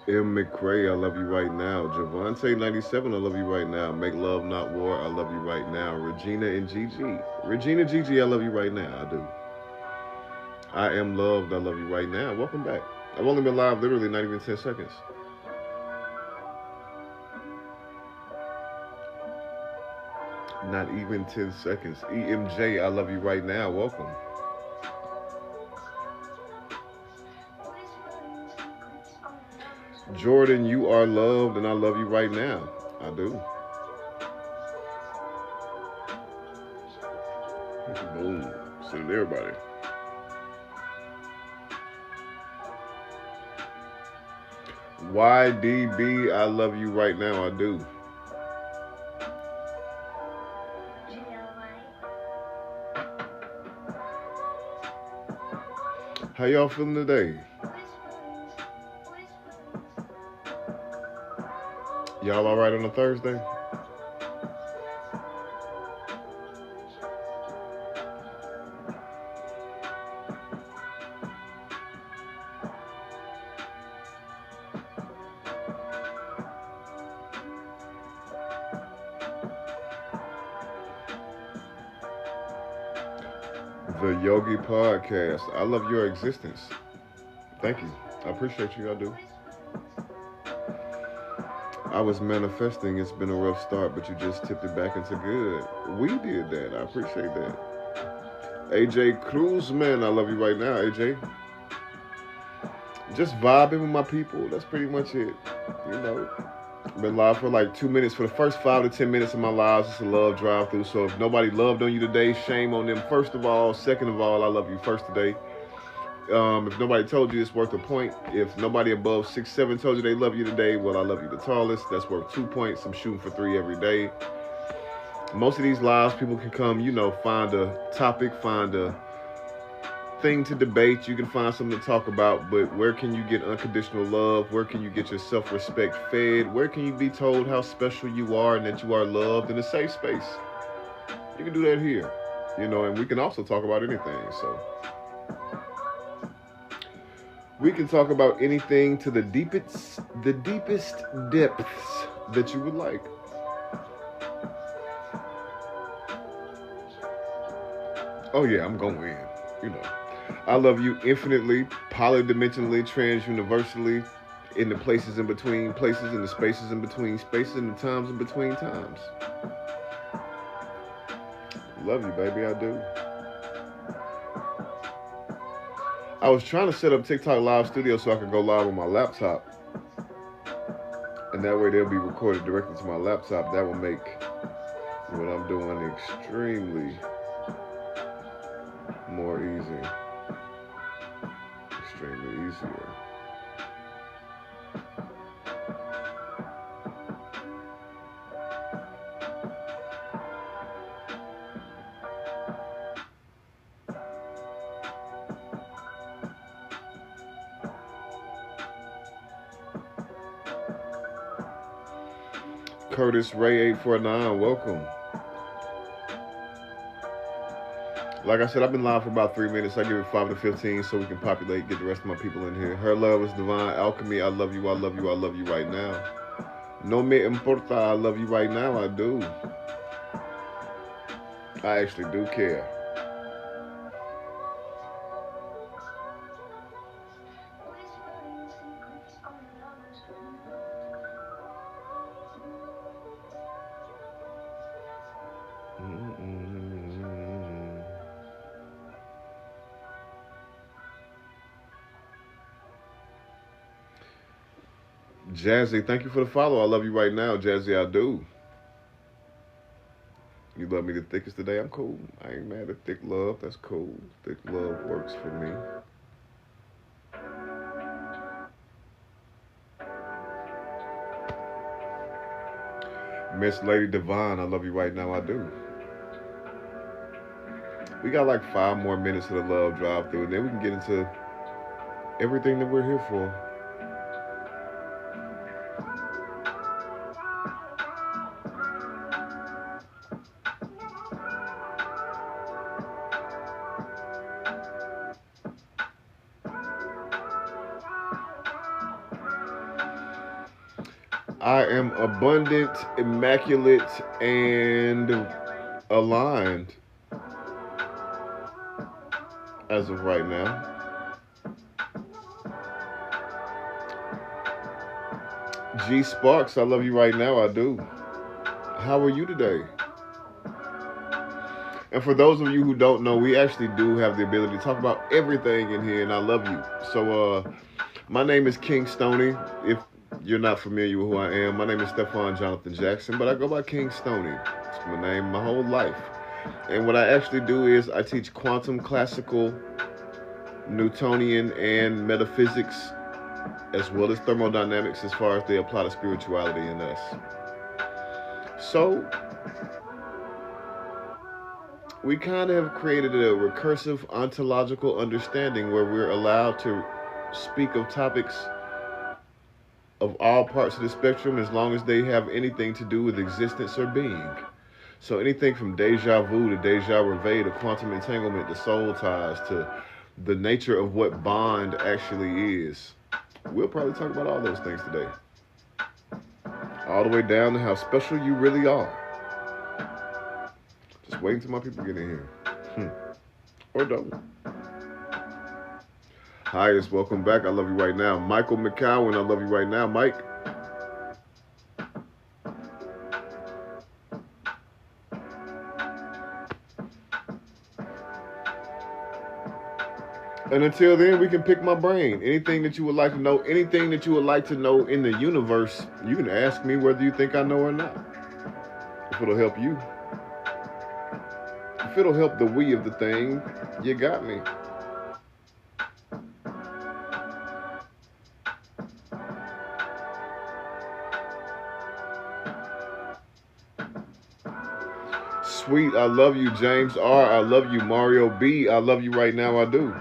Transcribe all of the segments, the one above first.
M. McRae, I love you right now. Javante97, I love you right now. Make Love Not War, I love you right now. Regina and Gigi. Regina Gigi, I love you right now. I do. I am loved, I love you right now. Welcome back. I've only been live literally not even 10 seconds. Not even 10 seconds. EMJ, I love you right now. Welcome. Jordan, you are loved and I love you right now. I do. Boom. Send everybody. YDB, I love you right now. I do. How y'all feeling today? Y'all all right on a Thursday? The Yogi Podcast. I love your existence. Thank you. I appreciate you. I do. I was manifesting. It's been a rough start, but you just tipped it back into good. We did that. I appreciate that. AJ Cruz, man, I love you right now, AJ. Just vibing with my people. That's pretty much it. You know, been live for like 2 minutes. For the first 5 to 10 minutes of my lives, it's a love drive through. So if nobody loved on you today, shame on them. First of all, second of all, I love you first today. If nobody told you it's worth a point, if nobody above 6'7" told you they love you today, well, I love you the tallest. That's worth 2 points. I'm shooting for 3 every day. Most of these lives, people can come, you know, find a topic, find a thing to debate. You can find something to talk about, but where can you get unconditional love? Where can you get your self-respect fed? Where can you be told how special you are and that you are loved in a safe space? You can do that here, you know, and we can also talk about anything, so. We can talk about anything to the deepest depths that you would like. Oh yeah, I'm going in, you know. I love you infinitely, polydimensionally, transuniversally, in the places in between places, in the spaces in between spaces, in the times in between times. Love you, baby, I do. I was trying to set up TikTok Live Studio so I could go live on my laptop. And that way they'll be recorded directly to my laptop. That will make what I'm doing extremely more easy. Extremely easier. Curtis Ray 849, welcome. Like I said, I've been live for about 3 minutes. I give it 5 to 15 so we can populate, get the rest of my people in here. Her love is divine alchemy. I love you, I love you, I love you right now. No me importa, I love you right now, I do. I actually do care. Jazzy, thank you for the follow. I love you right now, Jazzy, I do. You love me the thickest today? I'm cool. I ain't mad at thick love. That's cool. Thick love works for me. Miss Lady Divine, I love you right now, I do. We got like 5 more minutes of the love drive through, and then we can get into everything that we're here for. I am abundant, immaculate, and aligned as of right now. G Sparks, I love you right now. I do. How are you today? And for those of you who don't know, we actually do have the ability to talk about everything in here, and I love you. So, my name is King Stony. If you're not familiar with who I am, my name is Stefan Jonathan Jackson, but I go by King Stony. It's my name my whole life. And what I actually do is I teach quantum, classical, Newtonian, and metaphysics, as well as thermodynamics as far as they apply to spirituality in us. So, we kind of have created a recursive ontological understanding where we're allowed to speak of topics of all parts of the spectrum as long as they have anything to do with existence or being. So anything from deja vu to deja reveille to quantum entanglement to soul ties to the nature of what bond actually is. We'll probably talk about all those things today. All the way down to how special you really are. Just wait until my people get in here. Or don't. Hi, yes, welcome back. I love you right now. Michael McCowan, I love you right now. Mike. And until then, we can pick my brain. Anything that you would like to know, anything that you would like to know in the universe, you can ask me whether you think I know or not. If it'll help you. If it'll help the we of the thing, you got me. Sweet, I love you, James R. I love you, Mario B. I love you right now, I do.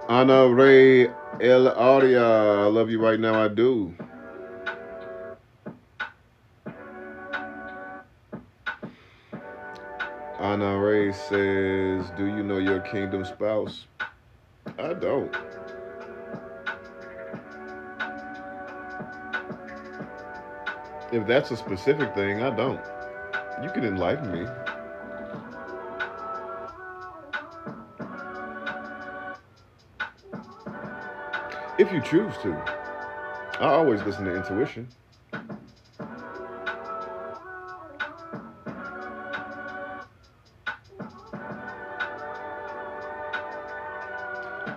Ana Ray El Aria, I love you right now, I do. Ana Ray says, do you know your kingdom spouse? I don't. If that's a specific thing, I don't. You can enlighten me. If you choose to. I always listen to intuition.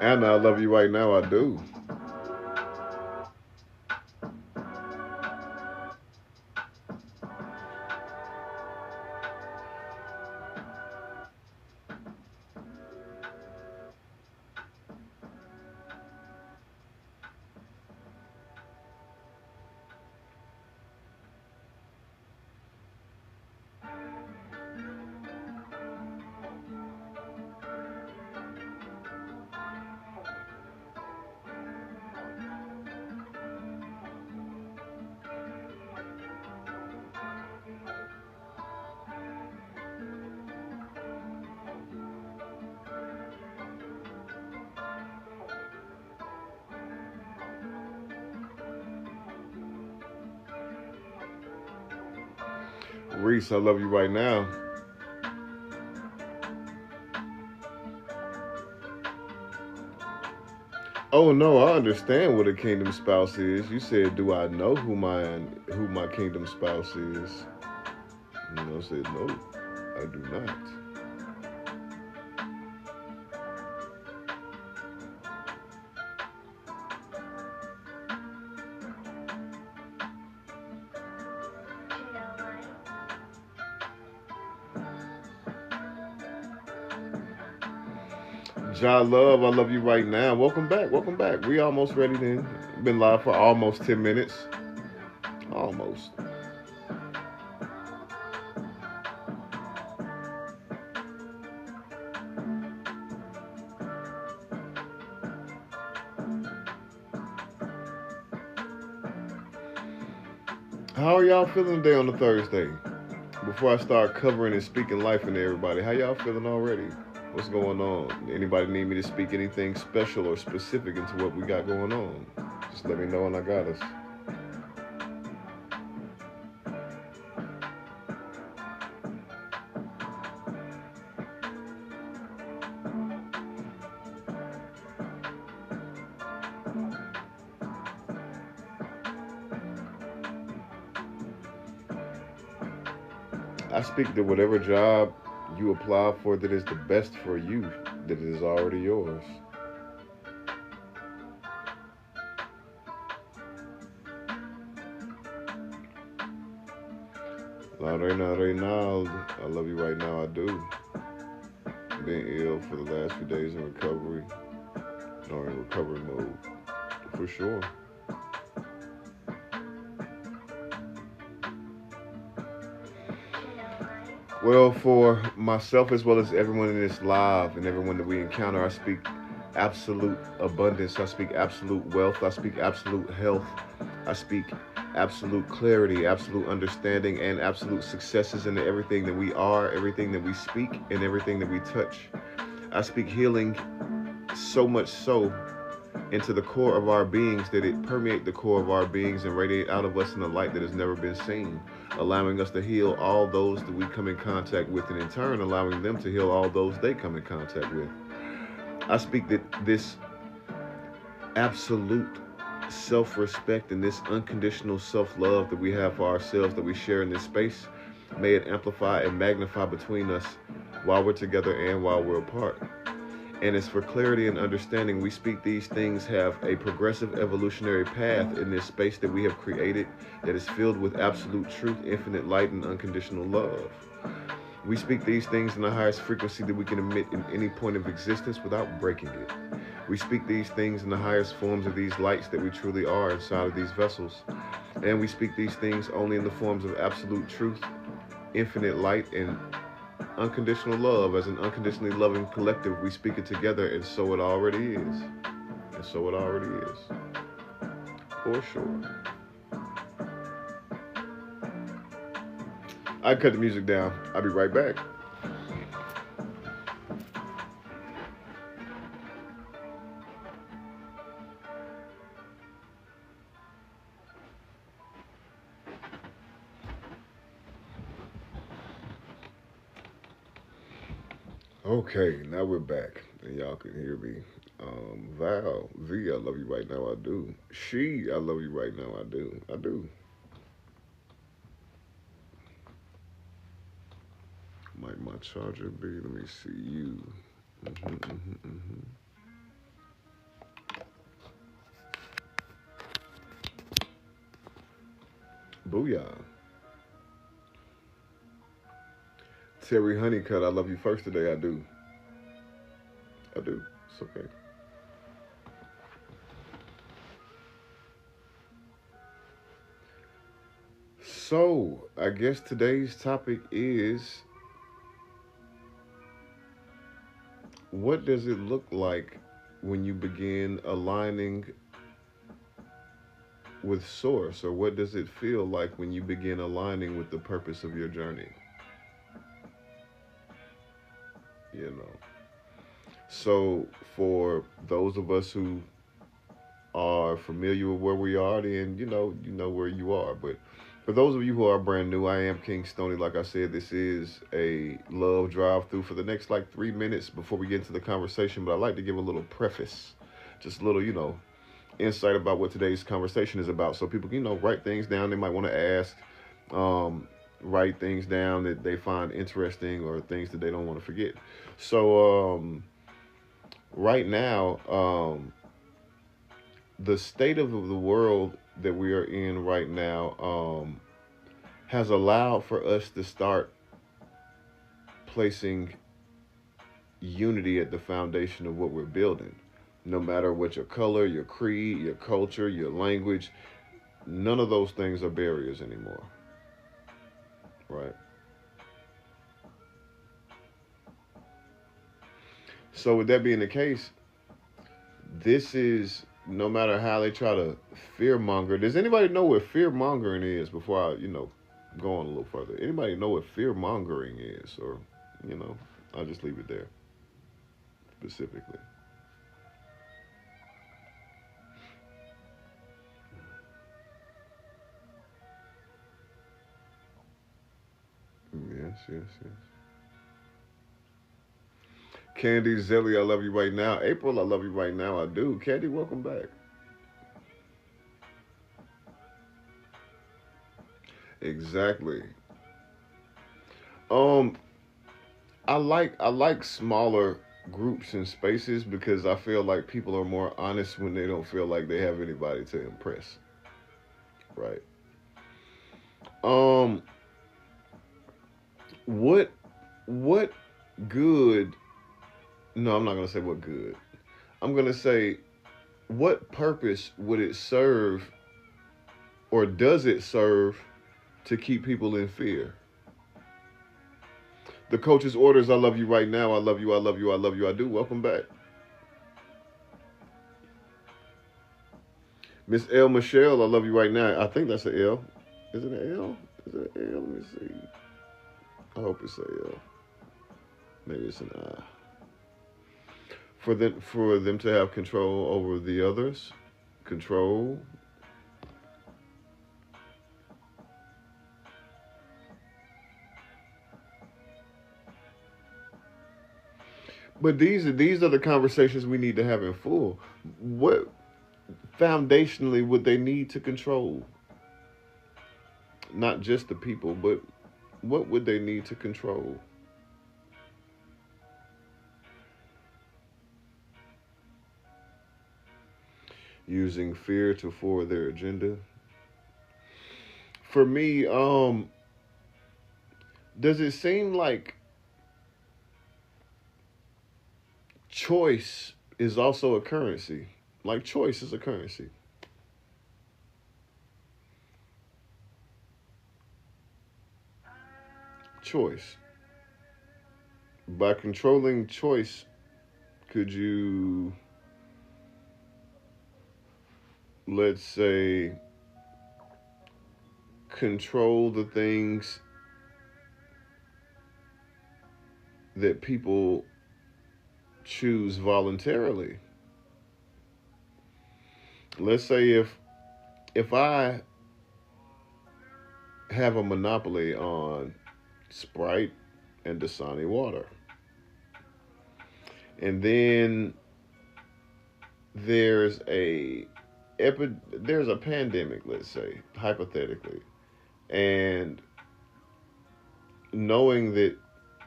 And I love you right now, I do. Reese, I love you right now. Oh no, I understand what a kingdom spouse is. You said, do I know who my kingdom spouse is? I said, no, I do not. Ja Love, I love you right now. Welcome back. Welcome back. We almost ready then. Been live for almost 10 minutes. Almost. How are y'all feeling today on the Thursday? Before I start covering and speaking life into everybody, how y'all feeling already? What's going on? Anybody need me to speak anything special or specific into what we got going on? Just let me know and I got us. I speak to whatever job you apply for that is the best for you, that is already yours. Right now, I love you right now, I do. Been ill for the last few days in recovery, or in recovery mode, for sure. Well, for myself as well as everyone in this live and everyone that we encounter, I speak absolute abundance. I speak absolute wealth. I speak absolute health. I speak absolute clarity, absolute understanding, and absolute successes in everything that we are, everything that we speak, and everything that we touch. I speak healing so much so into the core of our beings that it permeate the core of our beings and radiate out of us in a light that has never been seen, allowing us to heal all those that we come in contact with, and in turn allowing them to heal all those they come in contact with. I speak that this absolute self-respect and this unconditional self-love that we have for ourselves, that we share in this space, may it amplify and magnify between us while we're together and while we're apart. And as for clarity and understanding, we speak these things have a progressive evolutionary path in this space that we have created that is filled with absolute truth, infinite light, and unconditional love. We speak these things in the highest frequency that we can emit in any point of existence without breaking it. We speak these things in the highest forms of these lights that we truly are inside of these vessels. And we speak these things only in the forms of absolute truth, infinite light, and unconditional love. As an unconditionally loving collective, we speak it together, and so it already is. And so it already is. For sure. I cut the music down. I'll be right back. Okay, now we're back, and y'all can hear me. Val, V, I love you right now, I do. She, I love you right now, I do. I do. Might my charger be? Let me see you. Booyah. Terry Honeycutt, I love you first today, I do. I do. It's okay. So, I guess today's topic is, what does it look like when you begin aligning with Source, or what does it feel like when you begin aligning with the purpose of your journey? You know. So, for those of us who are familiar with where we are, then you know where you are. But for those of you who are brand new, I am King Stony. Like I said, this is a love drive through for the next like 3 minutes before we get into the conversation. But I like to give a little preface, just a little, insight about what today's conversation is about, so people, write things down they might want to ask, write things down that they find interesting or things that they don't want to forget. So right now, the state of the world that we are in right now has allowed for us to start placing unity at the foundation of what we're building. No matter what your color, your creed, your culture, your language, none of those things are barriers anymore. Right? So with that being the case, this is no matter how they try to fear monger, does anybody know what fear mongering is before I, go on a little further? Anybody know what fear mongering is? Or, I'll just leave it there specifically. Yes, yes, yes. Candy, Zelly, I love you right now. April, I love you right now. I do. Candy, welcome back. Exactly. Um, I like smaller groups and spaces because I feel like people are more honest when they don't feel like they have anybody to impress. Right. Um, what what good? No, I'm not gonna say what good. I'm gonna say what purpose would it serve, or does it serve, to keep people in fear? The coach's orders. I love you right now. I love you. I love you. I love you. I do. Welcome back, Miss L. Michelle. I love you right now. I think that's an L. Is it an L? Is it an L? Let me see. I hope it's an L. Maybe it's an I. For them to have control over the others. Control. But these are the conversations we need to have in full. What foundationally would they need to control? Not just the people, but what would they need to control? Using fear to forward their agenda. For me, does it seem like choice is also a currency? Like choice is a currency. Choice. By controlling choice, could you, let's say, control the things that people choose voluntarily? Let's say if I have a monopoly on Sprite and Dasani water, and then there's a there's a pandemic, let's say hypothetically, and knowing that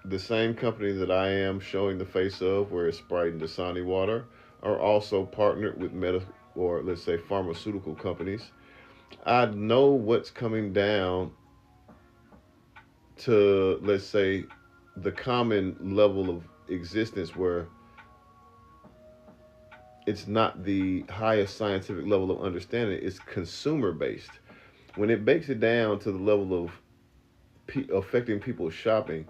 the same company that I am showing the face of, where it's Sprite and Dasani water, are also partnered with medical, or let's say pharmaceutical companies. I know what's coming down to, let's say, the common level of existence where it's not the highest scientific level of understanding, it's consumer based. When it breaks it down to the level of affecting people's shopping,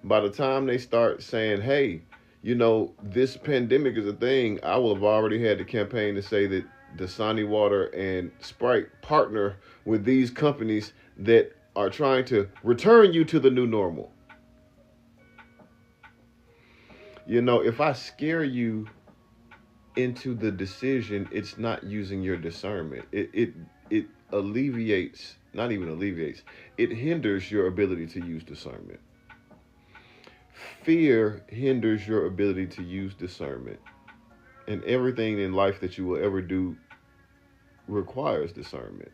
by the time they start saying, hey, this pandemic is a thing, I will have already had the campaign to say that Dasani Water and Sprite partner with these companies that are trying to return you to the new normal. If I scare you into the decision, it's not using your discernment. It alleviates, not even alleviates, it hinders your ability to use discernment. Fear hinders your ability to use discernment. And everything in life that you will ever do requires discernment.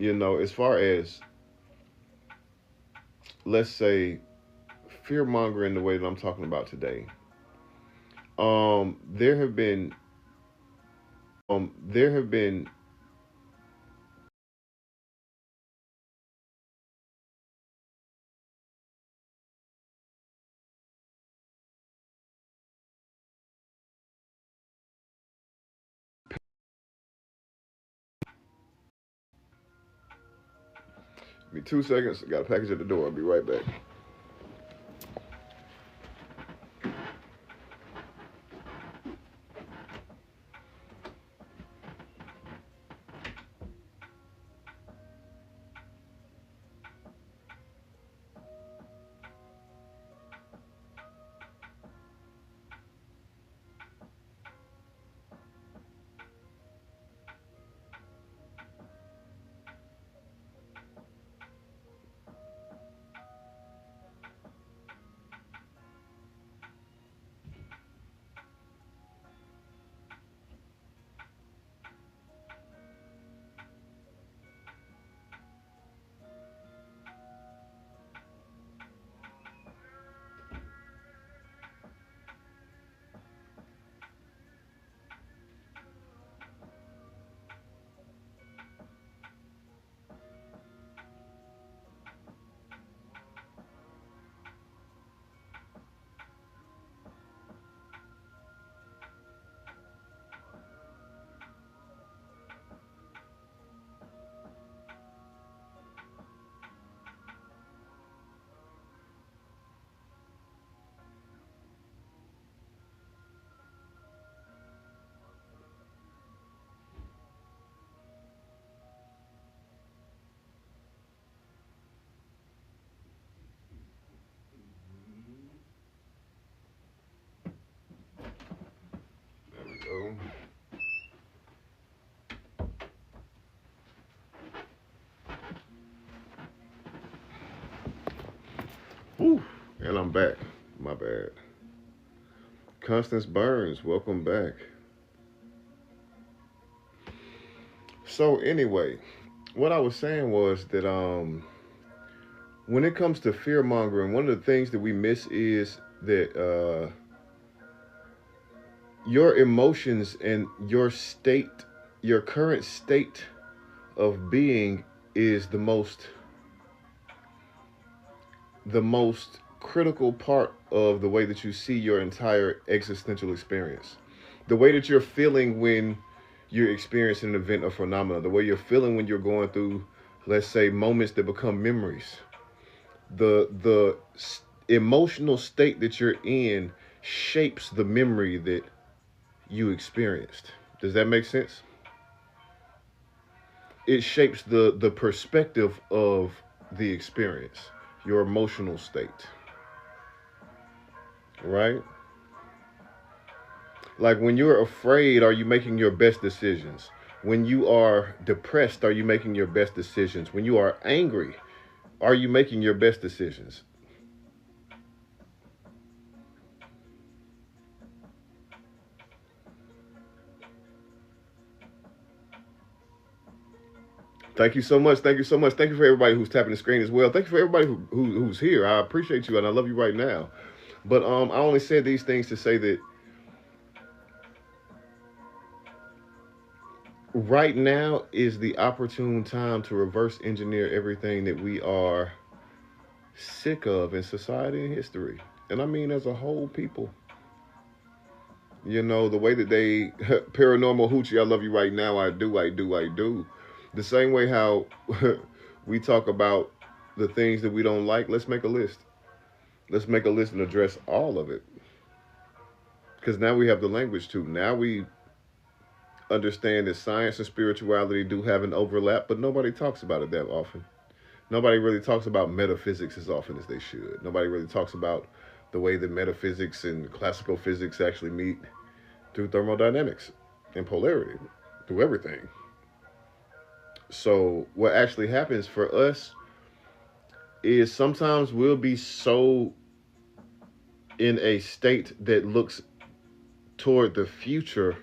As far as, let's say, fear mongering the way that I'm talking about today, there have been Give me 2 seconds. I got a package at the door. I'll be right back. go. Whew. And I'm back. My bad. Constance Burns, welcome back. So anyway, what I was saying was that when it comes to fear mongering, one of the things that we miss is that your emotions and your state, your current state of being is the most critical part of the way that you see your entire existential experience. The way that you're feeling when you're experiencing an event or phenomena, the way you're feeling when you're going through, let's say, moments that become memories. The emotional state that you're in shapes the memory that you experienced. Does that make sense? It shapes the perspective of the experience, your emotional state, right? Like when you're afraid, are you making your best decisions? When you are depressed, are you making your best decisions? When you are angry, are you making your best decisions? Thank you so much. Thank you so much. Thank you for everybody who's tapping the screen as well. Thank you for everybody who's here. I appreciate you and I love you right now. But I only said these things to say that right now is the opportune time to reverse engineer everything that we are sick of in society and history. And I mean as a whole people. You know, the way that they paranormal hoochie, I love you right now, I do, I do, I do. The same way how we talk about the things that we don't like, let's make a list. Let's make a list and address all of it. Because now we have the language too. Now we understand that science and spirituality do have an overlap, but nobody talks about it that often. Nobody really talks about metaphysics as often as they should. Nobody really talks about the way that metaphysics and classical physics actually meet through thermodynamics and polarity, through everything. So what actually happens for us is sometimes we'll be so in a state that looks toward the future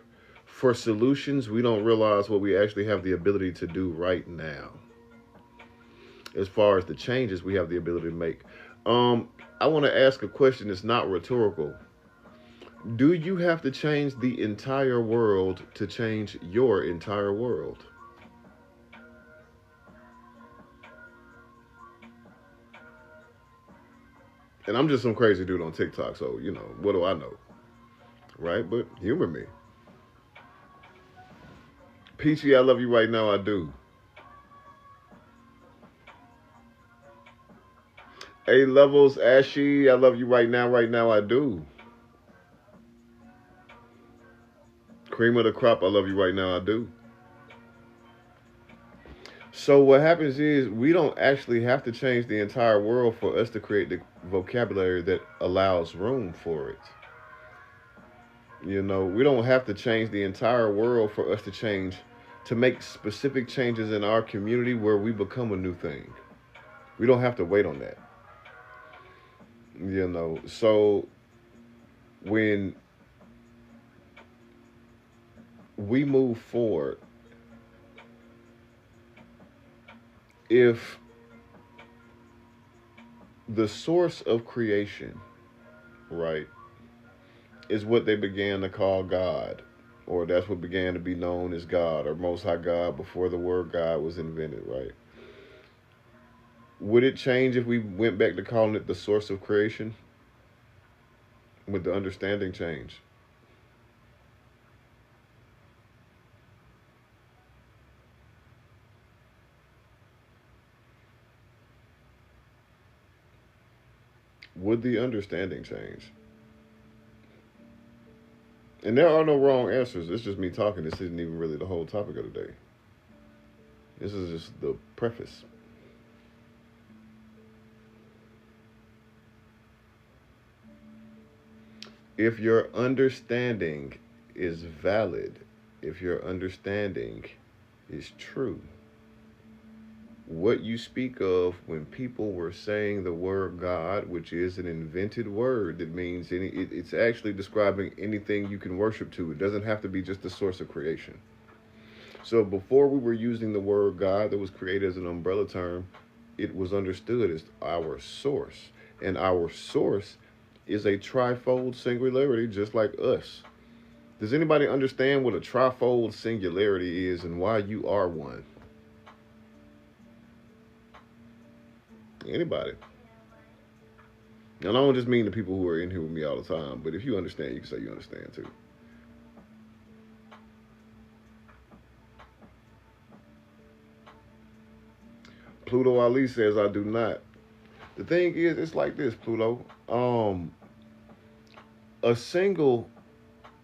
for solutions, we don't realize what we actually have the ability to do right now. As far as the changes we have the ability to make. I want to ask a question that's not rhetorical. Do you have to change the entire world to change your entire world? And I'm just some crazy dude on TikTok, so, you know, what do I know? Right? But humor me. Peachy, I love you right now, I do. A levels, Ashy, I love you right now, I do. Cream of the crop, I love you right now, I do. So what happens is we don't actually have to change the entire world for us to create the vocabulary that allows room for it. You know, we don't have to change the entire world for us to make specific changes in our community where we become a new thing. We don't have to wait on that. You know, so when we move forward, if the source of creation, right, is what they began to call God, or that's what began to be known as God or Most High God before the word God was invented, right? Would it change if we went back to calling it the source of creation? Would the understanding change? Would the understanding change? And there are no wrong answers. It's just me talking. This isn't even really the whole topic of the day. This is just the preface. If your understanding is valid, if your understanding is true. What you speak of when people were saying the word God, which is an invented word that means it's actually describing anything you can worship to. It doesn't have to be just the source of creation. So before we were using the word God that was created as an umbrella term, it was understood as our source. And our source is a trifold singularity just like us. Does anybody understand what a trifold singularity is and why you are one? Anybody? And I don't just mean the people who are in here with me all the time, but if you understand, you can say you understand too. Pluto Ali says I do not. The thing is, it's like this, Pluto. A single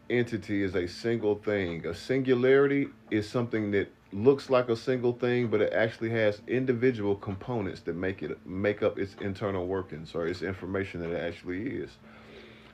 entity is a single thing. A singularity is something that looks like a single thing, but it actually has individual components that make up its internal workings or its information that it actually is.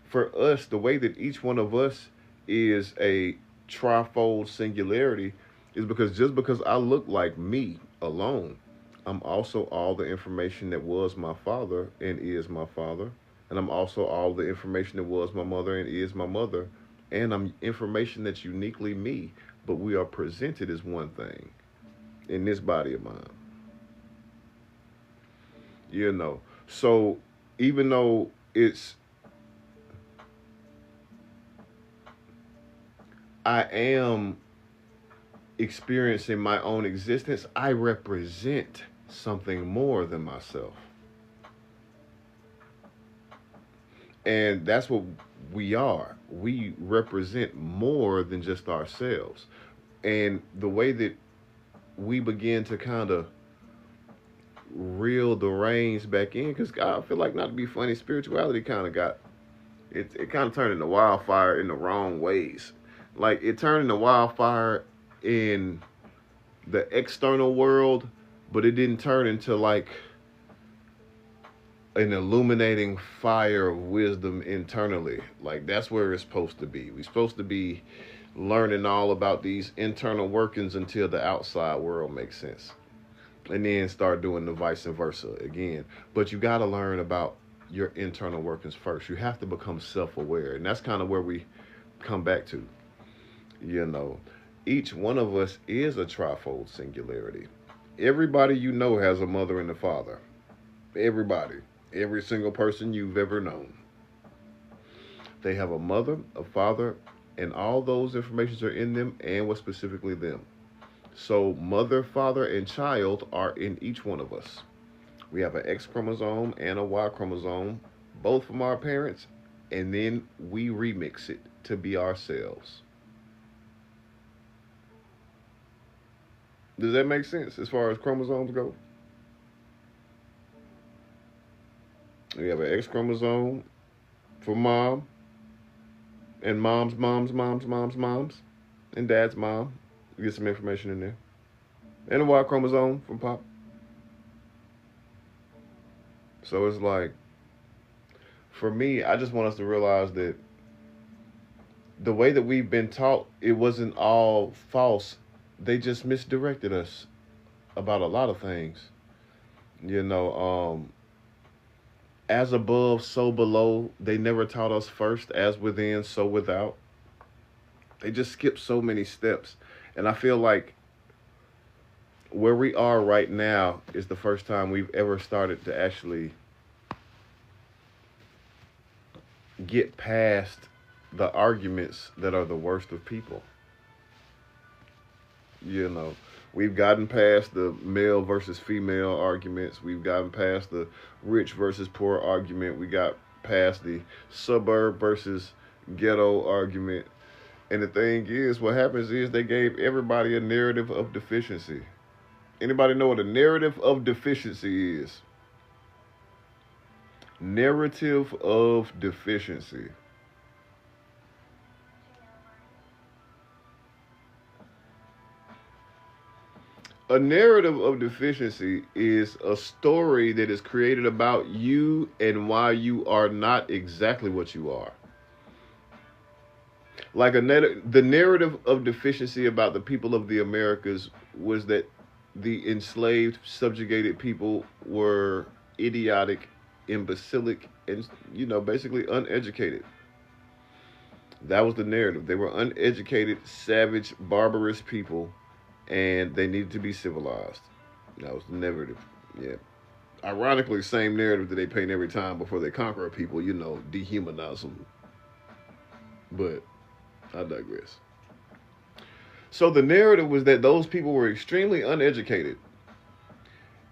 For us, the way that each one of us is a trifold singularity is because just because I look like me alone, I'm also all the information that was my father and is my father. And I'm also all the information that was my mother and is my mother. And I'm information that's uniquely me, but we are presented as one thing in this body of mine. You know, so even though I am experiencing my own existence, I represent something more than myself. And that's what we are. We represent more than just ourselves. And the way that we begin to kind of reel the reins back in, because I feel like, not to be funny, spirituality kind of got, it kind of turned into wildfire in the wrong ways. Like, it turned into wildfire in the external world, but it didn't turn into like an illuminating fire of wisdom internally. Like, that's where it's supposed to be. We're supposed to be learning all about these internal workings until the outside world makes sense, and then start doing the vice versa again. But you got to learn about your internal workings first. You have to become self-aware, and that's kind of where we come back to. You know, each one of us is a trifold singularity. Everybody you know has a mother and a father. Everybody. Every single person you've ever known. They have a mother, a father, and all those informations are in them, and what's specifically them. So mother, father, and child are in each one of us. We have an X chromosome and a Y chromosome, both from our parents, and then we remix it to be ourselves. Does that make sense as far as chromosomes go? We have an X chromosome for mom, and mom's, and dad's mom. You get some information in there. And a Y chromosome from pop. So it's like, for me, I just want us to realize that the way that we've been taught, it wasn't all false. They just misdirected us about a lot of things. You know, as above, so below. They never taught us first, as within, so without. They just skipped so many steps. And I feel like where we are right now is the first time we've ever started to actually get past the arguments that are the worst of people. You know, we've gotten past the male versus female arguments. We've gotten past the rich versus poor argument. We got past the suburb versus ghetto argument. And the thing is, what happens is they gave everybody a narrative of deficiency. Anybody know what a narrative of deficiency is? Narrative of deficiency. A narrative of deficiency is a story that is created about you and why you are not exactly what you are. Like the narrative of deficiency about the people of the Americas was that the enslaved, subjugated people were idiotic, imbecilic, and basically uneducated. That was the narrative. They were uneducated, savage, barbarous people, and they needed to be civilized. That was the narrative. Yeah. Ironically, same narrative that they paint every time before they conquer a people. Dehumanize them. But I digress. So the narrative was that those people were extremely uneducated.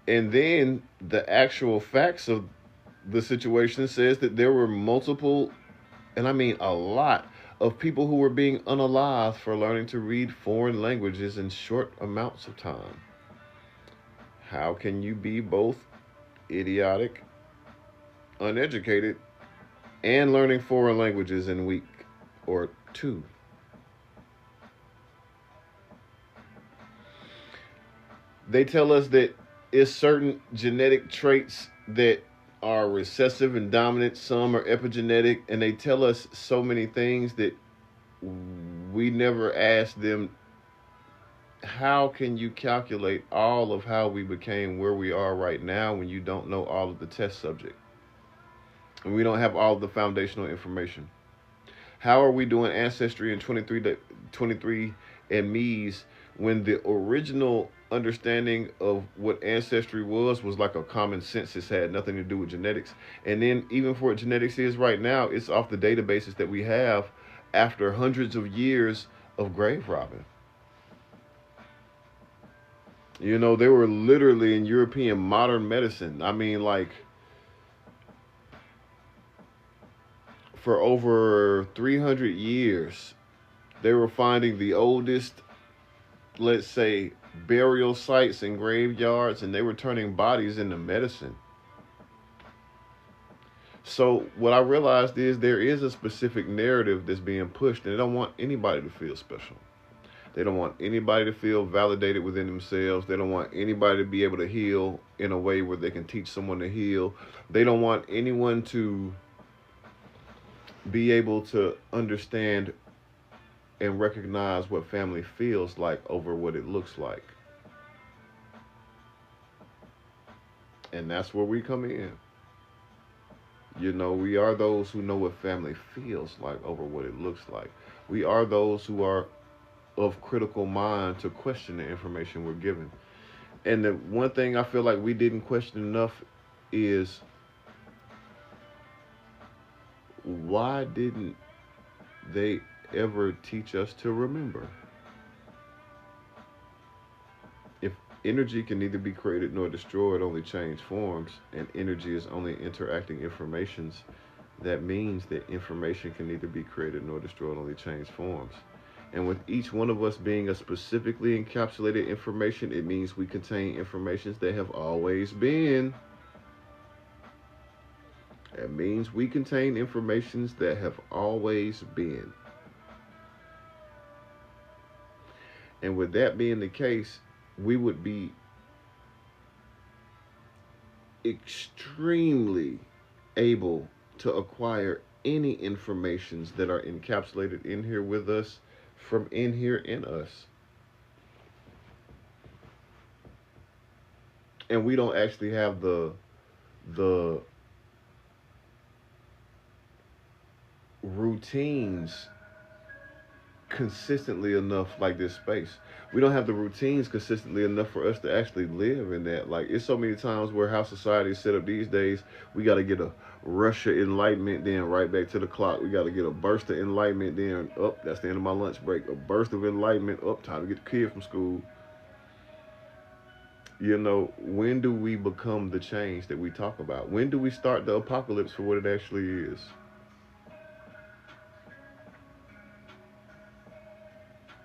And then the actual facts of the situation says that there were multiple, and I mean a lot, of people who were being unalived for learning to read foreign languages in short amounts of time. How can you be both idiotic, uneducated, and learning foreign languages in a week or two? They tell us that it's certain genetic traits that are recessive and dominant, some are epigenetic, and they tell us so many things that we never ask them, how can you calculate all of how we became where we are right now when you don't know all of the test subject? And we don't have all of the foundational information. How are we doing ancestry in 23 and me's when the original understanding of what ancestry was like a common census, had nothing to do with genetics? And then even for what genetics is right now, it's off the databases that we have after hundreds of years of grave robbing. They were literally in European modern medicine. I mean, like, for over 300 years, they were finding the oldest, let's say, burial sites and graveyards, and they were turning bodies into medicine. So what I realized is there is a specific narrative that's being pushed, and they don't want anybody to feel special. They don't want anybody to feel validated within themselves. They don't want anybody to be able to heal in a way where they can teach someone to heal. They don't want anyone to be able to understand and recognize what family feels like over what it looks like. And that's where we come in. We are those who know what family feels like over what it looks like. We are those who are of critical mind to question the information we're given. And the one thing I feel like we didn't question enough is, why didn't they ever teach us to remember? If energy can neither be created nor destroyed, only change forms, and energy is only interacting informations, that means that information can neither be created nor destroyed, only change forms. And with each one of us being a specifically encapsulated information, it means we contain informations that have always been. It means we contain informations that have always been. And with that being the case, we would be extremely able to acquire any informations that are encapsulated in here with us from in here in us. And we don't actually have the routines consistently enough, like this space. We don't have the routines consistently enough for us to actually live in that. Like, it's so many times where how society is set up these days, we got to get a rush of enlightenment, then right back to the clock. We got to get a burst of enlightenment, then that's the end of my lunch break. A burst of enlightenment, time to get the kid from school. When do we become the change that we talk about? When do we start the apocalypse for what it actually is?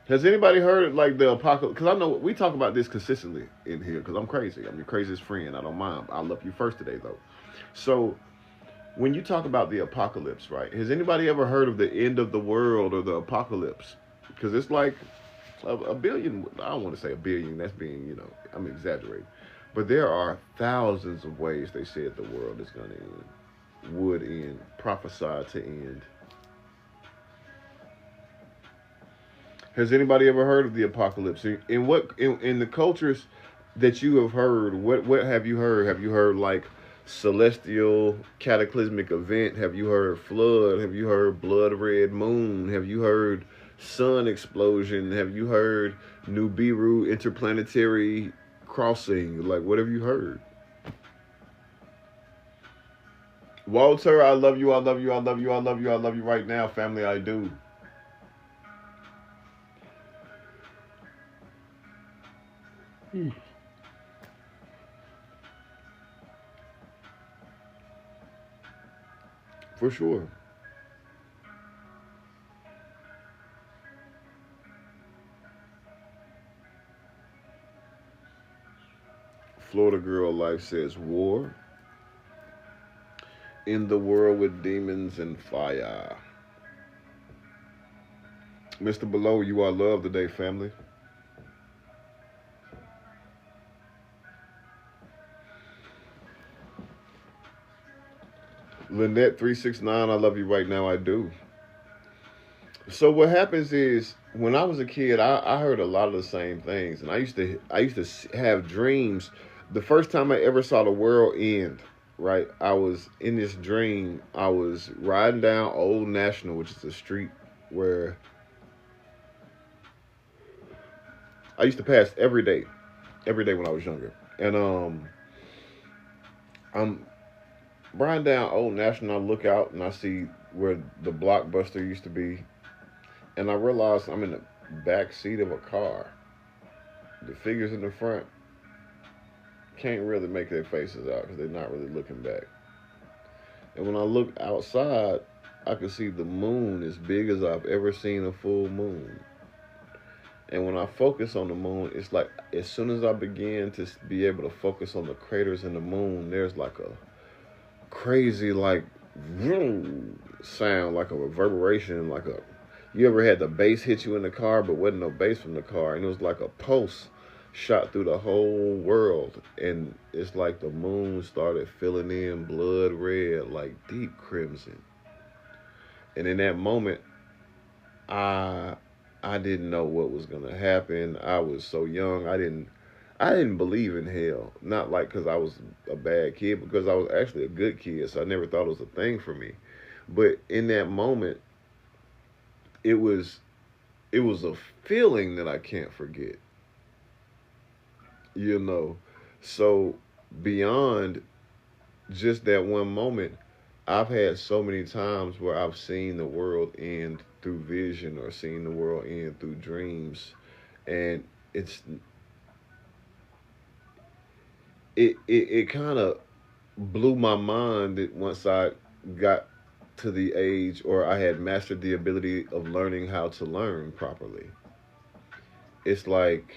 Has anybody heard like the apocalypse? Because I know we talk about this consistently in here, because I'm crazy. I'm your craziest friend. I don't mind. I love you first today, though. So when you talk about the apocalypse, right? Has anybody ever heard of the end of the world or the apocalypse? Because it's like a billion. I don't want to say a billion. That's being, I'm exaggerating. But there are thousands of ways they said the world is going to end, would end, prophesied to end. Has anybody ever heard of the apocalypse? In the cultures that you have heard, what have you heard? Have you heard like celestial cataclysmic event? Have you heard flood? Have you heard blood red moon? Have you heard sun explosion? Have you heard Nibiru interplanetary crossing? Like, what have you heard? Walter, I love you, I love you, I love you, I love you, I love you right now, family, I do. For sure. Florida Girl Life says war in the world with demons and fire. Mr. Below, you are loved today, family. Lynette369, I love you right now, I do. So what happens is when I was a kid, I heard a lot of the same things, and I used to have dreams. The first time I ever saw the world end, right? I was in this dream. I was riding down Old National, which is a street where I used to pass every day when I was younger, and I'm riding down Old National. I look out and I see where the Blockbuster used to be, and I realize I'm in the back seat of a car. The figures in the front can't really make their faces out because they're not really looking back. And when I look outside, I can see the moon as big as I've ever seen a full moon. And when I focus on the moon, it's like as soon as I begin to be able to focus on the craters in the moon, there's like a crazy like vroom sound, like a reverberation, like a you ever had the bass hit you in the car but wasn't no bass from the car, and it was like a pulse shot through the whole world, and it's like the moon started filling in blood red, like deep crimson. And in that moment, I I didn't know what was gonna happen. I was so young. I didn't believe in hell. Not like because I was a bad kid, because I was actually a good kid. So I never thought it was a thing for me. But in that moment, it was it was a feeling that I can't forget. You know, so beyond just that one moment, I've had so many times where I've seen the world end through vision or seen the world end through dreams, and it's it kind of blew my mind that once I got to the age, or I had mastered the ability of learning how to learn properly. It's like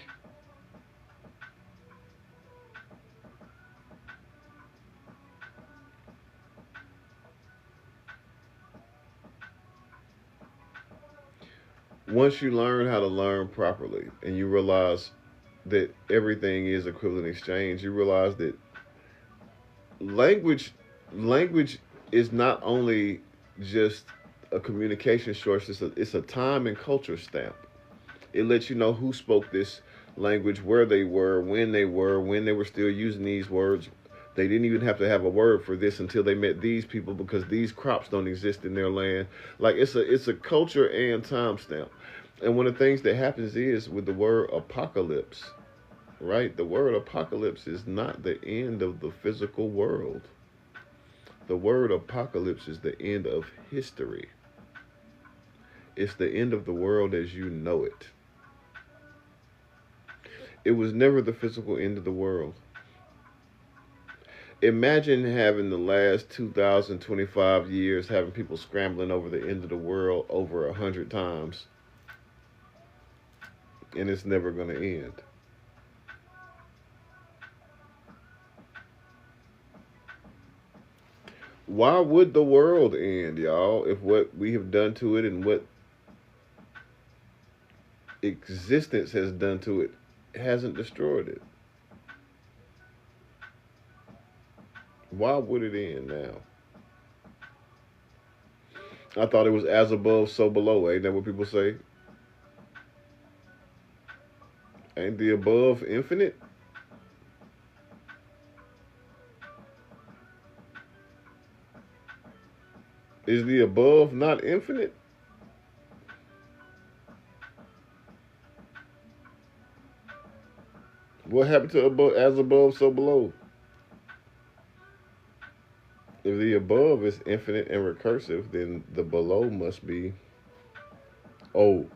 once you learn how to learn properly and you realize that everything is equivalent exchange, you realize that language language is not only just a communication source, it's a time and culture stamp. It lets you know who spoke this language, where they were, when they were still using these words. They didn't even have to have a word for this until they met these people, because these crops don't exist in their land. Like it's a culture and timestamp. And one of the things that happens is with the word apocalypse, right? The word apocalypse is not the end of the physical world. The word apocalypse is the end of history. It's the end of the world as you know it. It was never the physical end of the world. Imagine having the last 2025 years having people scrambling over the end of the world over 100 times, and it's never going to end. Why would the world end, y'all, if what we have done to it and what existence has done to it hasn't destroyed it? Why would it end now? I thought it was as above, so below. Ain't that what people say? Ain't the above infinite? Is the above not infinite? What happened to above, as above, so below? If the above is infinite and recursive, then the below must be, oh,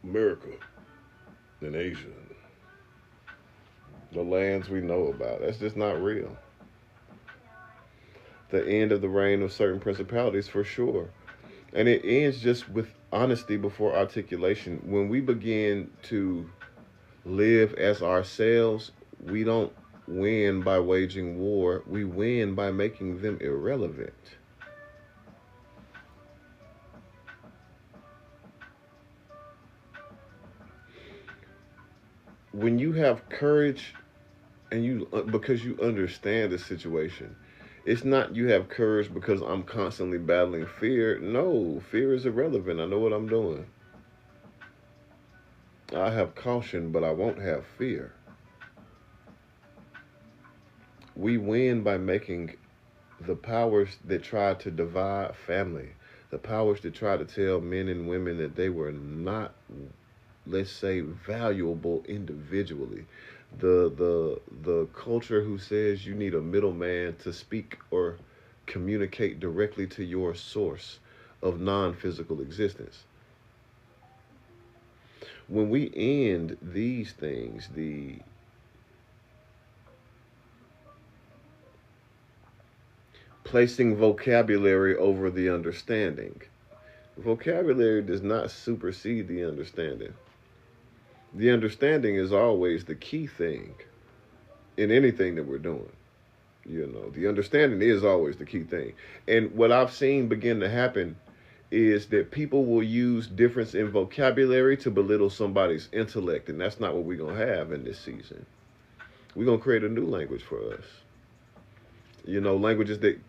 America and Asia, the lands we know about. That's just not real. The end of the reign of certain principalities for sure. And it ends just with honesty before articulation. When we begin to live as ourselves, we don't win by waging war, we win by making them irrelevant. When you have courage and you because you understand the situation, it's not you have courage because I'm constantly battling fear. No, fear is irrelevant. I know what I'm doing. I have caution, but I won't have fear. We win by making the powers that try to divide family, the powers that try to tell men and women that they were not, let's say, valuable individually. The culture who says you need a middleman to speak or communicate directly to your source of non-physical existence. When we end these things, the placing vocabulary over the understanding. Vocabulary does not supersede the understanding. The understanding is always the key thing in anything that we're doing. You know, the understanding is always the key thing. And what I've seen begin to happen is that people will use difference in vocabulary to belittle somebody's intellect, and that's not what we're going to have in this season. We're going to create a new language for us. You know, languages that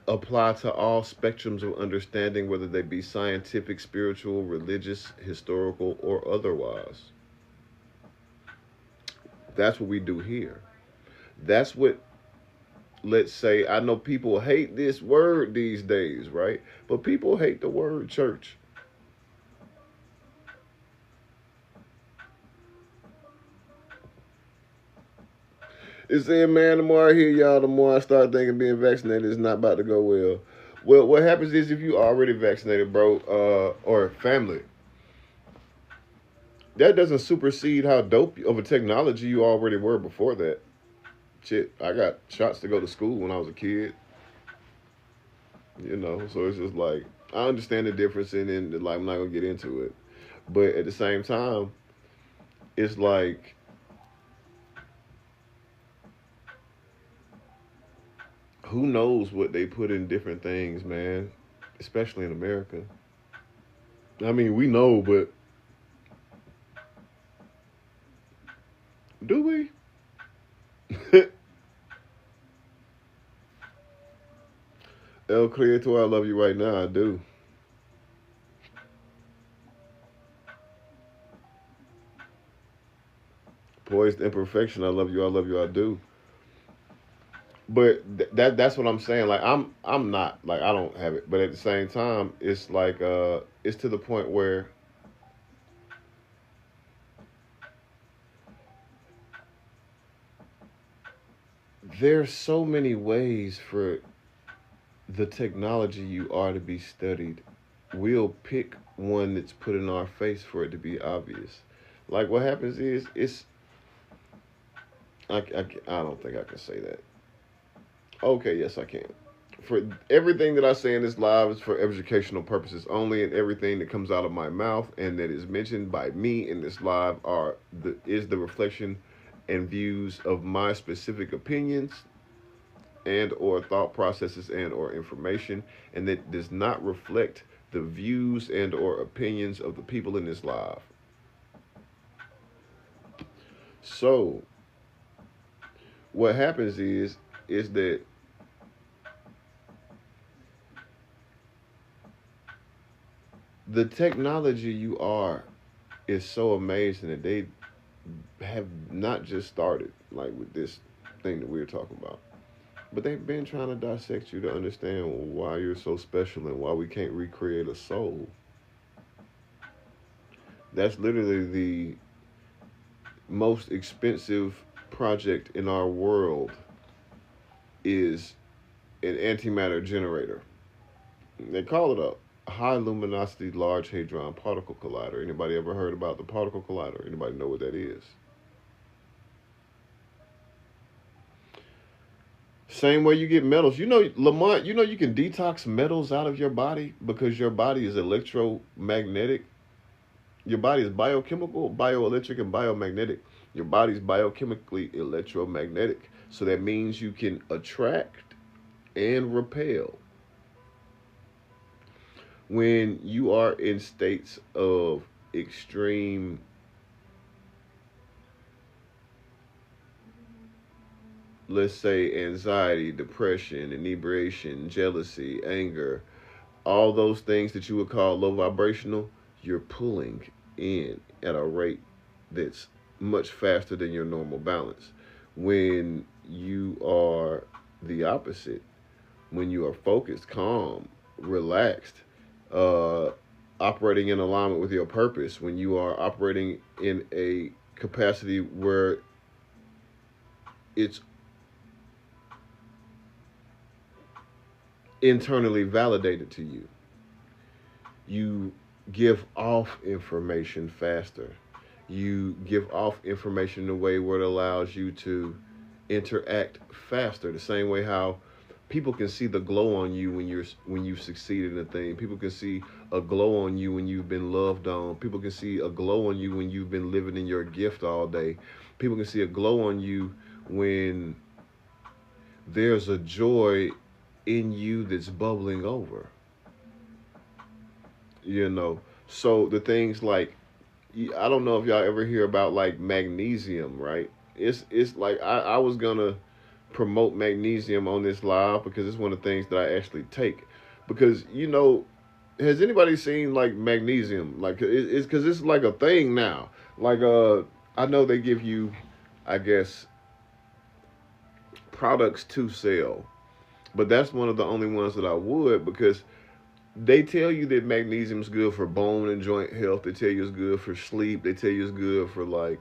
apply to all spectrums of understanding, whether they be scientific, spiritual, religious, historical, or otherwise. That's what we do here. That's what, let's say, I know people hate this word these days, right? But people hate the word church. It's saying, man, the more I hear y'all, the more I start thinking being vaccinated is not about to go well. Well, what happens is if you already vaccinated, bro, or family, that doesn't supersede how dope of a technology you already were before that. Shit, I got shots to go to school when I was a kid. You know, so it's just like I understand the difference in like I'm not gonna get into it, but at the same time, it's like who knows what they put in different things, man, especially in America. I mean, we know, but do we? El Creator, I love you right now. I do. Poised imperfection, I love you. I love you. I do. But that's what I'm saying. Like I'm not like I don't have it, but at the same time, it's like it's to the point where there's so many ways for the technology you are to be studied. We'll pick one that's put in our face for it to be obvious. Like what happens is it's I don't think I can say that. Okay, yes I can. For everything that I say in this live is for educational purposes only, and everything that comes out of my mouth and that is mentioned by me in this live is the reflection and views of my specific opinions and or thought processes and or information, and that does not reflect the views and or opinions of the people in this live. So what happens is that the technology you are is so amazing that they have not just started like with this thing that we're talking about, but they've been trying to dissect you to understand why you're so special and why we can't recreate a soul. That's literally the most expensive project in our world is an antimatter generator. They call it a high luminosity large hadron particle collider. Anybody ever heard about the particle collider? Anybody know what that is? Same way you get metals. You know, Lamont, you know you can detox metals out of your body because your body is electromagnetic. Your body is biochemical, bioelectric, and biomagnetic. Your body's biochemically electromagnetic. So that means you can attract and repel. When you are in states of extreme, let's say, anxiety, depression, inebriation, jealousy, anger, all those things that you would call low vibrational, you're pulling in at a rate that's much faster than your normal balance. When you are the opposite, when you are focused, calm, relaxed, uh, operating in alignment with your purpose, when you are operating in a capacity where it's internally validated to you, you give off information faster. You give off information in a way where it allows you to interact faster. The same way how people can see the glow on you when you've succeeded in a thing. People can see a glow on you when you've been loved on. People can see a glow on you when you've been living in your gift all day. People can see a glow on you when there's a joy in you that's bubbling over. You know, so the things like, I don't know if y'all ever hear about like magnesium, right? It's like I was gonna promote magnesium on this live because it's one of the things that I actually take. Because, you know, has anybody seen like magnesium? Like it's because it's like a thing now. Like I know they give you, I guess, products to sell, but that's one of the only ones that I would, because they tell you that magnesium is good for bone and joint health. They tell you it's good for sleep. They tell you it's good for like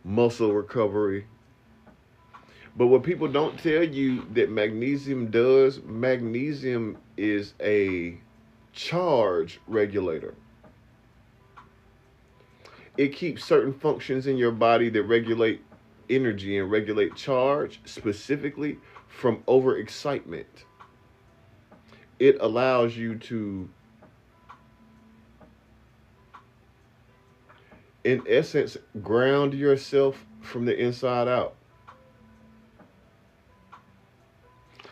muscle recovery. But what people don't tell you that magnesium does, magnesium is a charge regulator. It keeps certain functions in your body that regulate energy and regulate charge specifically from overexcitement. It allows you to, in essence, ground yourself from the inside out.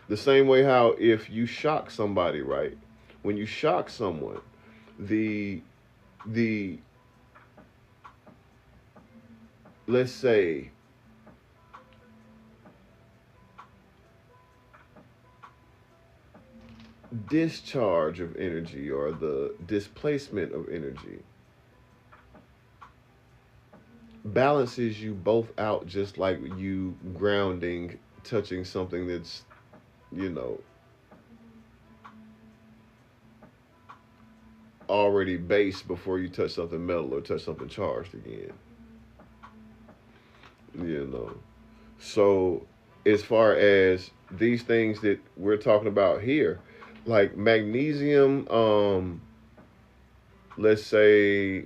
The same way how if you shock somebody, right? When you shock someone, the the let's say discharge of energy or the displacement of energy balances you both out, just like you grounding, touching something that's, you know, already base before you touch something metal or touch something charged again. You know. So as far as these things that we're talking about here, like magnesium, let's say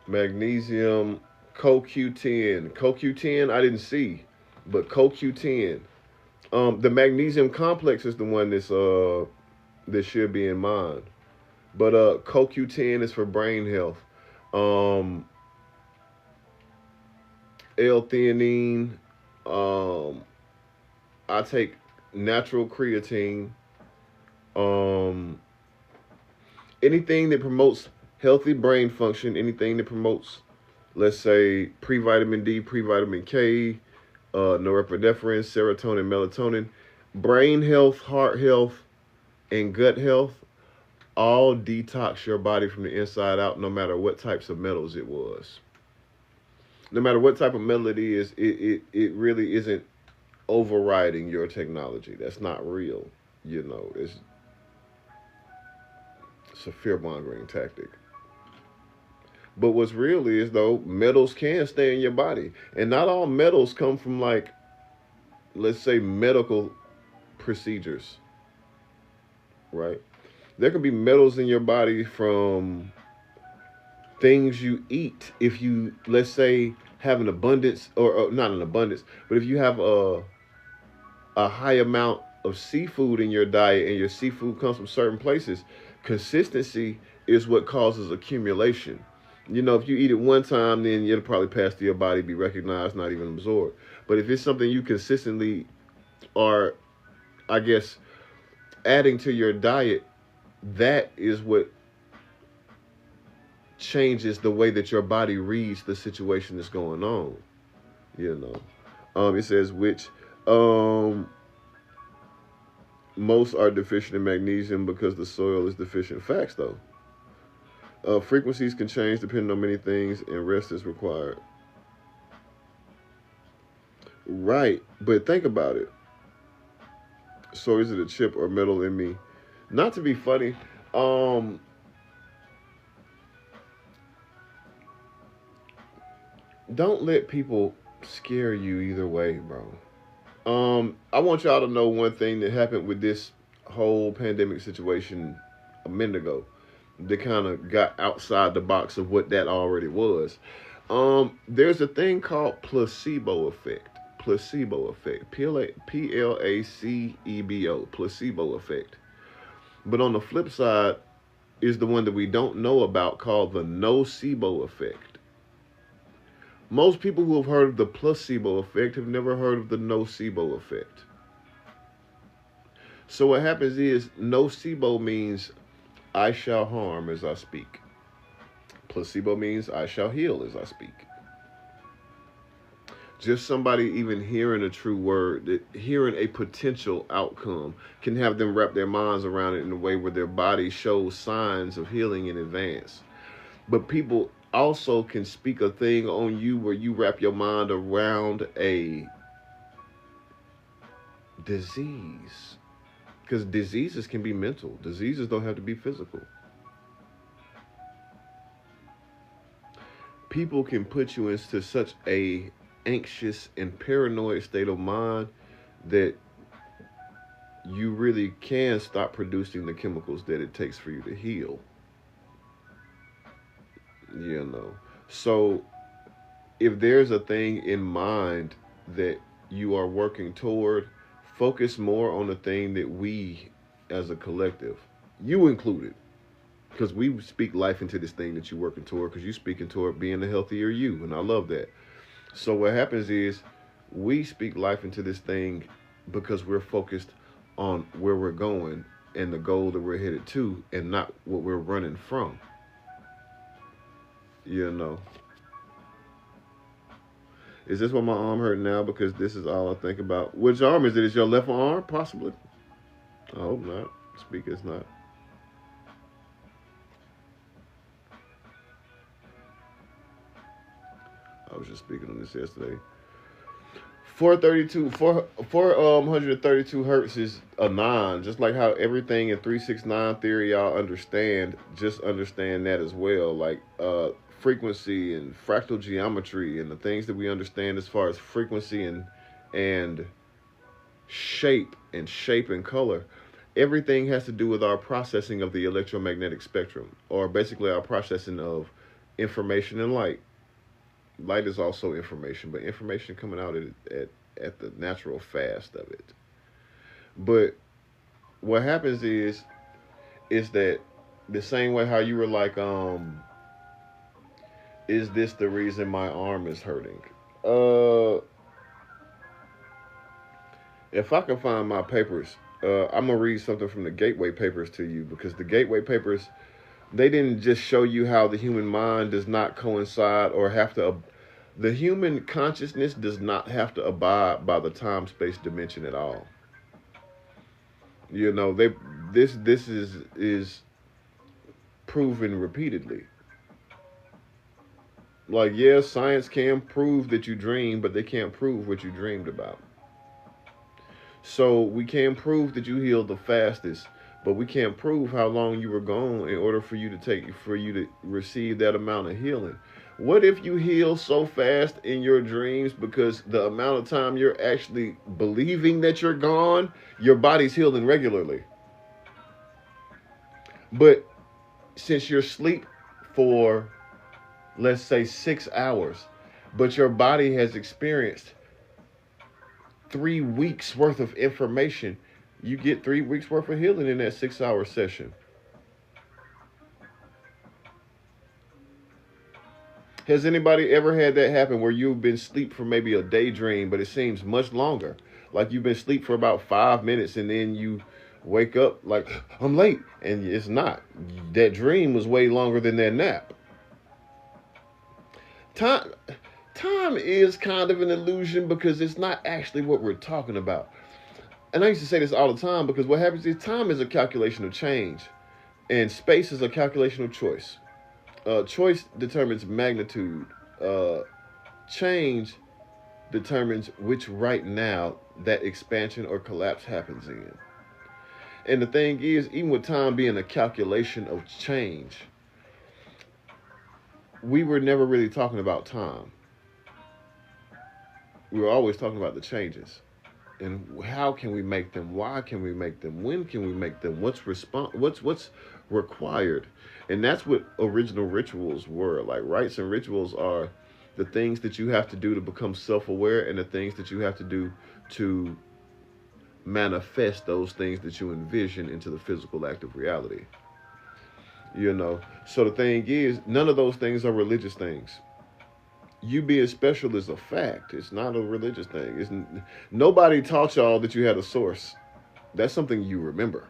magnesium CoQ10. CoQ10 I didn't see, but CoQ10. The magnesium complex is the one that should be in mind. But CoQ10 is for brain health. Um, L-theanine. Um, I take natural creatine. Um, Anything that promotes healthy brain function, anything that promotes, let's say, pre-vitamin D, pre-vitamin K, norepinephrine, serotonin, melatonin. Brain health, heart health, and gut health all detox your body from the inside out, no matter what types of metals it was. No matter what type of metal it is, it really isn't overriding your technology. That's not real. It's a fear mongering tactic. But what's real is, though, metals can stay in your body. And not all metals come from, like, let's say, medical procedures, right? There can be metals in your body from things you eat. If you, let's say, have an abundance, or not an abundance, but if you have a high amount of seafood in your diet and your seafood comes from certain places, consistency is what causes accumulation. If you eat it one time, then it'll probably pass through your body, be recognized, not even absorbed. But if it's something you consistently are, I guess, adding to your diet, that is what changes the way that your body reads the situation that's going on. It says which most are deficient in magnesium because the soil is deficient. Facts, though. Frequencies can change depending on many things, and rest is required. Right, but think about it. So is it a chip or metal in me? Not to be funny, don't let people scare you either way, bro. I want y'all to know one thing that happened with this whole pandemic situation a minute ago. That kind of got outside the box of what that already was. There's a thing called placebo effect. Placebo effect. Placebo. Placebo effect. But on the flip side is the one that we don't know about, called the nocebo effect. Most people who have heard of the placebo effect have never heard of the nocebo effect. So what happens is, nocebo means I shall harm as I speak. Placebo means I shall heal as I speak. Just somebody even hearing a true word, hearing a potential outcome, can have them wrap their minds around it in a way where their body shows signs of healing in advance. But people also can speak a thing on you where you wrap your mind around a disease. Because diseases can be mental. Diseases don't have to be physical. People can put you into such a anxious and paranoid state of mind that you really can stop producing the chemicals that it takes for you to heal. So if there's a thing in mind that you are working toward, focus more on the thing that we as a collective, you included, because we speak life into this thing that you're working toward, because you're speaking toward being a healthier you, and I love that. So what happens is, we speak life into this thing because we're focused on where we're going and the goal that we're headed to, and not what we're running from. Is this why my arm hurt now? Because this is all I think about. Which arm is it? Is your left arm? Possibly. I hope not. Speak it's not. I was just speaking on this yesterday. 432 hertz is a 9. Just like how everything in 369 theory y'all understand, just understand that as well. Like frequency and fractal geometry and the things that we understand as far as frequency and shape and color. Everything has to do with our processing of the electromagnetic spectrum, or basically our processing of information and light. Light is also information, but information coming out at the natural fast of it. But what happens is that the same way how you were like, is this the reason my arm is hurting? If I can find my papers, I'm gonna read something from the Gateway Papers to you, because the Gateway Papers, they didn't just show you how the human mind does not coincide or have to. The human consciousness does not have to abide by the time-space dimension at all. You know, this is proven repeatedly. Like, yeah, science can prove that you dream, but they can't prove what you dreamed about. So we can prove that you healed the fastest, but we can't prove how long you were gone in order for you to receive that amount of healing. What if you heal so fast in your dreams because the amount of time you're actually believing that you're gone, your body's healing regularly. But since you're asleep for, let's say, 6 hours, but your body has experienced 3 weeks worth of information, you get 3 weeks worth of healing in that 6 hour session. Has anybody ever had that happen where you've been asleep for maybe a daydream, but it seems much longer? Like you've been asleep for about 5 minutes and then you wake up like, I'm late. And it's not. That dream was way longer than that nap. Time, time is kind of an illusion because it's not actually what we're talking about. And I used to say this all the time because what happens is time is a calculation of change and space is a calculation of choice. Choice determines magnitude. Uh, Change determines which right now that expansion or collapse happens in. And the thing is, even with time being a calculation of change, we were never really talking about time. We were always talking about the changes. And how can we make them? Why can we make them? When can we make them? What's required? And that's what original rituals were. Like rites and rituals are the things that you have to do to become self-aware and the things that you have to do to manifest those things that you envision into the physical active reality. You know. So the thing is, none of those things are religious things. You being special is a fact. It's not a religious thing. Nobody taught y'all that you had a source. That's something you remember.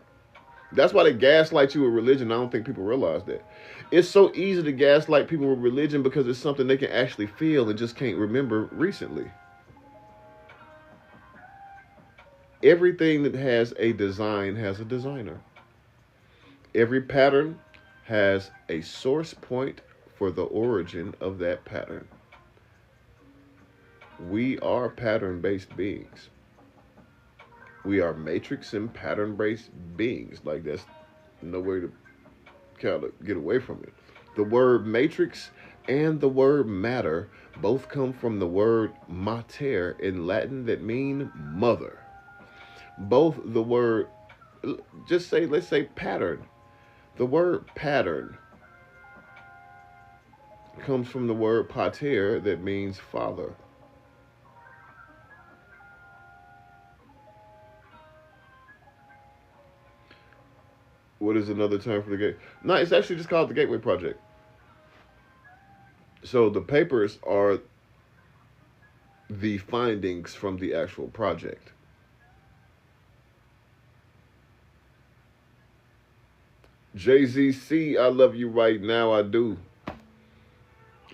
That's why they gaslight you with religion. I don't think people realize that. It's so easy to gaslight people with religion because it's something they can actually feel and just can't remember recently. Everything that has a design has a designer. Every pattern has a source point for the origin of that pattern. We are pattern-based beings. We are matrix and pattern-based beings. Like, that's no way to kind of get away from it. The word matrix and the word matter both come from the word mater in Latin that mean mother. Both the word, let's say pattern. The word pattern comes from the word pater that means father. What is another term for the gate? No, it's actually just called the Gateway Project. So the papers are the findings from the actual project. JZC, I love you right now. I do.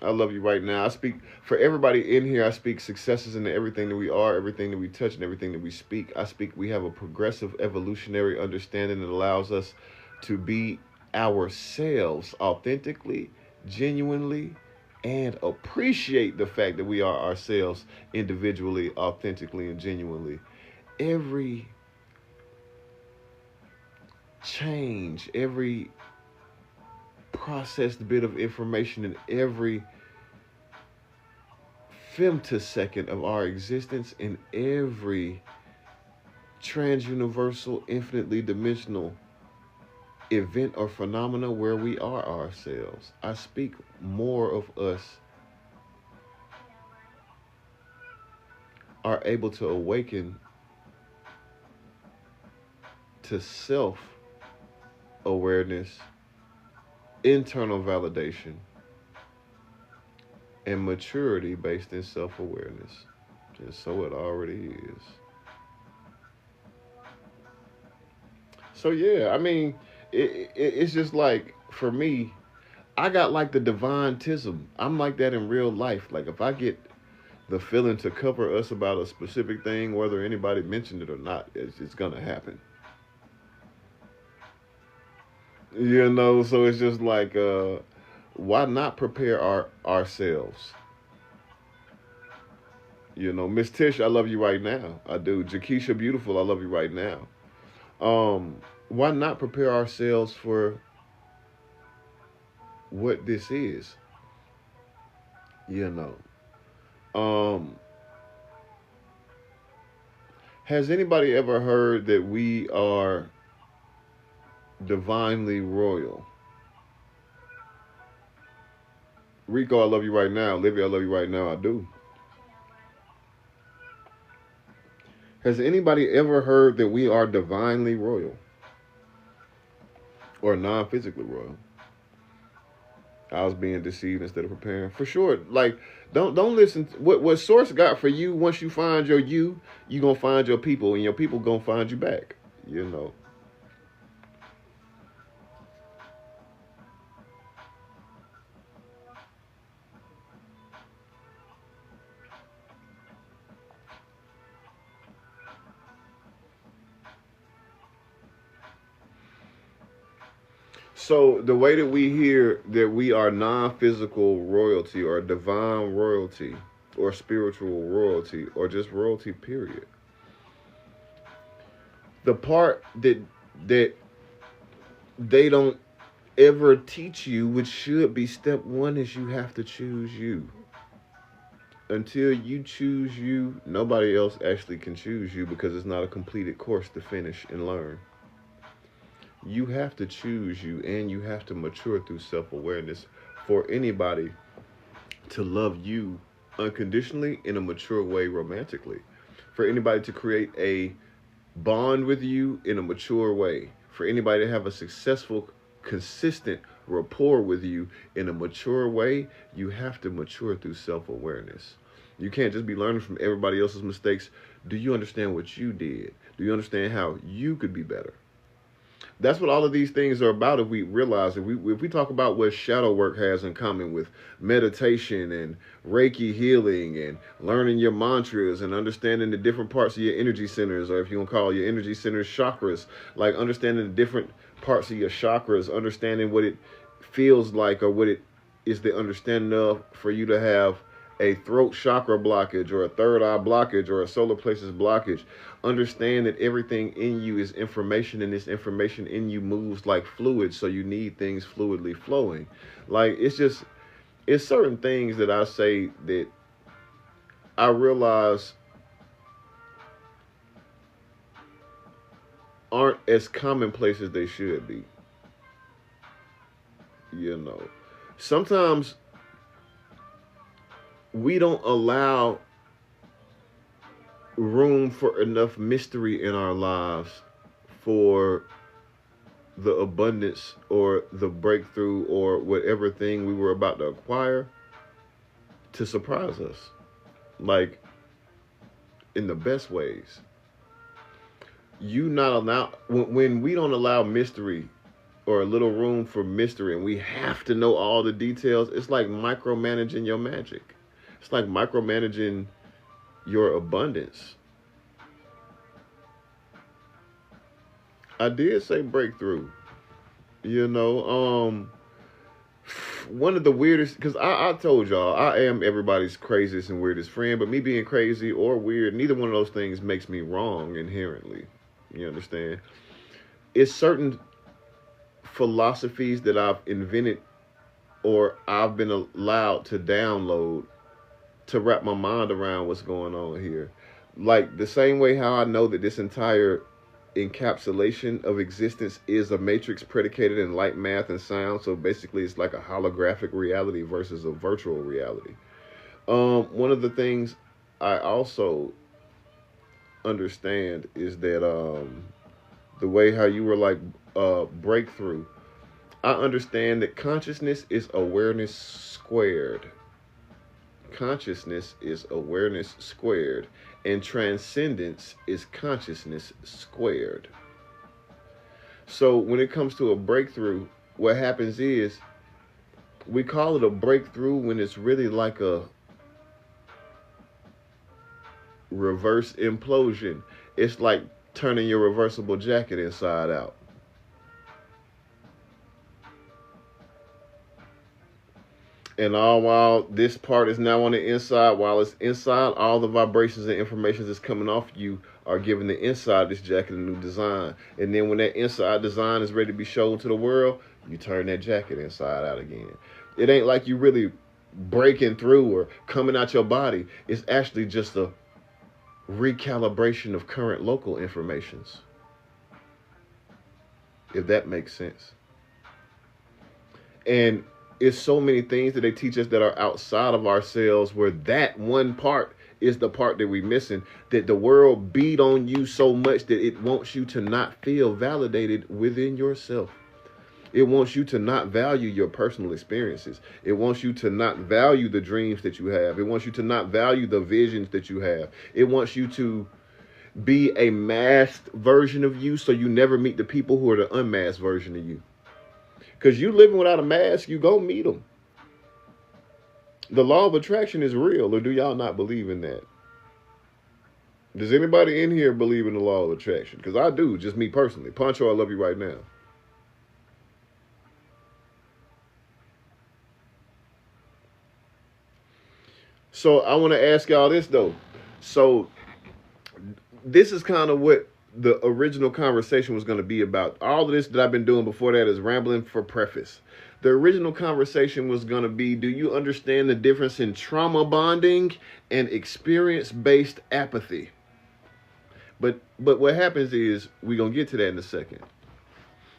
I love you right now. I speak for everybody in here. I speak successes into everything that we are, everything that we touch, and everything that we speak. We have a progressive evolutionary understanding that allows us to be ourselves authentically, genuinely, and appreciate the fact that we are ourselves individually, authentically, and genuinely. Every change, every processed bit of information, in every femtosecond of our existence, in every transuniversal, infinitely dimensional event or phenomena where we are ourselves. I speak more of us are able to awaken to self-awareness, internal validation, and maturity based in self-awareness. And so it already is. So yeah, I mean, it's just like, for me, I got like the divine-tism. I'm like that in real life. Like, if I get the feeling to cover us about a specific thing, whether anybody mentioned it or not, it's going to happen. You know, so it's just like, why not prepare ourselves? You know, Miss Tish, I love you right now. I do. Jakesha Beautiful, I love you right now. Um, why not prepare ourselves for what this is? You know. Um, has anybody ever heard that we are divinely royal? Rico, I love you right now. Olivia, I love you right now. I do. Has anybody ever heard that we are divinely royal or non-physically royal? I was being deceived instead of preparing. For sure. Like, don't listen to what source got for you. Once you find your you gonna find your people, and your people gonna find you back. You know. So the way that we hear that we are non-physical royalty or divine royalty or spiritual royalty or just royalty period. The part that they don't ever teach you, which should be step one, is you have to choose you. Until you choose you, nobody else actually can choose you because it's not a completed course to finish and learn. You have to choose you and you have to mature through self-awareness for anybody to love you unconditionally in a mature way romantically. For anybody to create a bond with you in a mature way. For anybody to have a successful, consistent rapport with you in a mature way, you have to mature through self-awareness. You can't just be learning from everybody else's mistakes. Do you understand what you did? Do you understand how you could be better? That's what all of these things are about. If we realize, if we talk about what shadow work has in common with meditation and Reiki healing and learning your mantras and understanding the different parts of your energy centers, or if you want to call your energy centers chakras, like understanding the different parts of your chakras, understanding what it feels like or what it is the understanding of for you to have a throat chakra blockage or a third eye blockage or a solar plexus blockage. Understand that everything in you is information, and this information in you moves like fluid, so you need things fluidly flowing. Like, it's certain things that I say that I realize aren't as commonplace as they should be. You know, sometimes we don't allow room for enough mystery in our lives for the abundance or the breakthrough or whatever thing we were about to acquire to surprise us, like in the best ways. You not allow when we don't allow mystery or a little room for mystery and we have to know all the details. It's like micromanaging your magic. It's like micromanaging your abundance. I did say breakthrough. You know, one of the weirdest, because I told y'all I am everybody's craziest and weirdest friend, but me being crazy or weird, neither one of those things makes me wrong inherently. You understand? It's certain philosophies that I've invented or I've been allowed to download to wrap my mind around what's going on here. Like the same way how I know that this entire encapsulation of existence is a matrix predicated in light, math, and sound. So basically, it's like a holographic reality versus a virtual reality. One of the things I also understand is that the way how you were like breakthrough. I understand that consciousness is awareness squared. Consciousness is awareness squared, and transcendence is consciousness squared. So when it comes to a breakthrough, what happens is we call it a breakthrough when it's really like a reverse implosion. It's like turning your reversible jacket inside out. And all while this part is now on the inside, while it's inside, all the vibrations and information that's coming off you are giving the inside this jacket a new design. And then when that inside design is ready to be shown to the world, you turn that jacket inside out again. It ain't like you really breaking through or coming out your body. It's actually just a recalibration of current local informations, if that makes sense. And it's so many things that they teach us that are outside of ourselves, where that one part is the part that we're missing, that the world beat on you so much that it wants you to not feel validated within yourself. It wants you to not value your personal experiences. It wants you to not value the dreams that you have. It wants you to not value the visions that you have. It wants you to be a masked version of you, so you never meet the people who are the unmasked version of you. Because you living without a mask, you go meet them. The law of attraction is real, or do y'all not believe in that? Does anybody in here believe in the law of attraction? Because I do, just me personally. Poncho, I love you right now. So I want to ask y'all this, though. So this is kind of what the original conversation was going to be about. All of this that I've been doing before that is rambling for preface. The original conversation was going to be, do you understand the difference in trauma bonding and experience-based apathy? But what happens is, we're going to get to that in a second.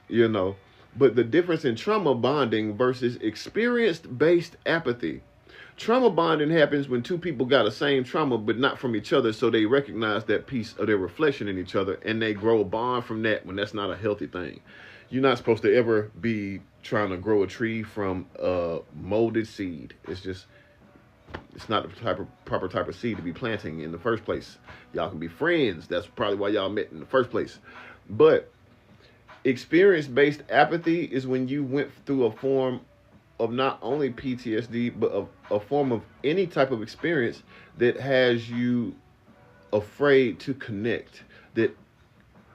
You know, but the difference in trauma bonding versus experience-based apathy. Trauma bonding happens when two people got the same trauma, but not from each other, so they recognize that piece of their reflection in each other, and they grow a bond from that, when that's not a healthy thing. You're not supposed to ever be trying to grow a tree from a molded seed. It's not the proper type of seed to be planting in the first place. Y'all can be friends. That's probably why y'all met in the first place. But experience-based apathy is when you went through a form of not only PTSD, but of a form of any type of experience that has you afraid to connect, that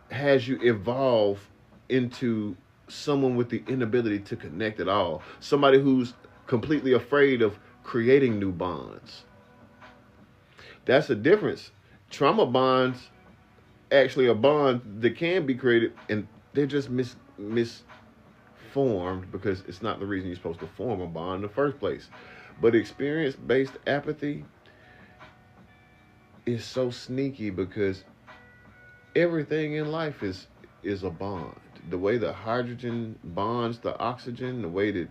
has you evolve into someone with the inability to connect at all. Somebody who's completely afraid of creating new bonds. That's a difference. Trauma bonds actually a bond that can be created, and they're just misformed because it's not the reason you're supposed to form a bond in the first place. But experience-based apathy is so sneaky, because everything in life is a bond. The way the hydrogen bonds the oxygen, the way that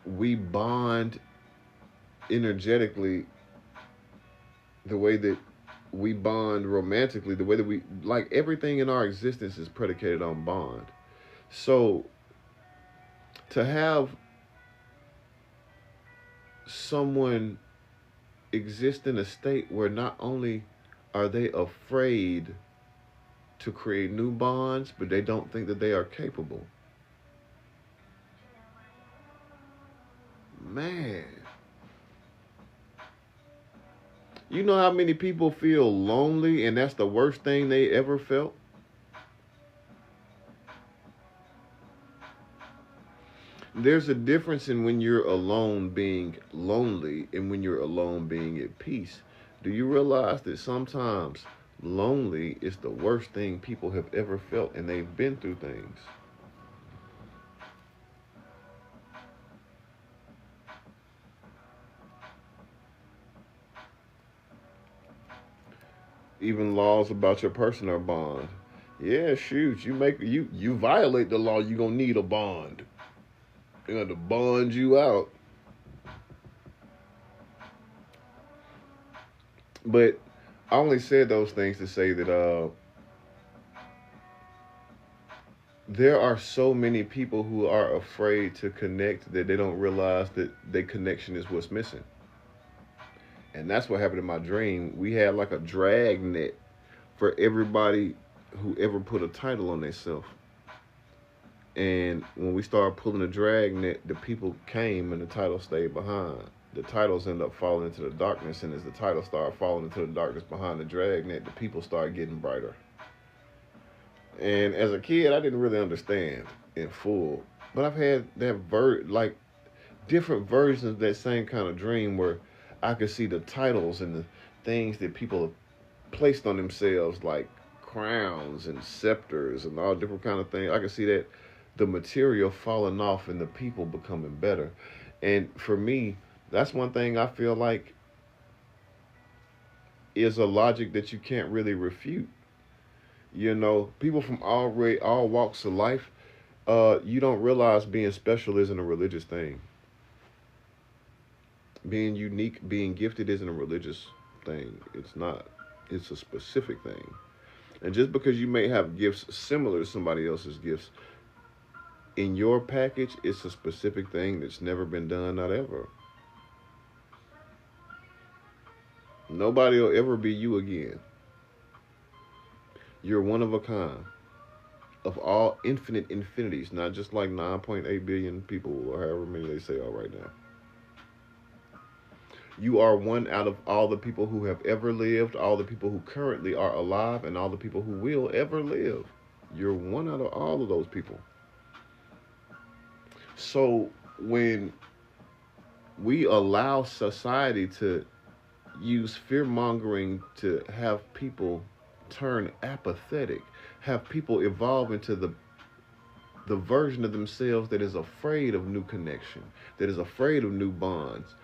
we bond energetically, the way that we bond romantically, the way that we, like, everything in our existence is predicated on bond. So to have someone exist in a state where not only are they afraid to create new bonds, but they don't think that they are capable. Man. You know how many people feel lonely, and that's the worst thing they ever felt? There's a difference in when you're alone being lonely and when you're alone being at peace. Do you realize that sometimes lonely is the worst thing people have ever felt, and they've been through things? Even laws about your personal bond. Yeah, shoot, you violate the law, you're gonna need a bond. They're gonna bond you out. But I only said those things to say that there are so many people who are afraid to connect that they don't realize that their connection is what's missing. And that's what happened in my dream. We had like a drag net for everybody who ever put a title on themselves. And when we started pulling the drag net, the people came and the title stayed behind. The titles end up falling into the darkness, and as the title started falling into the darkness behind the drag net, the people started getting brighter. And as a kid, I didn't really understand in full. But I've had that different versions of that same kind of dream where I could see the titles and the things that people have placed on themselves, like crowns and scepters and all different kind of things. I could see that the material falling off and the people becoming better. And for me, that's one thing I feel like is a logic that you can't really refute. You know, people from all walks of life, you don't realize being special isn't a religious thing. Being unique, being gifted isn't a religious thing. It's not. It's a specific thing. And just because you may have gifts similar to somebody else's gifts, in your package, it's a specific thing that's never been done, not ever. Nobody will ever be you again. You're one of a kind of all infinite infinities, not just like 9.8 billion people or however many they say are right now. You are one out of all the people who have ever lived, all the people who currently are alive, and all the people who will ever live. You're one out of all of those people. So when we allow society to use fear mongering to have people turn apathetic, have people evolve into the version of themselves that is afraid of new connection, that is afraid of new bonds.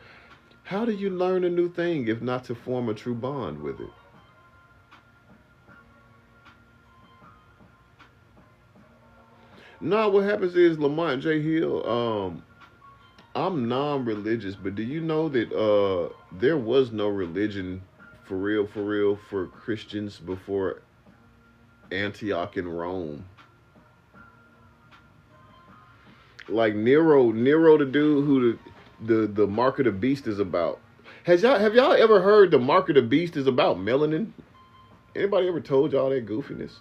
How do you learn a new thing if not to form a true bond with it? No, what happens is Lamont J. Hill, I'm non-religious, but do you know that there was no religion for real, for Christians before Antioch in Rome? Like Nero, the dude who the mark of the beast is about. Have y'all ever heard the mark of the beast is about melanin? Anybody ever told y'all that goofiness?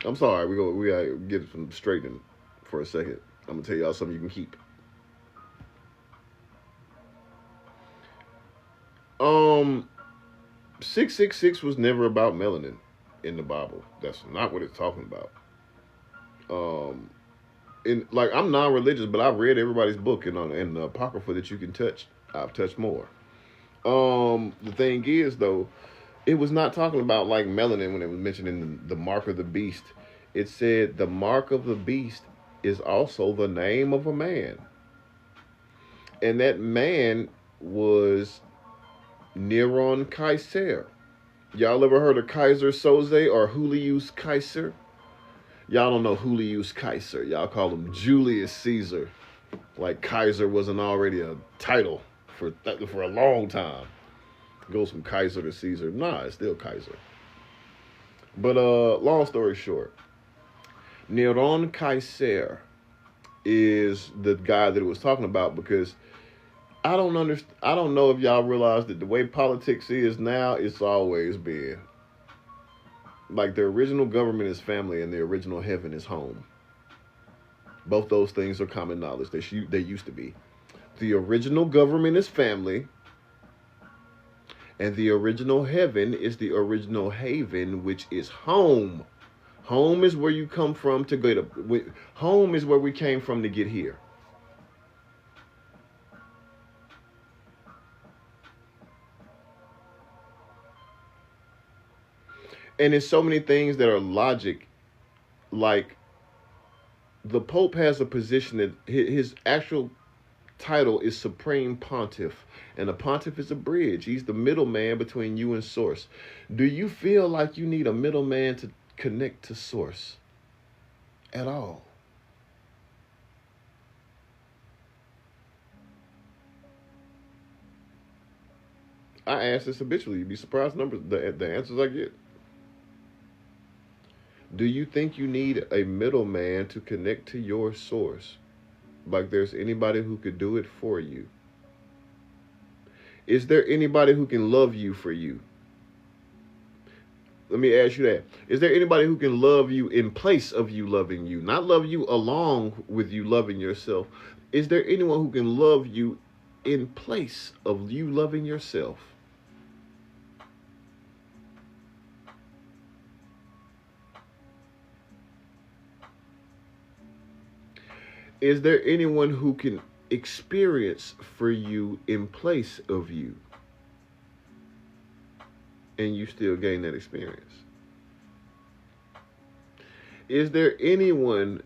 I'm sorry, we gotta get some straightening for a second. I'm gonna tell y'all something you can keep. Um, 666 was never about melanin in the Bible. That's not what it's talking about. Um, in like I'm non-religious, but I've read everybody's book and the apocrypha that you can touch. I've touched more. The thing is though, it was not talking about like melanin when it was mentioning the mark of the beast. It said the mark of the beast is also the name of a man, and that man was Neron Kaiser. Y'all ever heard of Kaiser Soze or Julius Kaiser? Y'all don't know Julius Kaiser. Y'all call him Julius Caesar. Like Kaiser wasn't already a title for a long time. It goes from Kaiser to Caesar. Nah, it's still Kaiser. But long story short, Neron Kaiser is the guy that it was talking about because I don't understand. I don't know if y'all realize that the way politics is now, it's always been like the original government is family and the original heaven is home. Both those things are common knowledge. They used to be. The original government is family, and the original heaven is the original haven, which is home. Home is where you come from to go to. Home is where we came from to get here. And there's so many things that are logic, like the Pope has a position that his actual title is Supreme Pontiff, and a pontiff is a bridge. He's the middleman between you and Source. Do you feel like you need a middleman to connect to Source at all? I ask this habitually. You'd be surprised the answers I get. Do you think you need a middleman to connect to your source? Like there's anybody who could do it for you? Is there anybody who can love you for you? Let me ask you that. Is there anybody who can love you in place of you loving you? Not love you along with you loving yourself. Is there anyone who can love you in place of you loving yourself? Is there anyone who can experience for you in place of you and you still gain that experience? Is there anyone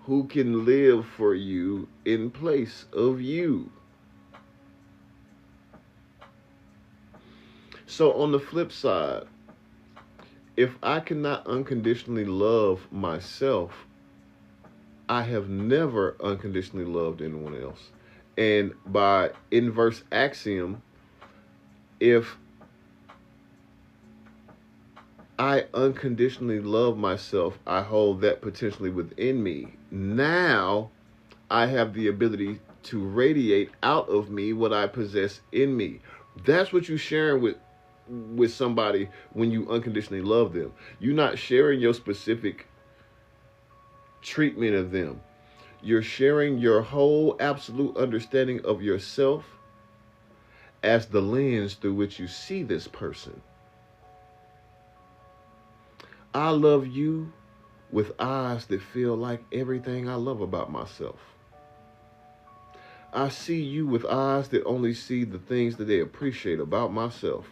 who can live for you in place of you? So on the flip side, if I cannot unconditionally love myself, I have never unconditionally loved anyone else. And by inverse axiom, if I unconditionally love myself, I hold that potentially within me. Now I have the ability to radiate out of me what I possess in me. That's what you're sharing with somebody when you unconditionally love them. You're not sharing your specific treatment of them. You're sharing your whole absolute understanding of yourself as the lens through which you see this person. I love you with eyes that feel like everything I love about myself. I see you with eyes that only see the things that they appreciate about myself.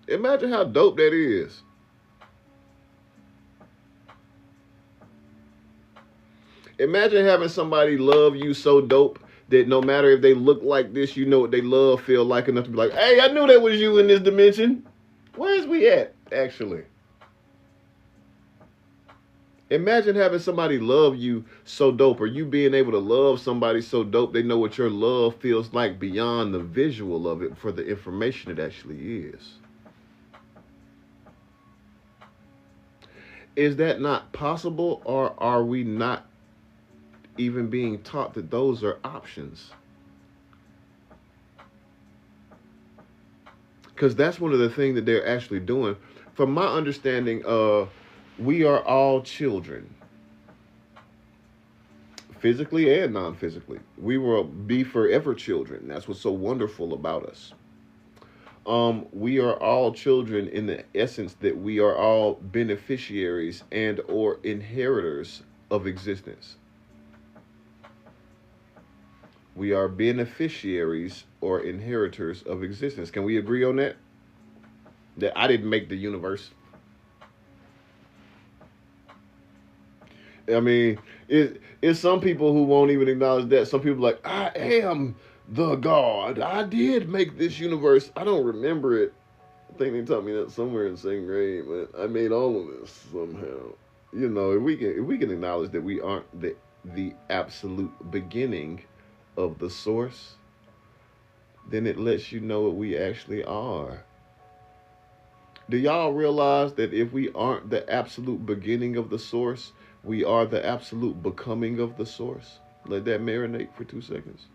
Imagine how dope that is. Imagine having somebody love you so dope that no matter if they look like this, you know what they love, feel like enough to be like, hey, I knew that was you in this dimension. Where's we at, actually? Imagine having somebody love you so dope, or you being able to love somebody so dope they know what your love feels like beyond the visual of it for the information it actually is. Is that not possible, or are we not even being taught that those are options? Because that's one of the things that they're actually doing. From my understanding, we are all children, physically and non-physically. We will be forever children. That's what's so wonderful about us. We are all children in the essence that we are all beneficiaries and or inheritors of existence. We are beneficiaries or inheritors of existence. Can we agree on that? That I didn't make the universe. I mean, it's some people who won't even acknowledge that. Some people are like, I am the God. I did make this universe. I don't remember it. I think they taught me that somewhere in second grade, but I made all of this somehow. You know, if we can acknowledge that we aren't the absolute beginning of the source, then it lets you know what we actually are. Do y'all realize that if we aren't the absolute beginning of the source, we are the absolute becoming of the source? Let that marinate for 2 seconds.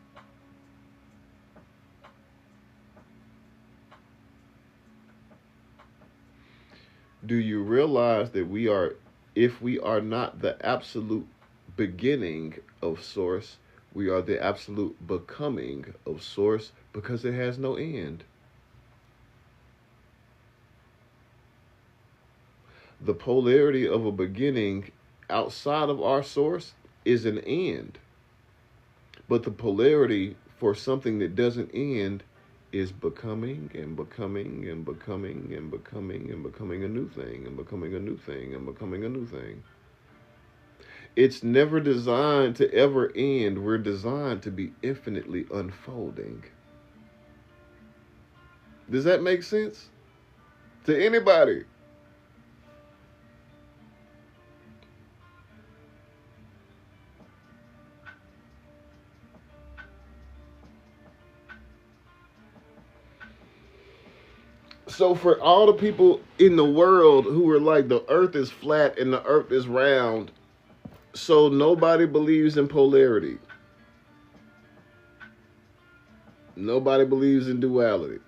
Do you realize that we are, if we are not the absolute beginning of source, we are the absolute becoming of source, because it has no end. The polarity of a beginning outside of our source is an end. But the polarity for something that doesn't end is becoming and becoming and becoming and becoming and becoming a new thing and becoming a new thing and becoming a new thing. It's never designed to ever end. We're designed to be infinitely unfolding. Does that make sense to anybody? So for all the people in the world who are like, the earth is flat and the earth is round, so nobody believes in polarity. Nobody believes in duality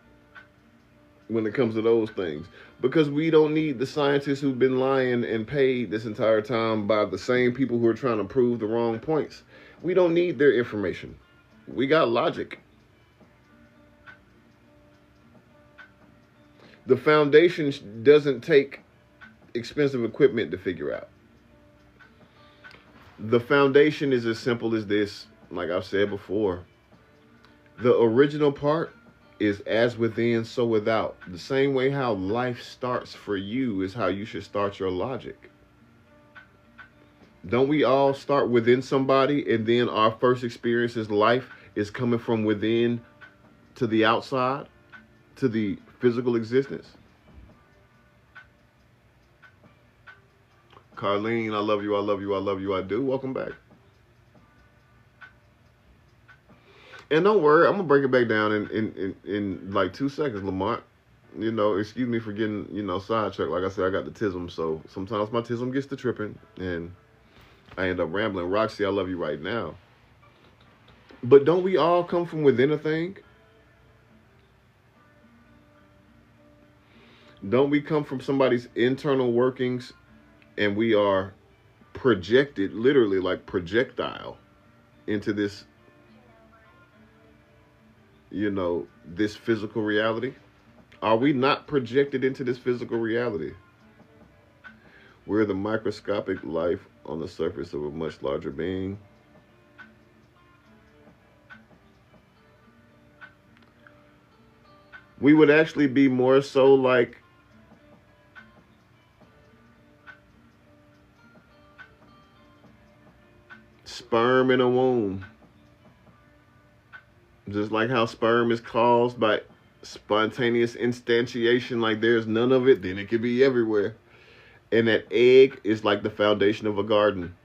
when it comes to those things, because we don't need the scientists who've been lying and paid this entire time by the same people who are trying to prove the wrong points. We don't need their information. We got logic. The foundation doesn't take expensive equipment to figure out. The foundation is as simple as this. Like I've said before, the original part is as within, so without. The same way how life starts for you is how you should start your logic. Don't we all start within somebody, and then our first experience is life is coming from within to the outside, to the physical existence? Carlene, I love you, I love you, I love you, I do. Welcome back. And don't worry, I'm gonna break it back down in like 2 seconds, Lamont. You know, excuse me for getting, sidetracked. Like I said, I got the tism, so sometimes my tism gets to tripping and I end up rambling. Roxy, I love you right now. But don't we all come from within a thing? Don't we come from somebody's internal workings, and we are projected, literally like projectile, into this, this physical reality? Are we not projected into this physical reality? We're the microscopic life on the surface of a much larger being. We would actually be more so like sperm in a womb. Just like how sperm is caused by spontaneous instantiation, like there's none of it, then it could be everywhere. And that egg is like the foundation of a garden.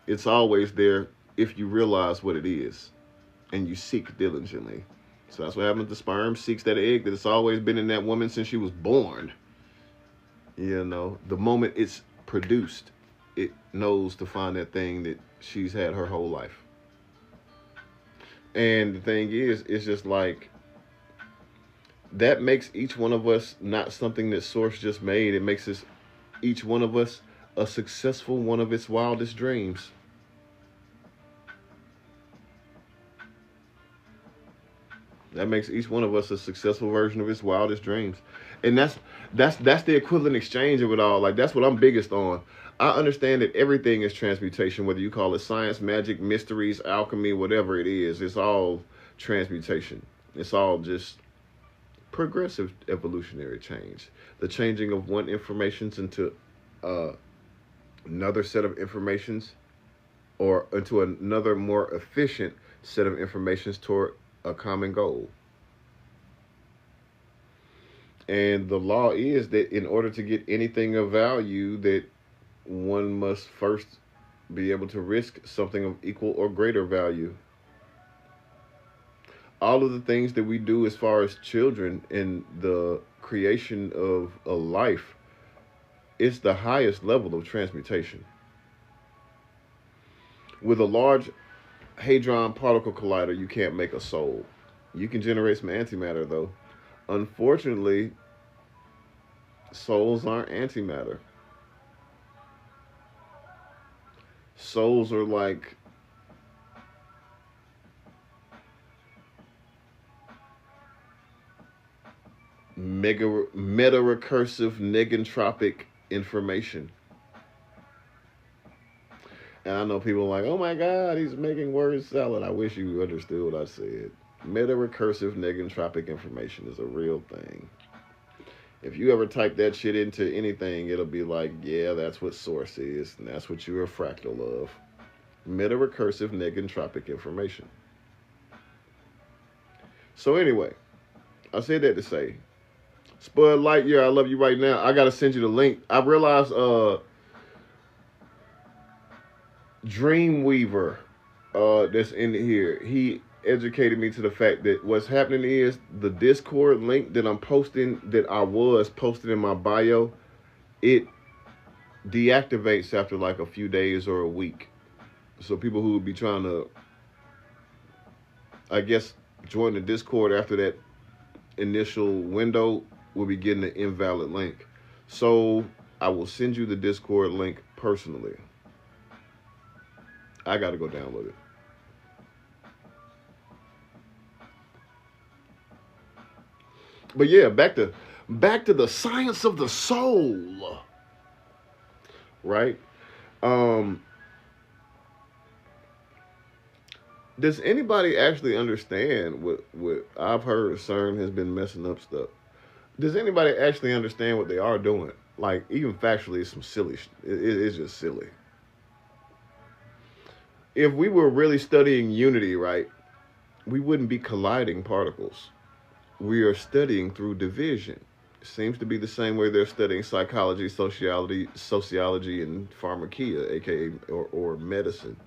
It's always there if you realize what it is and you seek diligently. So that's what happens. The sperm seeks that egg that it's always been in that woman since she was born. The moment it's produced, it knows to find that thing that she's had her whole life. And the thing is, it's just like, that makes each one of us not something that Source just made. It makes us, each one of us, a successful one of its wildest dreams. That makes each one of us a successful version of its wildest dreams. And that's the equivalent exchange of it all. Like, that's what I'm biggest on. I understand that everything is transmutation, whether you call it science, magic, mysteries, alchemy, whatever it is. It's all transmutation. It's all just progressive evolutionary change. The changing of one informations into another set of informations, or into another more efficient set of informations toward a common goal. And the law is that in order to get anything of value, that one must first be able to risk something of equal or greater value. All of the things that we do as far as children in the creation of a life, it's the highest level of transmutation. With a large Hadron Particle Collider, you can't make a soul. You can generate some antimatter, though. Unfortunately, souls aren't antimatter. Souls are like meta-recursive negentropic information. And I know people are like, oh my God, he's making word salad. I wish you understood what I said. Meta-recursive negentropic information is a real thing. If you ever type that shit into anything, it'll be like, yeah, that's what Source is, and that's what you're a fractal of. Meta-recursive negentropic information. So anyway, I said that to say, Spud Lightyear, I love you right now. I gotta send you the link. I realized Dreamweaver that's in here, he educated me to the fact that what's happening is the Discord link that I'm posting, that I was posted in my bio, it deactivates after like a few days or a week. So people who would be trying to, I guess, join the Discord after that initial window will be getting an invalid link. So I will send you the Discord link personally. I got to go download it. But yeah, back to the science of the soul. Right? Does anybody actually understand what I've heard CERN has been messing up stuff? Does anybody actually understand what they are doing? Like, even factually, it's some silly. It's just silly. If we were really studying unity, right, we wouldn't be colliding particles. We are studying through division. It seems to be the same way they're studying psychology, sociology, and pharmakia, aka or medicine,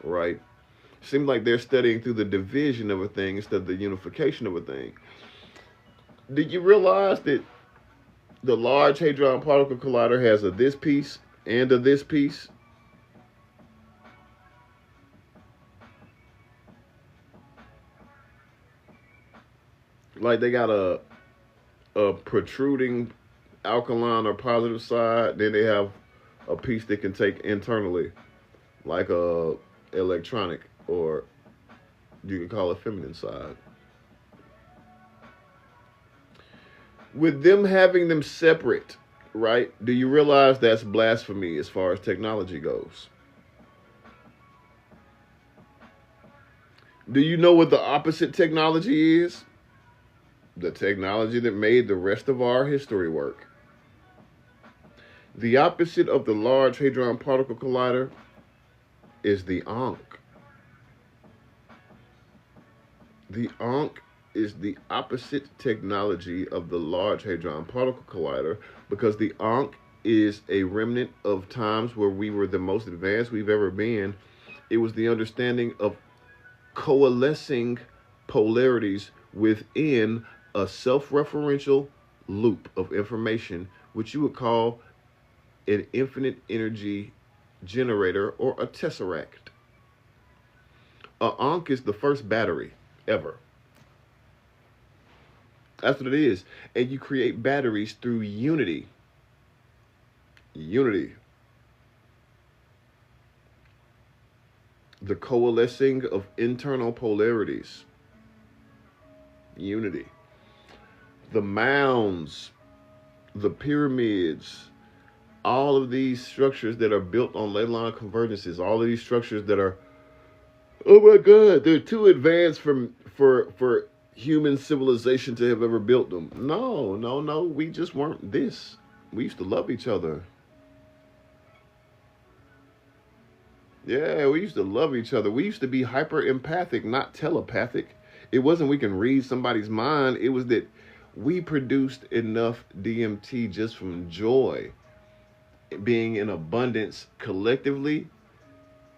right? Seems like they're studying through the division of a thing instead of the unification of a thing. Did you realize that the Large Hadron Particle Collider has a this piece and a this piece? Like they got a protruding alkaline or positive side, then they have a piece they can take internally, like a electronic, or you can call it feminine side. With them having them separate, right? Do you realize that's blasphemy as far as technology goes? Do you know what the opposite technology is? The technology that made the rest of our history work. The opposite of the Large Hadron Particle Collider is the Ankh. The Ankh is the opposite technology of the Large Hadron Particle Collider because the Ankh is a remnant of times where we were the most advanced we've ever been. It was the understanding of coalescing polarities within a self-referential loop of information, which you would call an infinite energy generator or a tesseract. A Ankh is the first battery ever. That's what it is. And you create batteries through unity. Unity. The coalescing of internal polarities. Unity. The mounds, the pyramids, all of these structures that are built on ley line convergences, all of these structures that are, oh my God, they're too advanced for human civilization to have ever built them. No, no, no. We just weren't this. We used to love each other. Yeah, we used to love each other. We used to be hyper empathic, not telepathic. It wasn't we can read somebody's mind. It was that we produced enough DMT just from joy being in abundance collectively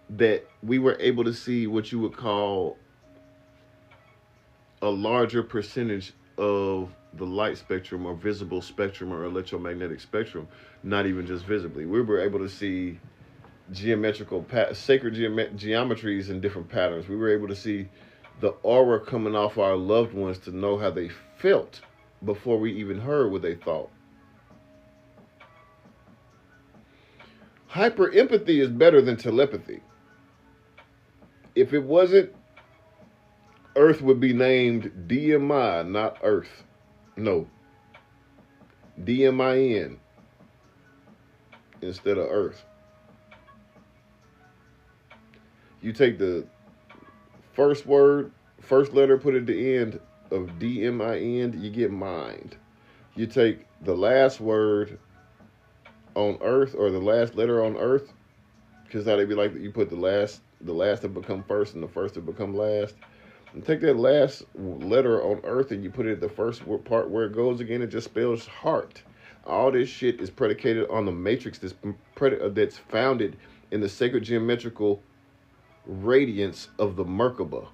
that we were able to see what you would call a larger percentage of the light spectrum or visible spectrum or electromagnetic spectrum, not even just visibly. We were able to see geometrical, sacred geometries in different patterns. We were able to see the aura coming off our loved ones to know how they felt before we even heard what they thought. Hyper empathy is better than telepathy. If it wasn't, Earth would be named DMI, not Earth. No. DMIN instead of Earth. You take the first word, first letter, put it at the end of DMIN, you get mind. You take the last word on Earth or the last letter on Earth, because now they'd be like you put the last to become first and the first to become last. And take that last letter on Earth and you put it at the first part where it goes again, it just spells heart. All this shit is predicated on the matrix that's founded in the sacred geometrical radiance of the Merkaba.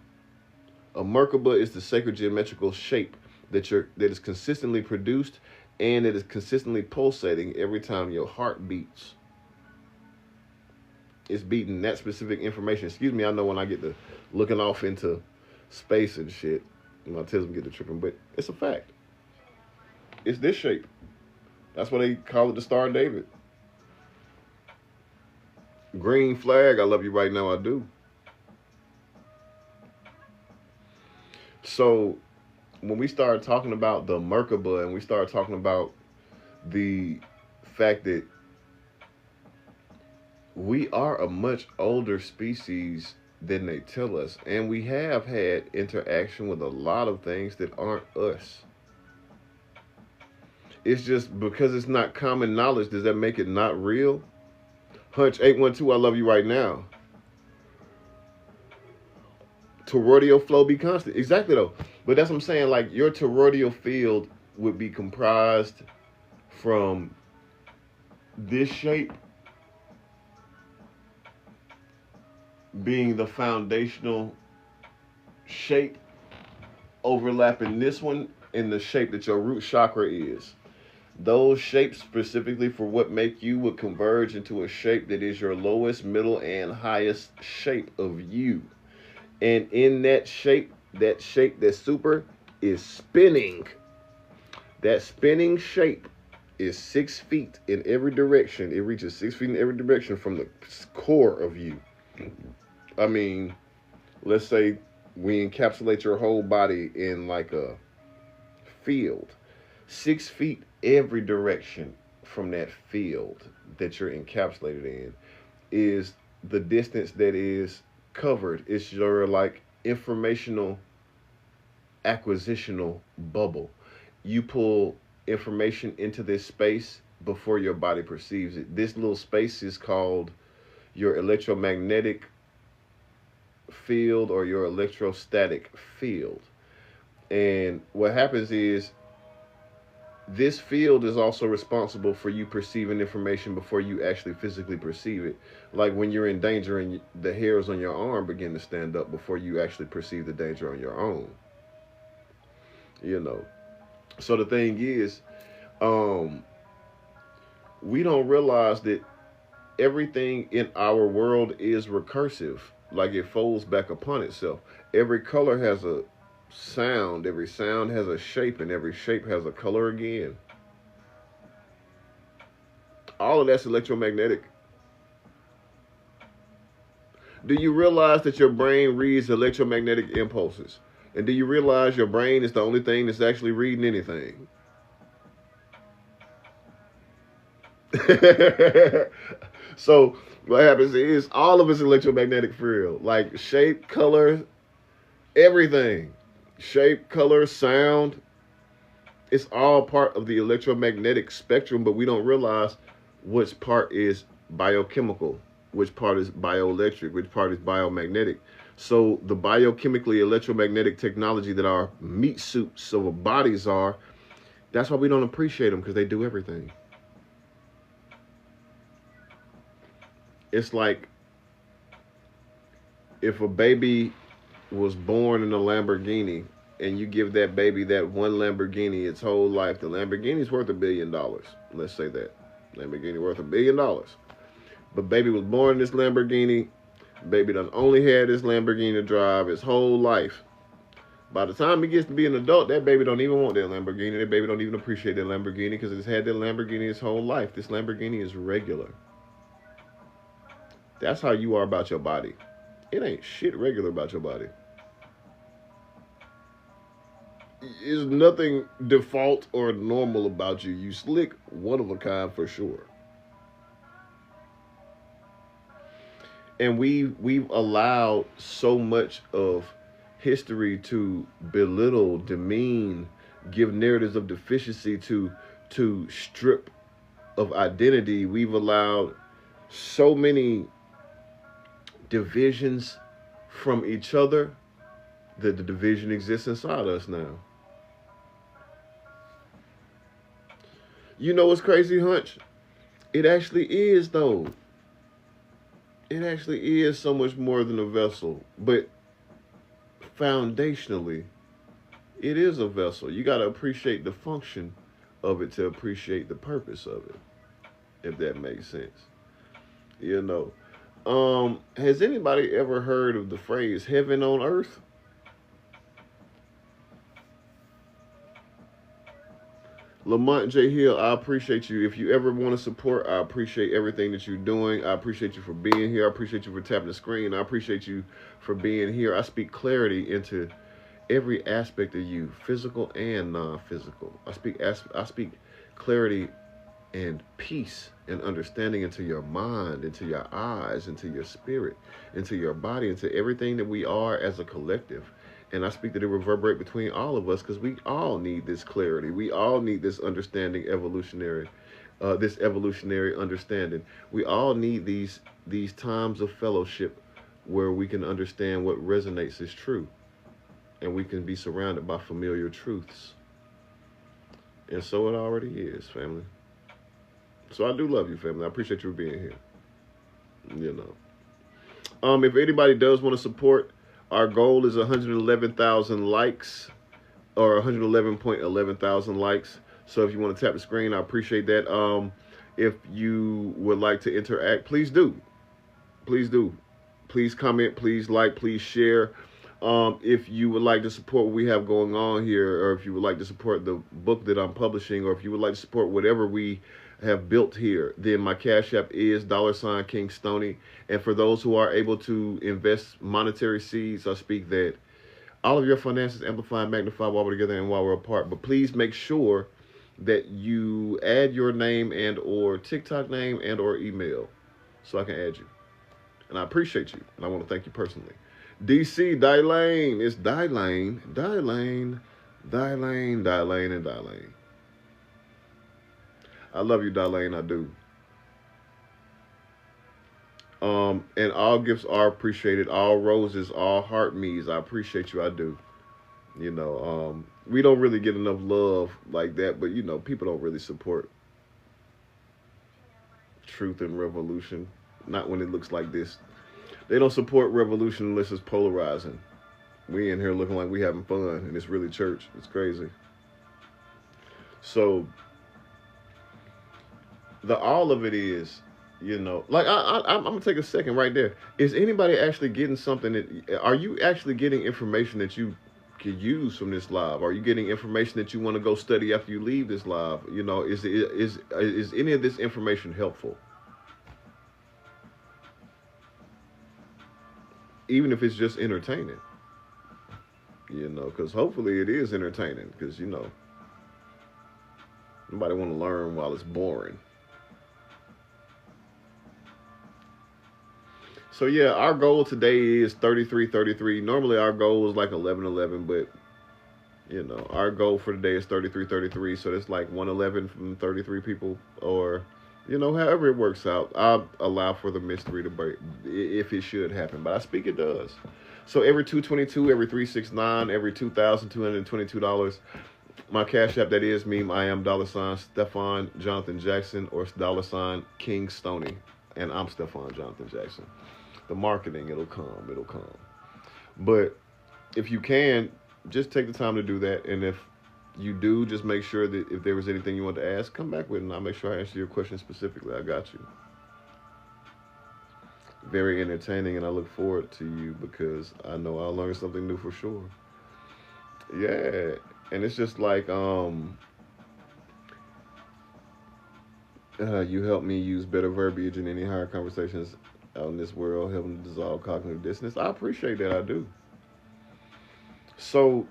A Merkaba is the sacred geometrical shape that is consistently produced and it is consistently pulsating every time your heart beats. It's beating that specific information. Excuse me, I know when I get to looking off into space and shit, my autism get to tripping, but it's a fact. It's this shape. That's why they call it the Star of David. Green flag, I love you right now, I do. So when we started talking about the Merkaba and we started talking about the fact that we are a much older species than they tell us. And we have had interaction with a lot of things that aren't us. It's just because it's not common knowledge, does that make it not real? Hunch 812, I love you right now. Toroidal flow be constant. Exactly though. But that's what I'm saying. Like your toroidal field would be comprised from this shape being the foundational shape, overlapping this one in the shape that your root chakra is. Those shapes specifically for what make you would converge into a shape that is your lowest, middle, and highest shape of you. And in that shape that's super is spinning. That spinning shape is 6 feet in every direction. It reaches 6 feet in every direction from the core of you. I mean, let's say we encapsulate your whole body in like a field. 6 feet every direction from that field that you're encapsulated in is the distance that is covered. It's your like informational acquisitional bubble. You pull information into this space before your body perceives it. This little space is called your electromagnetic field or your electrostatic field. And what happens is this field is also responsible for you perceiving information before you actually physically perceive it. Like when you're in danger and the hairs on your arm begin to stand up before you actually perceive the danger on your own. You know. So the thing is, we don't realize that everything in our world is recursive. Like it folds back upon itself. Every color has a sound, every sound has a shape, and every shape has a color again. All of that's electromagnetic. Do you realize that your brain reads electromagnetic impulses? And do you realize your brain is the only thing that's actually reading anything? So what happens is all of it's electromagnetic field, like shape, color, everything. Shape, color, sound. It's all part of the electromagnetic spectrum, but we don't realize which part is biochemical, which part is bioelectric, which part is biomagnetic. So the biochemically electromagnetic technology that our meat suits of our bodies are, that's why we don't appreciate them, because they do everything. It's like if a baby was born in a Lamborghini and you give that baby that one Lamborghini its whole life, the Lamborghini's worth $1 billion. Let's say that. Lamborghini worth $1 billion. But baby was born in this Lamborghini. Baby done only had this Lamborghini to drive his whole life. By the time he gets to be an adult, that baby don't even want that Lamborghini. That baby don't even appreciate that Lamborghini because it's had that Lamborghini his whole life. This Lamborghini is regular. That's how you are about your body. It ain't shit regular about your body. There's nothing default or normal about you. You slick, one of a kind for sure. And we've allowed so much of history to belittle, demean, give narratives of deficiency, to strip of identity. We've allowed so many divisions from each other that the division exists inside us now. You know what's crazy, Hunch? It actually is, though. It actually is so much more than a vessel. But foundationally, it is a vessel. You got to appreciate the function of it to appreciate the purpose of it, if that makes sense. You know. Has anybody ever heard of the phrase heaven on earth? Lamont J. Hill, I appreciate you. If you ever want to support, I appreciate everything that you're doing. I appreciate you for being here. I appreciate you for tapping the screen. I appreciate you for being here. I speak clarity into every aspect of you, physical and non-physical. I speak clarity and peace and understanding into your mind, into your eyes, into your spirit, into your body, into everything that we are as a collective. And I speak that it reverberate between all of us because we all need this clarity. We all need this understanding, this evolutionary understanding. We all need these times of fellowship where we can understand what resonates as true, and we can be surrounded by familiar truths. And so it already is, family. So I do love you, family. I appreciate you being here. You know. If anybody does want to support, our goal is 111,000 likes, or 111.11 thousand likes. So if you want to tap the screen, I appreciate that. If you would like to interact, please do. Please do. Please comment, please like, please share. If you would like to support what we have going on here, or if you would like to support the book that I'm publishing, or if you would like to support whatever we have built here, then my Cash App is $King Stoney. And for those who are able to invest monetary seeds, I speak that all of your finances amplify and magnify while we're together and while we're apart. But please make sure that you add your name and or TikTok name and or email so I can add you. And I appreciate you. And I want to thank you personally. DC, Dylane. It's Dylane, and Dylane. I love you, Dylane. I do. And all gifts are appreciated. All roses, all heart me's. I appreciate you. I do. You know, we don't really get enough love like that, but you know, people don't really support truth and revolution. Not when it looks like this. They don't support revolution unless it's polarizing. We in here looking like we having fun, and it's really church. It's crazy. So the all of it is, you know, like I'm gonna take a second right there. Is anybody actually getting something are you actually getting information that you can use from this live? Are you getting information that you want to go study after you leave this live? You know, is any of this information helpful? Even if it's just entertaining, you know, because hopefully it is entertaining, because, you know, nobody want to learn while it's boring. So yeah, our goal today is 3333. Normally our goal is like 1111, but you know, our goal for today is 3333. So that's like 111 from 33 people, or you know, however it works out. I'll allow for the mystery to break if it should happen, but I speak it does. So every 222, every 369, every $2,222. My Cash App, that is me. I am $Stefan Jonathan Jackson, or $King Stoney, and I'm Stefan Jonathan Jackson. The marketing, it'll come. But if you can, just take the time to do that. And if you do, just make sure that if there was anything you want to ask, come back with it, and I'll make sure I answer your question specifically. I got you. Very entertaining, and I look forward to you because I know I'll learn something new for sure. Yeah, and it's just like you help me use better verbiage in any higher conversations out in this world, helping to dissolve cognitive dissonance. I appreciate that. I do. So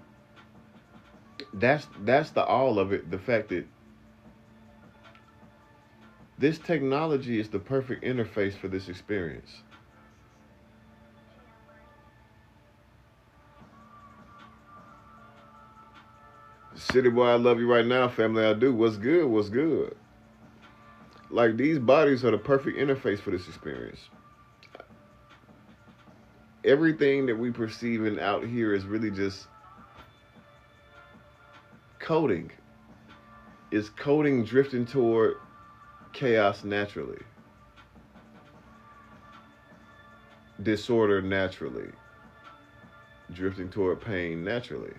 that's the all of it. The fact that this technology is the perfect interface for this experience. City boy, I love you right now, family. I do. What's good? What's good? Like, these bodies are the perfect interface for this experience. Everything that we perceiving out here is really just coding. Is coding drifting toward chaos naturally, disorder naturally, drifting toward pain naturally.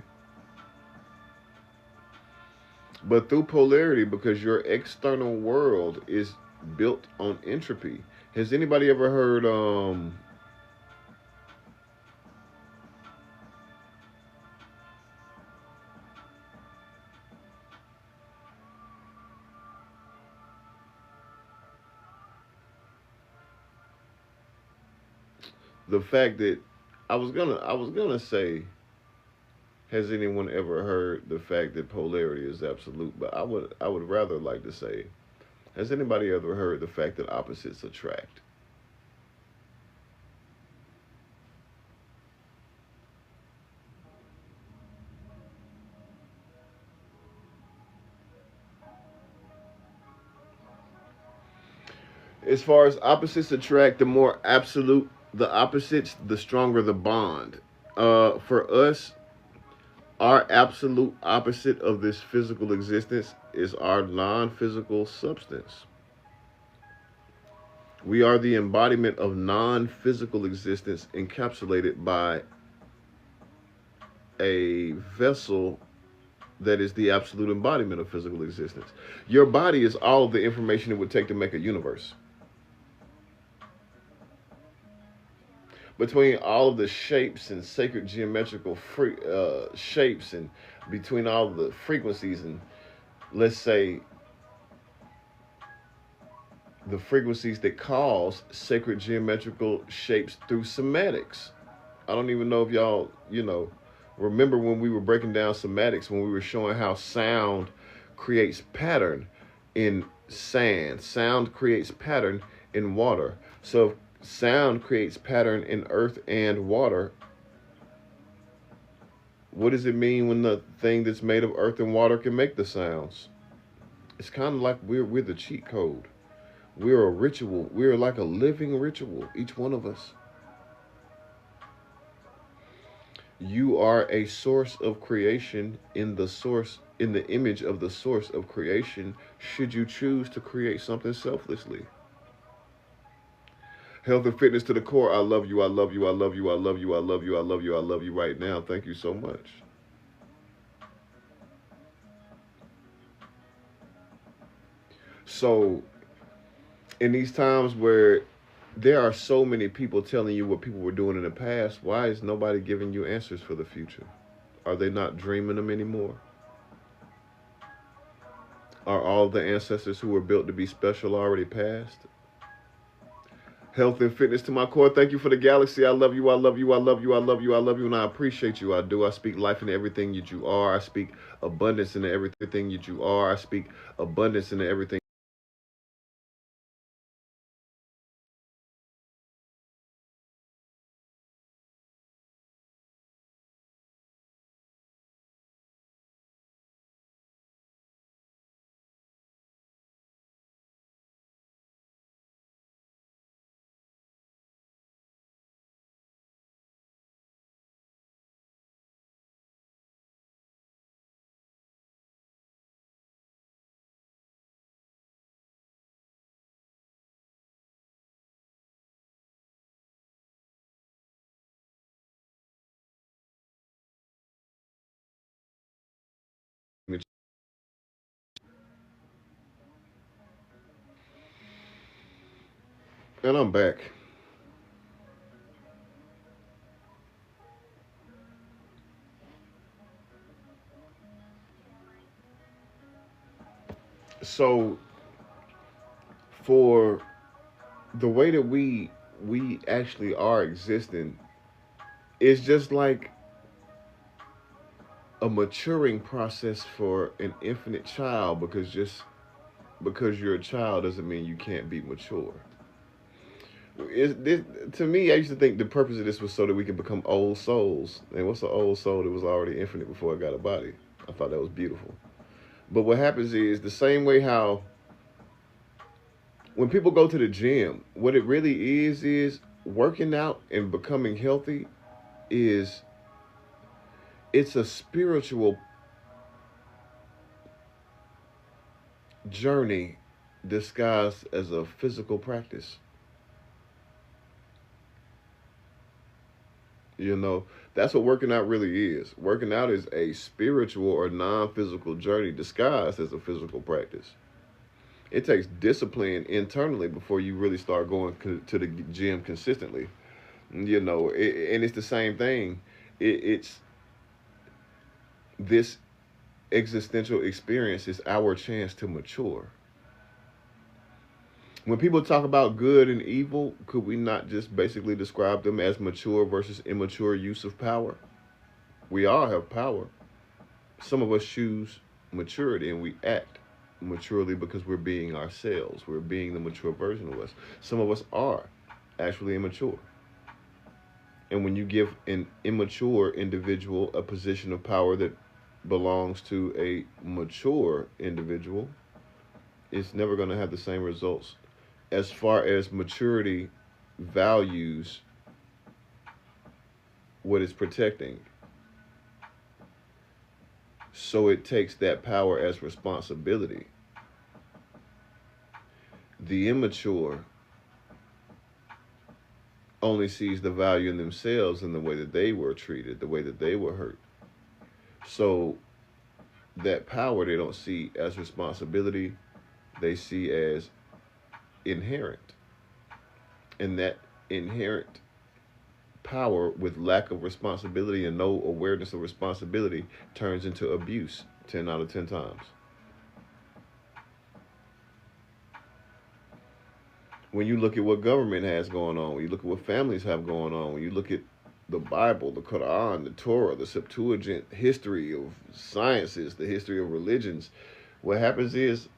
But through polarity, because your external world is built on entropy. Has anybody ever heard the fact that I was gonna say, has anyone ever heard the fact that polarity is absolute? But I would rather like to say, Has anybody ever heard the fact that opposites attract? As far as opposites attract, the more absolute the opposites, the stronger the bond. For us, our absolute opposite of this physical existence is our non physical substance. We are the embodiment of non physical existence encapsulated by a vessel that is the absolute embodiment of physical existence. Your body is all of the information it would take to make a universe. Between all of the shapes and sacred geometrical shapes, and between all of the frequencies, and let's say the frequencies that cause sacred geometrical shapes through semantics. I don't even know if y'all, remember when we were breaking down semantics, when we were showing how sound creates pattern in sand, sound creates pattern in water. So if sound creates pattern in earth and water, what does it mean when the thing that's made of earth and water can make the sounds? It's kind of like we're the cheat code. We're a ritual. We're like a living ritual, each one of us. You are a source of creation in the image of the source of creation, should you choose to create something selflessly. Health and fitness to the core. I love you. I love you. I love you. I love you. I love you. I love you. I love you right now. Thank you so much. So, in these times where there are so many people telling you what people were doing in the past, why is nobody giving you answers for the future? Are they not dreaming them anymore? Are all the ancestors who were built to be special already passed? Health and fitness to my core. Thank you for the galaxy. I love you. I love you. I love you. I love you. I love you. And I appreciate you. I do. I speak life into everything that you are. I speak abundance into everything that you are. I speak abundance into everything. And I'm back. So for the way that we actually are existing, it's just like a maturing process for an infinite child, because just because you're a child doesn't mean you can't be mature. To me, I used to think the purpose of this was so that we can become old souls. And what's an old soul that was already infinite before it got a body? I thought that was beautiful. But what happens is the same way how when people go to the gym, what it really is working out and becoming healthy is it's a spiritual journey disguised as a physical practice. That's what working out really is. Working out is a spiritual or non-physical journey disguised as a physical practice. It takes discipline internally before you really start going to the gym consistently. And it's the same thing. It's this existential experience is our chance to mature. When people talk about good and evil, could we not just basically describe them as mature versus immature use of power? We all have power. Some of us choose maturity and we act. maturely because we're being ourselves. We're being the mature version of us. Some of us are actually immature. And when you give an immature individual a position of power that belongs to a mature individual, it's never going to have the same results as far as maturity values what it's protecting. So it takes that power as responsibility. The immature only sees the value in themselves in the way that they were treated, the way that they were hurt. So that power they don't see as responsibility, they see as inherent. And that inherent power with lack of responsibility and no awareness of responsibility turns into abuse 10 out of 10 times. When you look at what government has going on, when you look at what families have going on, when you look at the Bible, the Quran, the Torah, the Septuagint, history of sciences, the history of religions, what happens is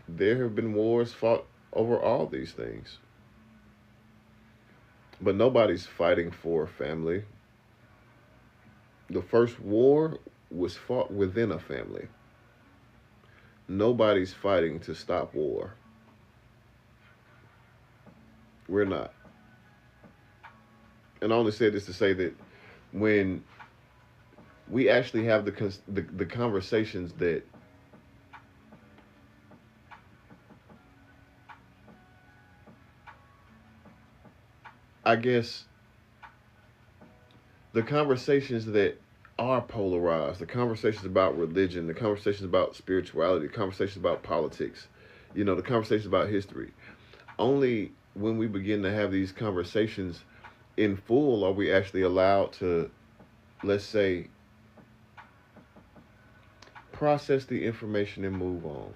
there have been wars fought over all these things. But nobody's fighting for family. The first war was fought within a family. Nobody's fighting to stop war. We're not. And I only said this to say that when we actually have the conversations that I guess the conversations that are polarized, the conversations about religion, the conversations about spirituality, the conversations about politics, the conversations about history, only when we begin to have these conversations in full are we actually allowed to, let's say, process the information and move on.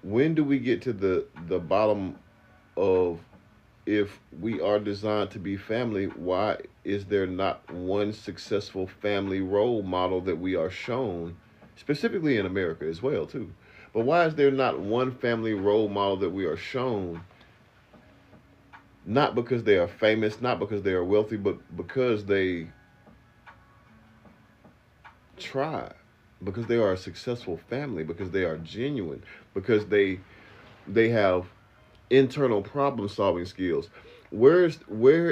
When do we get to the bottom of, if we are designed to be family, why is there not one successful family role model that we are shown, specifically in America as well too, but why is there not one family role model that we are shown? Not because they are famous, not because they are wealthy, but because they try, because they are a successful family, because they are genuine, because they have internal problem solving skills. Where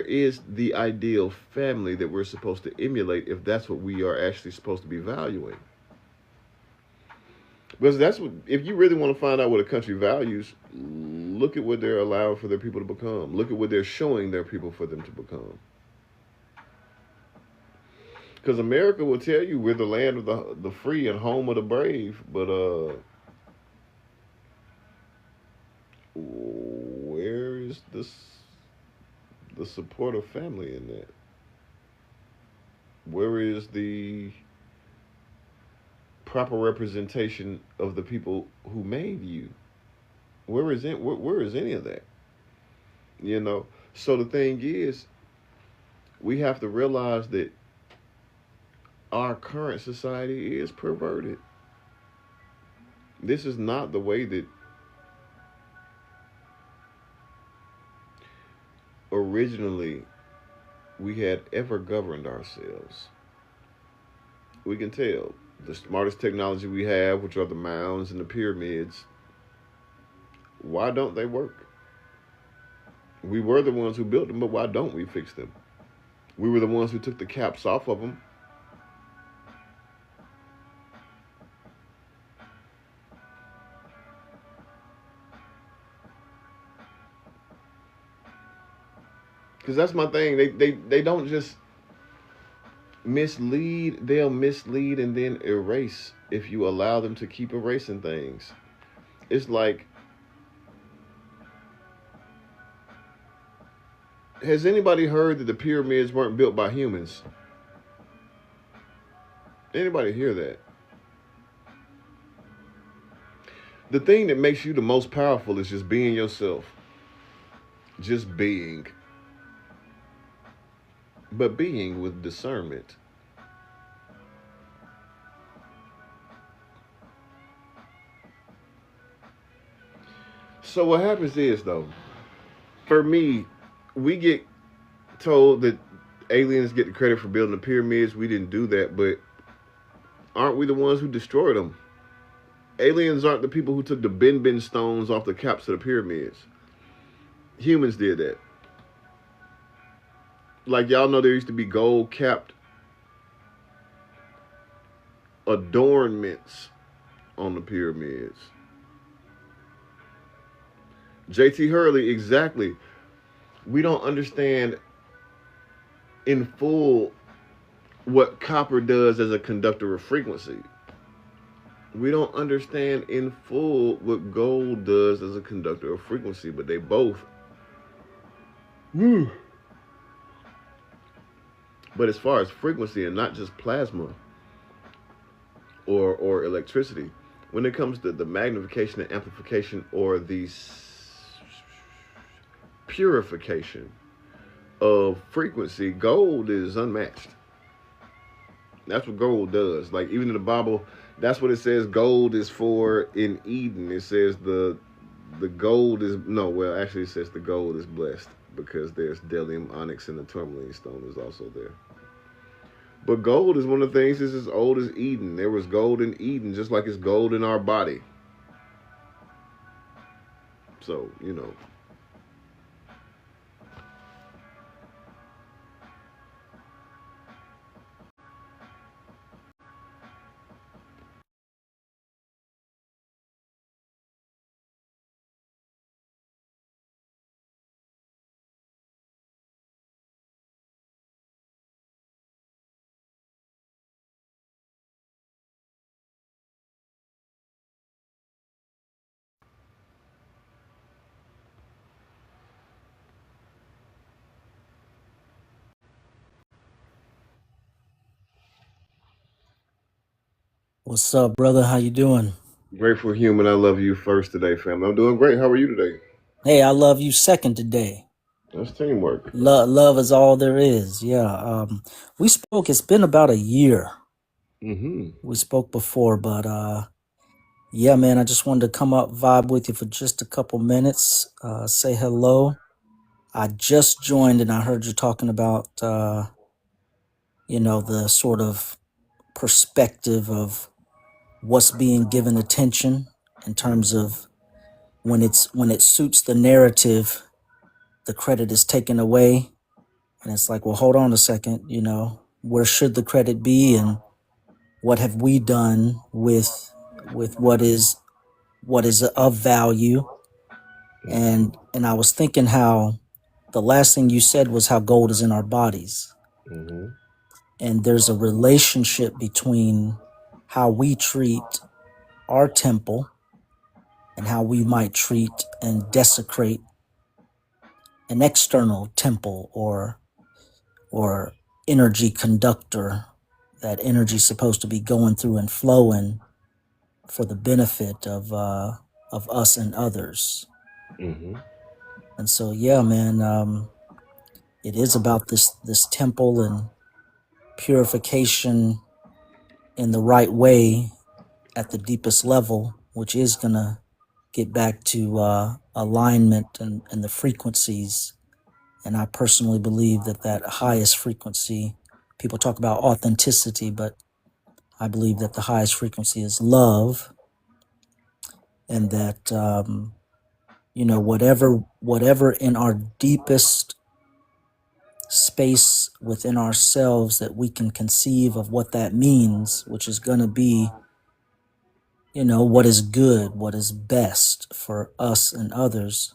is the ideal family that we're supposed to emulate if that's what we are actually supposed to be valuing? Because that's what, if you really want to find out what a country values, look at what they're allowing for their people to become. Look at what they're showing their people for them to become. Because America will tell you we're the land of the free and home of the brave, but where is the support of family in that? Where is the proper representation of the people who made you? Where is any of that? So the thing is, we have to realize that our current society is perverted. This is not the way that originally we had ever governed ourselves. We can tell the smartest technology we have, which are the mounds and the pyramids, why don't they work? We were the ones who built them, but why don't we fix them? We were the ones who took the caps off of them. Because that's my thing. They don't just mislead. They'll mislead and then erase if you allow them to keep erasing things. It's like, has anybody heard that the pyramids weren't built by humans? Anybody hear that? The thing that makes you the most powerful is just being yourself. Just being. But being with discernment. So what happens is though, for me, we get told that aliens get the credit for building the pyramids. We didn't do that, but aren't we the ones who destroyed them? Aliens aren't the people who took the Ben stones off the caps of the pyramids. Humans did that. Like y'all know, there used to be gold capped adornments on the pyramids. JT Hurley, exactly. We don't understand in full what copper does as a conductor of frequency. We don't understand in full what gold does as a conductor of frequency, but they both. But as far as frequency and not just plasma or electricity, when it comes to the magnification and amplification or the purification of frequency, gold is unmatched. That's what gold does. Like even in the Bible, that's what it says gold is for in Eden. It says the gold is, no, well, actually it says the gold is blessed because there's bdellium, onyx, and the tourmaline stone is also there. But gold is one of the things that's as old as Eden. There was gold in Eden, just like it's gold in our body. So, you know. What's up, brother? How you doing? Grateful human, I love you first today, family. I'm doing great. How are you today? Hey, I love you second today. That's teamwork. Love is all there is. Yeah. We spoke. It's been about a year. We spoke before, but yeah, man. I just wanted to come up, vibe with you for just a couple minutes. Say hello. I just joined, and I heard you talking about the sort of perspective of what's being given attention in terms of when it suits the narrative, the credit is taken away. And it's like, well, hold on a second, where should the credit be, and what have we done with what is of value? And I was thinking how the last thing you said was how gold is in our bodies. And there's a relationship between how we treat our temple and how we might treat and desecrate an external temple or energy conductor. That energy is supposed to be going through and flowing for the benefit of us and others. And so, yeah, man, it is about this temple and purification in the right way at the deepest level, which is gonna get back to alignment and the frequencies. And I personally believe that highest frequency, people talk about authenticity, but I believe that the highest frequency is love, and that whatever in our deepest space within ourselves that we can conceive of what that means, which is going to be, what is good, what is best for us and others.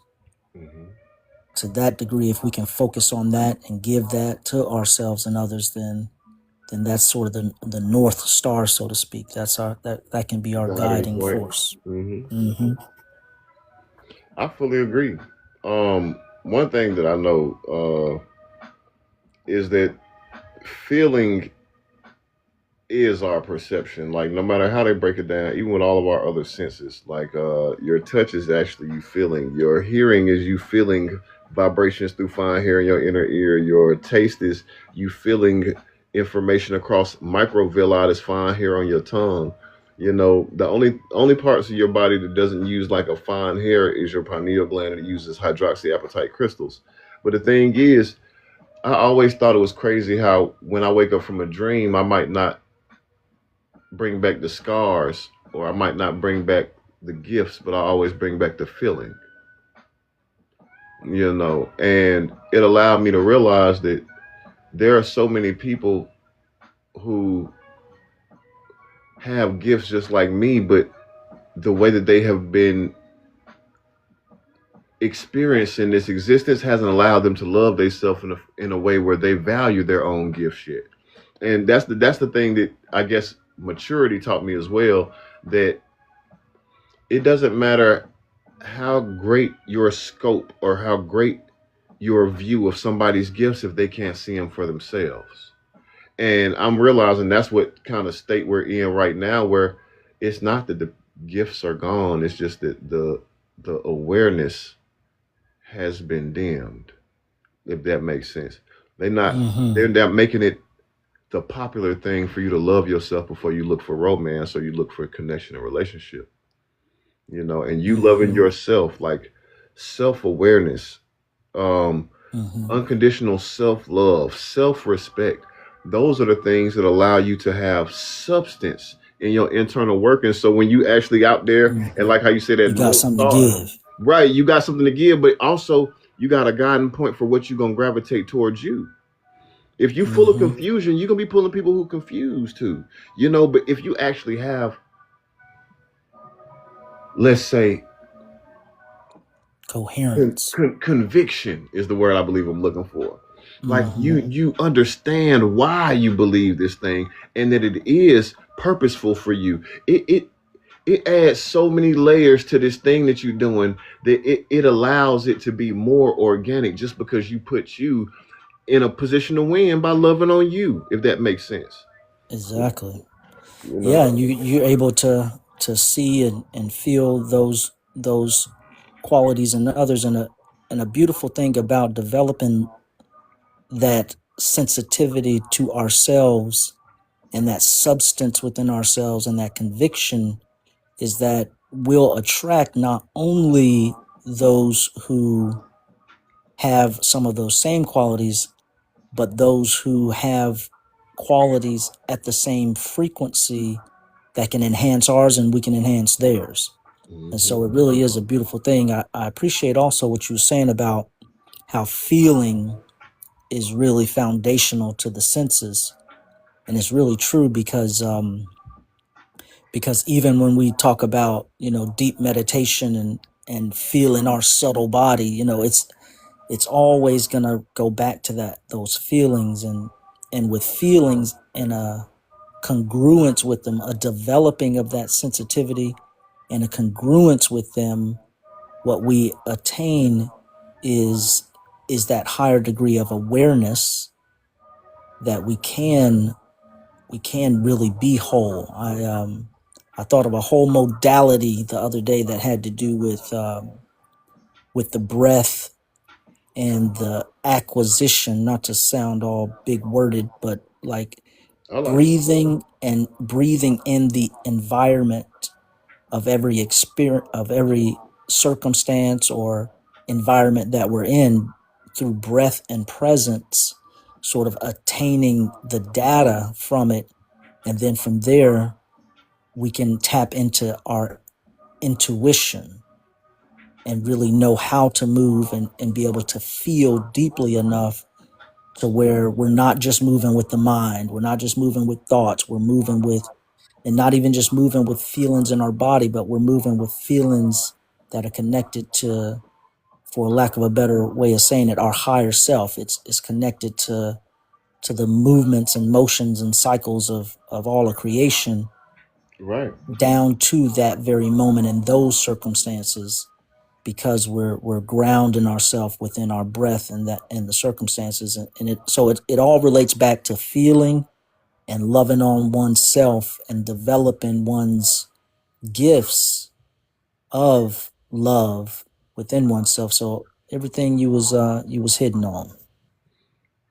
To that degree, if we can focus on that and give that to ourselves and others, then that's sort of the North Star, so to speak. That's that can be our guiding force. I fully agree. One thing that I know is that feeling is our perception. Like no matter how they break it down, even with all of our other senses, like your touch is actually you feeling. Your hearing is you feeling vibrations through fine hair in your inner ear. Your taste is you feeling information across microvilli, this fine hair on your tongue. You know, the only parts of your body that doesn't use like a fine hair is your pineal gland, and it uses hydroxyapatite crystals. But the thing is, I always thought it was crazy how when I wake up from a dream, I might not bring back the scars, or I might not bring back the gifts, but I always bring back the feeling. You know, and it allowed me to realize that there are so many people who have gifts just like me, but the way that they have been experiencing this existence hasn't allowed them to love themselves in a way where they value their own gift yet. And that's the thing that I guess maturity taught me as well, that it doesn't matter how great your scope or how great your view of somebody's gifts if they can't see them for themselves. And I'm realizing that's what kind of state we're in right now, where it's not that the gifts are gone, it's just that the awareness has been dimmed, if that makes sense. They're not Hmm. they're not making it the popular thing for you to love yourself before you look for romance or you look for connection and relationship. You know, and you loving Hmm. yourself, like self-awareness, um, Hmm. unconditional self-love, self-respect. Those are the things that allow you to have substance in your internal working. So when you actually out there, and Hmm. like how you said, that You got North something to Star, give. right? You got something to give, but also you got a guiding point for what you're gonna gravitate towards you. If you full of Hmm. confusion, you're gonna be pulling people who confused too. You know, but if you actually have, let's say, Coherence. conviction is the word I believe I'm looking for. Like Hmm. you understand why you believe this thing, and that it is purposeful for you. It adds so many layers to this thing that you're doing, that it allows it to be more organic, just because you put you in a position to win by loving on you, if that makes sense. Exactly. You Yeah, know. and you're able to see and feel those qualities in others, and a beautiful thing about developing that sensitivity to ourselves and that substance within ourselves and that conviction is that we'll attract not only those who have some of those same qualities, but those who have qualities at the same frequency that can enhance ours and we can enhance theirs. And Hmm. so it really is a beautiful thing. I appreciate also what you were saying about how feeling is really foundational to the senses. And it's really true because even when we talk about, deep meditation and feeling our subtle body, it's always going to go back to those feelings, and with feelings and a congruence with them, a developing of that sensitivity and a congruence with them, what we attain is is that higher degree of awareness that we can really be whole. I thought of a whole modality the other day that had to do with the breath and the acquisition, not to sound all big worded, but like I like it. breathing in the environment of every experience, of every circumstance or environment that we're in, through breath and presence, sort of attaining the data from it. And then from there, we can tap into our intuition and really know how to move and be able to feel deeply enough to where we're not just moving with the mind. We're not just moving with thoughts. We're moving with, and not even just moving with feelings in our body, but we're moving with feelings that are connected to, for lack of a better way of saying it, our higher self. It's connected to the movements and motions and cycles of all of creation, Right. down to that very moment in those circumstances, because we're grounding ourselves within our breath and that and the circumstances, and it all relates back to feeling and loving on oneself and developing one's gifts of love within oneself. So everything you was hitting on.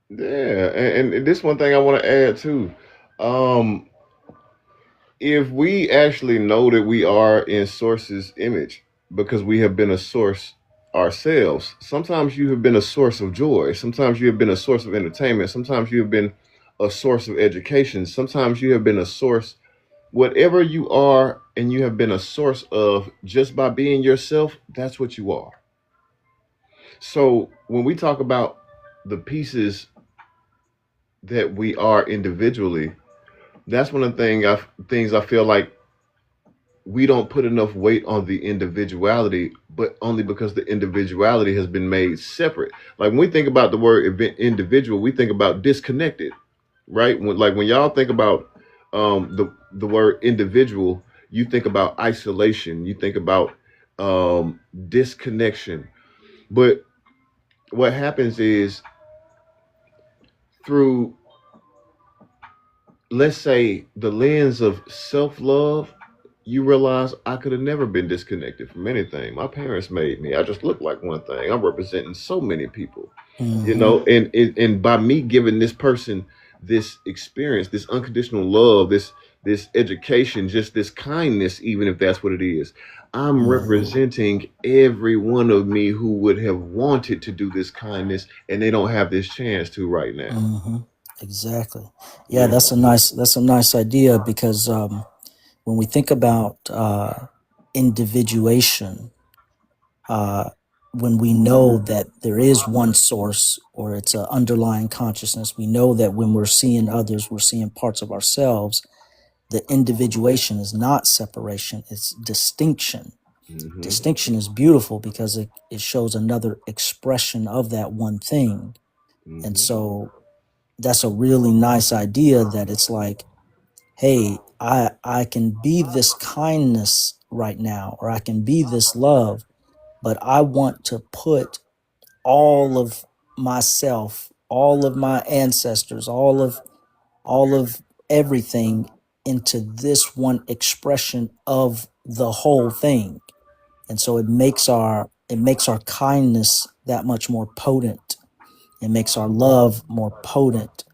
Yeah, and this one thing I want to add too. Um, If we actually know that we are in source's image because we have been a source ourselves, sometimes you have been a source of joy, sometimes you have been a source of entertainment, sometimes you have been a source of education, sometimes you have been a source, whatever you are, and you have been a source of just by being yourself, that's what you are. So when we talk about the pieces that we are individually, that's one of the things I feel like we don't put enough weight on the individuality, but only because the individuality has been made separate. Like when we think about the word individual, we think about disconnected, right? When y'all think about the word individual, you think about isolation, you think about disconnection. But what happens is through, let's say, the lens of self love, you realize I could have never been disconnected from anything. My parents made me. I just look like one thing. I'm representing so many people, Hmm. and by me giving this person this experience, this unconditional love, this education, just this kindness, even if that's what it is, I'm Hmm. representing every one of me who would have wanted to do this kindness and they don't have this chance to right now. Hmm. Exactly. Yeah, Yeah. that's a nice idea because when we think about individuation, uh, when we know that there is one source or it's an underlying consciousness, we know that when we're seeing others, we're seeing parts of ourselves. The individuation is not separation; it's distinction. Hmm. Distinction is beautiful because it shows another expression of that one thing. And Hmm. so that's a really nice idea that it's like, hey, I can be this kindness right now, or I can be this love, but I want to put all of myself, all of my ancestors, all of everything into this one expression of the whole thing. And so it makes our kindness that much more potent. It makes our love more potent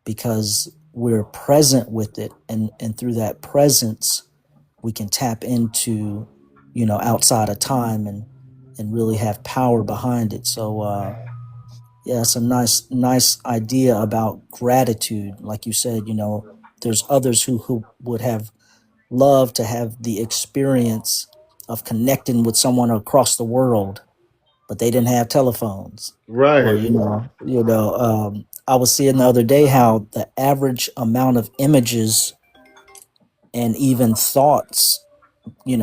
because we're present with it, and through that presence we can tap into, outside of time, and really have power behind it. So yeah, it's a nice idea about gratitude. Like you said, there's others who would have loved to have the experience of connecting with someone across the world, but they didn't have telephones. Or Right. I was seeing the other day how the average amount of images and even thoughts,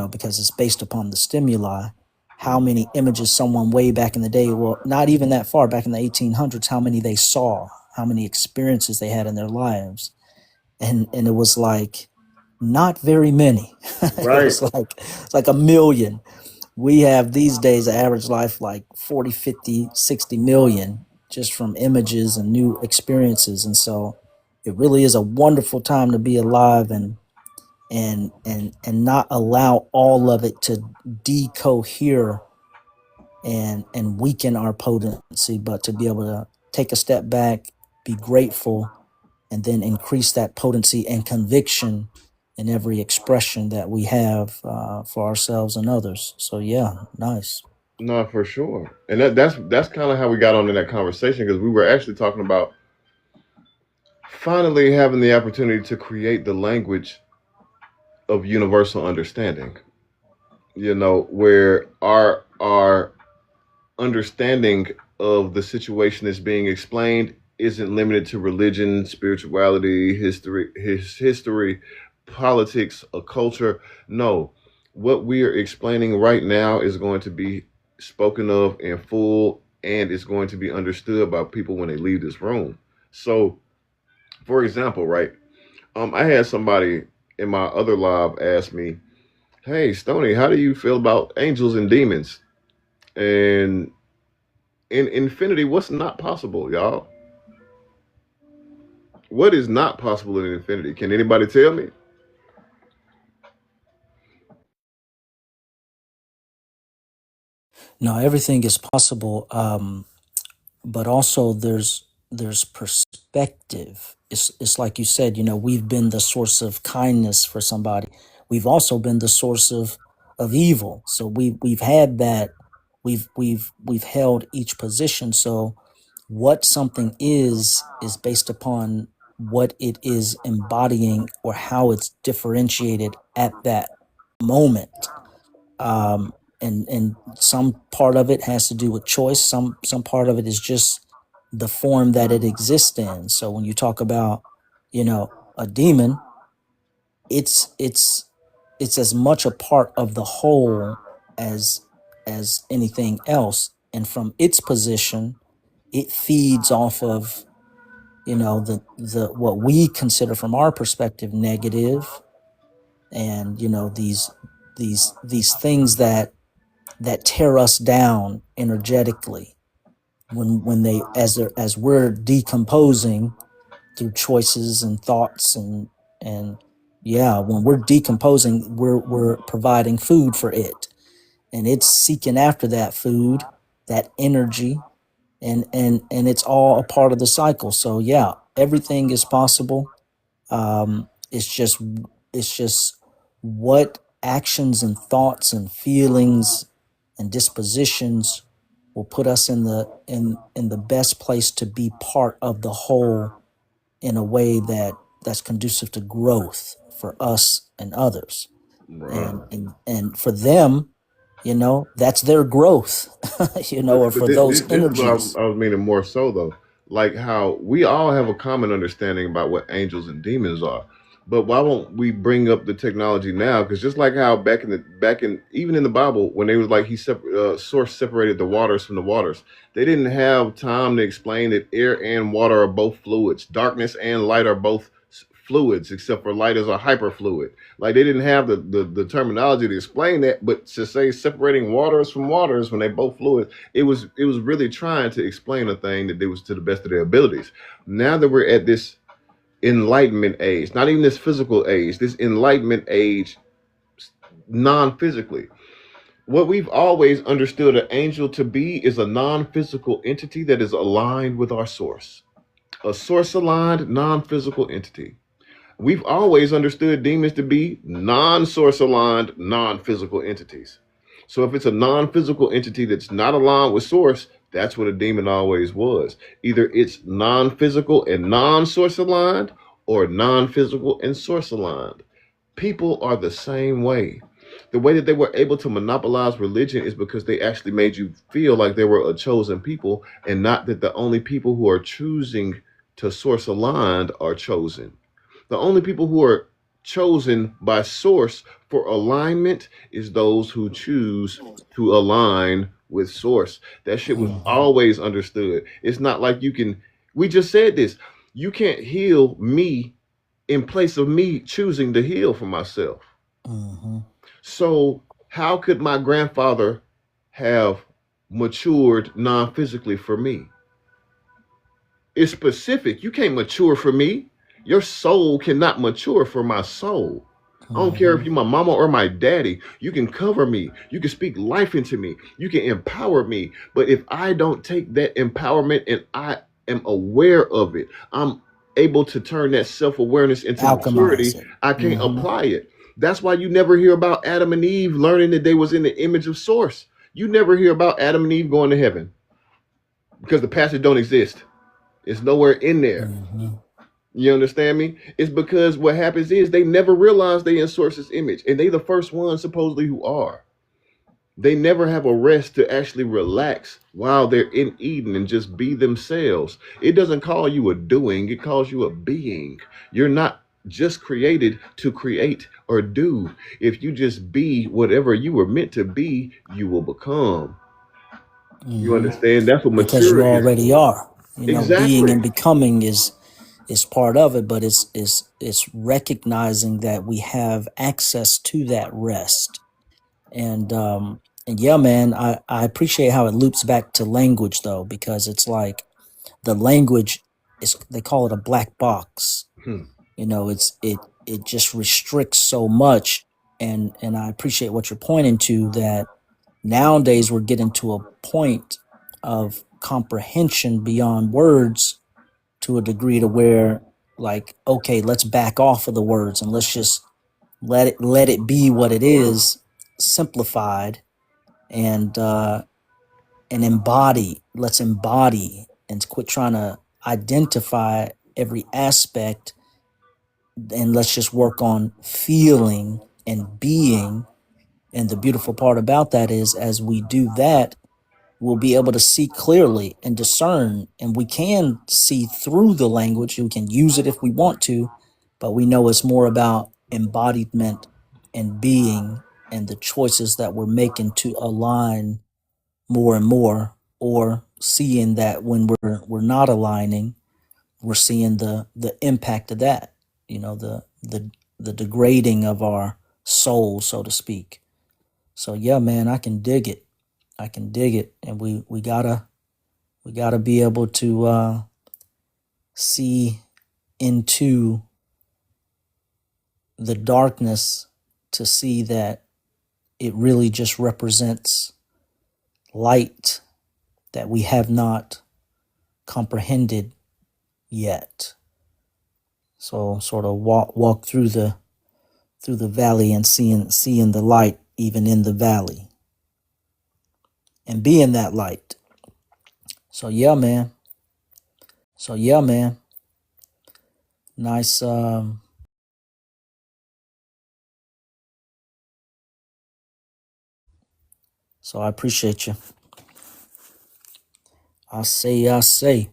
because it's based upon the stimuli, how many images someone way back in the day, well, not even that far back in the 1800s, how many they saw, how many experiences they had in their lives. And it was like not very many. It Right. was like it's like a million. We have these days an average life like 40, 50, 60 million, just from images and new experiences. And so it really is a wonderful time to be alive, and not allow all of it to decohere and weaken our potency, but to be able to take a step back, be grateful, and then increase that potency and conviction in every expression that we have for ourselves and others. So yeah, nice. No, for sure. And that's kind of how we got on in that conversation because we were actually talking about finally having the opportunity to create the language of universal understanding. Where our understanding of the situation that's being explained isn't limited to religion, spirituality, history, politics, or culture. No, what we are explaining right now is going to be spoken of in full, and it's going to be understood by people when they leave this room. So, for example, right, I had somebody in my other live ask me, "Hey, Stony, how do you feel about angels and demons?" And in infinity, what's not possible, y'all? What is not possible in infinity? Can anybody tell me? No, everything is possible, but also there's there's perspective. It's like you said, we've been the source of kindness for somebody. We've also been the source of evil. So we've had that. We've held each position. So what something is based upon what it is embodying or how it's differentiated at that moment. And some part of it has to do with choice. Some part of it is just the form that it exists in. So when you talk about, a demon, it's as much a part of the whole as anything else. And from its position, it feeds off of, the what we consider from our perspective negative, and these things that tear us down energetically when they as we're decomposing through choices and thoughts, and yeah, when we're decomposing, we're providing food for it, and it's seeking after that food, that energy, and it's all a part of the cycle. So yeah, everything is possible. It's just what actions and thoughts and feelings and dispositions will put us in the best place to be part of the whole in a way that's conducive to growth for us and others. Right. And for them, that's their growth, or But for those this is what energies. I was meaning more so though. Like how we all have a common understanding about what angels and demons are. But why won't we bring up the technology now? Because just like how back in even in the Bible, when they was like source separated the waters from the waters, they didn't have time to explain that air and water are both fluids, darkness and light are both fluids, except for light is a hyperfluid. Like they didn't have the terminology to explain that, but to say separating waters from waters when they both fluid, it was really trying to explain a thing that they was to the best of their abilities. Now that we're at this enlightenment age, not even this physical age, this enlightenment age, non-physically. What we've always understood an angel to be is a non-physical entity that is aligned with our source. A source aligned non-physical entity. We've always understood demons to be non-source aligned, non-physical entities. So if it's a non-physical entity that's not aligned with source, that's what a demon always was. Either it's non-physical and non-source aligned, or non-physical and source aligned. People are the same way. The way that they were able to monopolize religion is because they actually made you feel like they were a chosen people, and not that the only people who are choosing to source aligned are chosen. The only people who are chosen by source for alignment is those who choose to align with source. That shit was Hmm. always understood. It's not like we just said this. You can't heal me in place of me choosing to heal for myself. Hmm. So, how could my grandfather have matured non physically for me? It's specific. You can't mature for me. Your soul cannot mature for my soul. I don't care if Hmm. you're my mama or my daddy. You can cover me. You can speak life into me. You can empower me. But if I don't take that empowerment and I am aware of it, I'm able to turn that self awareness into Alchemize maturity. it. I can't Hmm. apply it. That's why you never hear about Adam and Eve learning that they was in the image of Source. You never hear about Adam and Eve going to heaven because the passage don't exist. It's nowhere in there. Hmm. You understand me? It's because what happens is they never realize they in Source's image, and they the first ones supposedly who are. They never have a rest to actually relax while they're in Eden and just be themselves. It doesn't call you a doing; it calls you a being. You're not just created to create or do. If you just be whatever you were meant to be, you will become. You Hmm. understand? That's what Because you maturity is already for. are. Being Exactly. and becoming is part of it, but it's recognizing that we have access to that rest. And yeah, man, I appreciate how it loops back to language though, because it's like the language is, they call it a black box. Hmm. It just restricts so much. And I appreciate what you're pointing to, that nowadays we're getting to a point of comprehension beyond words, to a degree to where, like, okay, let's back off of the words and let's just let it be what it is, simplified, and embody. Let's embody and quit trying to identify every aspect, and let's just work on feeling and being. And the beautiful part about that is, as we do that, we'll be able to see clearly and discern, and we can see through the language. We can use it if we want to, but we know it's more about embodiment and being, and the choices that we're making to align more and more, or seeing that when we're not aligning, we're seeing the impact of that, the degrading of our soul, so to speak. So yeah, man, I can dig it. I can dig it. And we gotta be able to see into the darkness to see that it really just represents light that we have not comprehended yet. So sort of walk through the valley and seeing the light even in the valley, and being that light. So yeah, man. Nice. So I appreciate you. I say.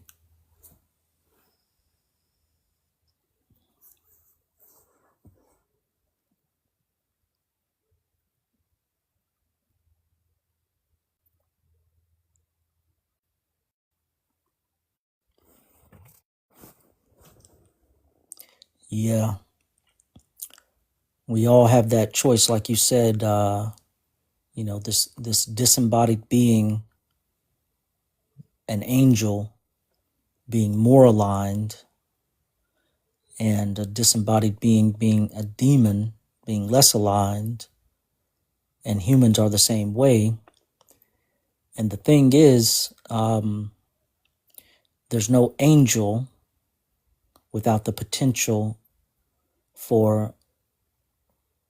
Yeah. We all have that choice, like you said, this disembodied being, an angel, being more aligned, and a disembodied being a demon, being less aligned, and humans are the same way. And the thing is, there's no angel without the potential for